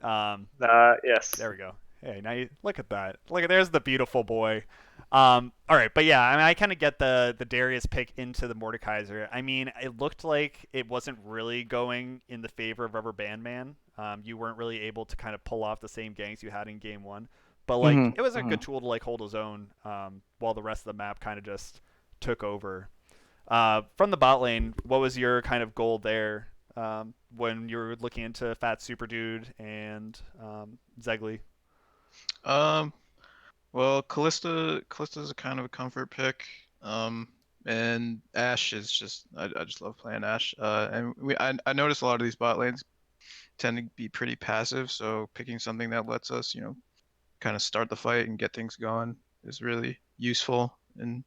Yes. There we go. Hey, now you look at that. There's the beautiful boy. All right, but yeah, I mean, I kind of get the Darius pick into the Mordekaiser. I mean, it looked like it wasn't really going in the favor of Rubber Band Man. You weren't really able to kind of pull off the same ganks you had in game one, but like Mhm, it was a mhm. good tool to like hold his own while the rest of the map kind of just took over. From the bot lane, what was your kind of goal there when you were looking into Fat Super Dude and Zegly? Um, well, Callista's a kind of a comfort pick. And Ashe is just I just love playing Ashe. And I noticed a lot of these bot lanes tend to be pretty passive, so picking something that lets us, kind of start the fight and get things going is really useful in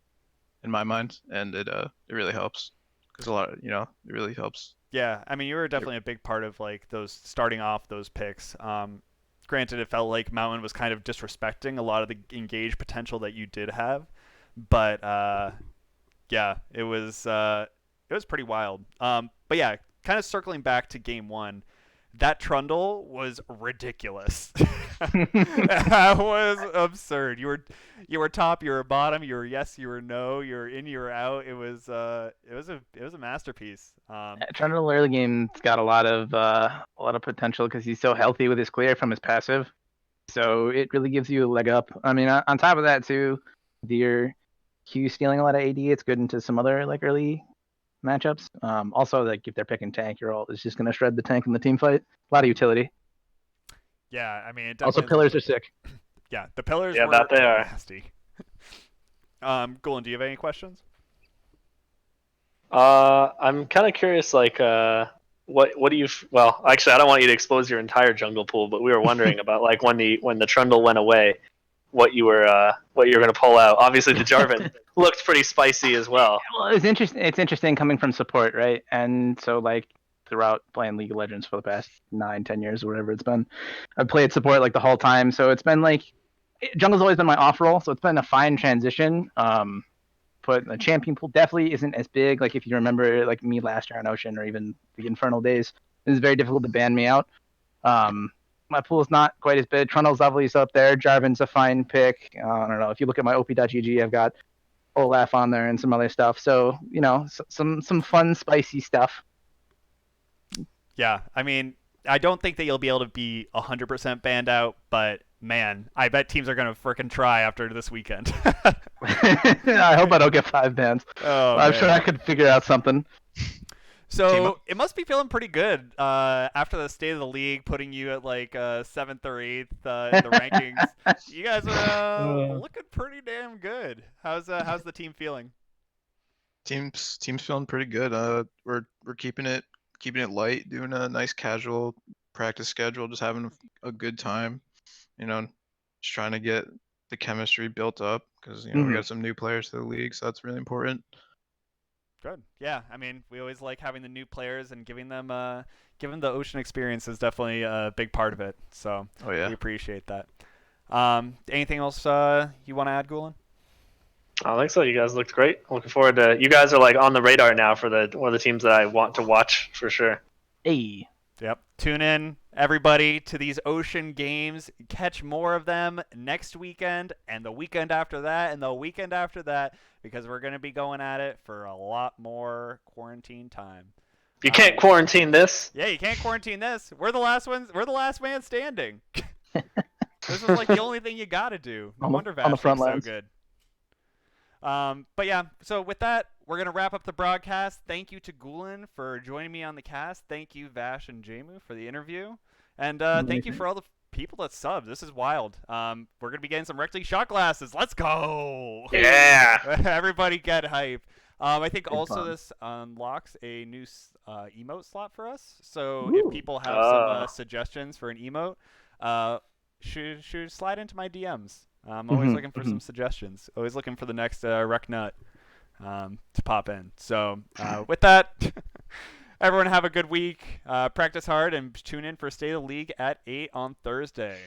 my mind, and it really helps because it really helps. Yeah, I mean, you were definitely a big part of like those starting off those picks. Granted, it felt like Mountain was kind of disrespecting a lot of the engage potential that you did have, but yeah, it was pretty wild. But yeah, kind of circling back to game one, that Trundle was ridiculous. That was absurd. You were top, you were bottom, you were yes, you were no, you were in, you were out. It was a masterpiece. Trundle early game's got a lot of potential because he's so healthy with his clear from his passive. So it really gives you a leg up. I mean, on top of that too, with your Q stealing a lot of AD, it's good into some other like early matchups. Also, like if they're picking tank, your ult is just gonna shred the tank in the team fight. A lot of utility. Yeah, I mean, it Also, definitely. pillars are sick. Yeah, the pillars Yeah, were that they are. nasty. Golan, do you have any questions? I'm kind of curious, like, what do you? Well, actually, I don't want you to expose your entire jungle pool, but we were wondering about like when the Trundle went away, what you were gonna pull out. Obviously, the Jarvan looked pretty spicy as well. Well, it's interesting. It's interesting coming from support, right? And so like throughout playing League of Legends for the past 9, 10 years or whatever it's been, I've played support like the whole time. So it's been like jungle's always been my off role, so it's been a fine transition. But the champion pool definitely isn't as big. Like if you remember, like me last year on Ocean or even the Infernal days, it was very difficult to ban me out. My pool is not quite as big. Trundle's obviously up there. Jarvan's a fine pick. I don't know if you look at my op.gg, I've got Olaf on there and some other stuff. So some fun spicy stuff. Yeah, I mean, I don't think that you'll be able to be 100% banned out, but man, I bet teams are gonna frickin' try after this weekend. I hope I don't get 5 bans. Oh I'm man. sure I could figure out something. So it must be feeling pretty good after the state of the league, putting you at like 7th or 8th in the rankings. You guys are looking pretty damn good. How's the team feeling? Team's feeling pretty good. We're keeping it keeping it light, doing a nice casual practice schedule, just having a good time. You know, just trying to get the chemistry built up because we Mhm. got some new players to the league, so that's really important. Good. Yeah, I mean, we always like having the new players and giving the Ocean experience is definitely a big part of it. So Oh we yeah. appreciate that. Anything else you want to add, Gulen? I think so. You guys looked great. Looking forward to. You guys are like on the radar now for one of the teams that I want to watch for sure. Hey. Yep. Tune in, everybody, to these Ocean games. Catch more of them next weekend and the weekend after that and the weekend after that because we're going to be going at it for a lot more quarantine time. You can't quarantine this. Yeah, you can't quarantine this. We're the last ones. We're the last man standing. This is like the only thing you got to do. No wonder on the front Vashti's so lines. good. But yeah, so with that, we're going to wrap up the broadcast. Thank you to Gulen for joining me on the cast. Thank you, Vash and Jamu, for the interview. And thank you for all the people that subbed. This is wild. We're going to be getting some Rekt shot glasses. Let's go! Yeah. Everybody get hype. I think Good also fun. this unlocks a new emote slot for us. So Ooh. if people have some suggestions for an emote, should slide into my DMs. I'm always looking for some suggestions. Always looking for the next Rekt nut to pop in. So with that, everyone have a good week. Practice hard and tune in for State of the League at 8 on Thursday.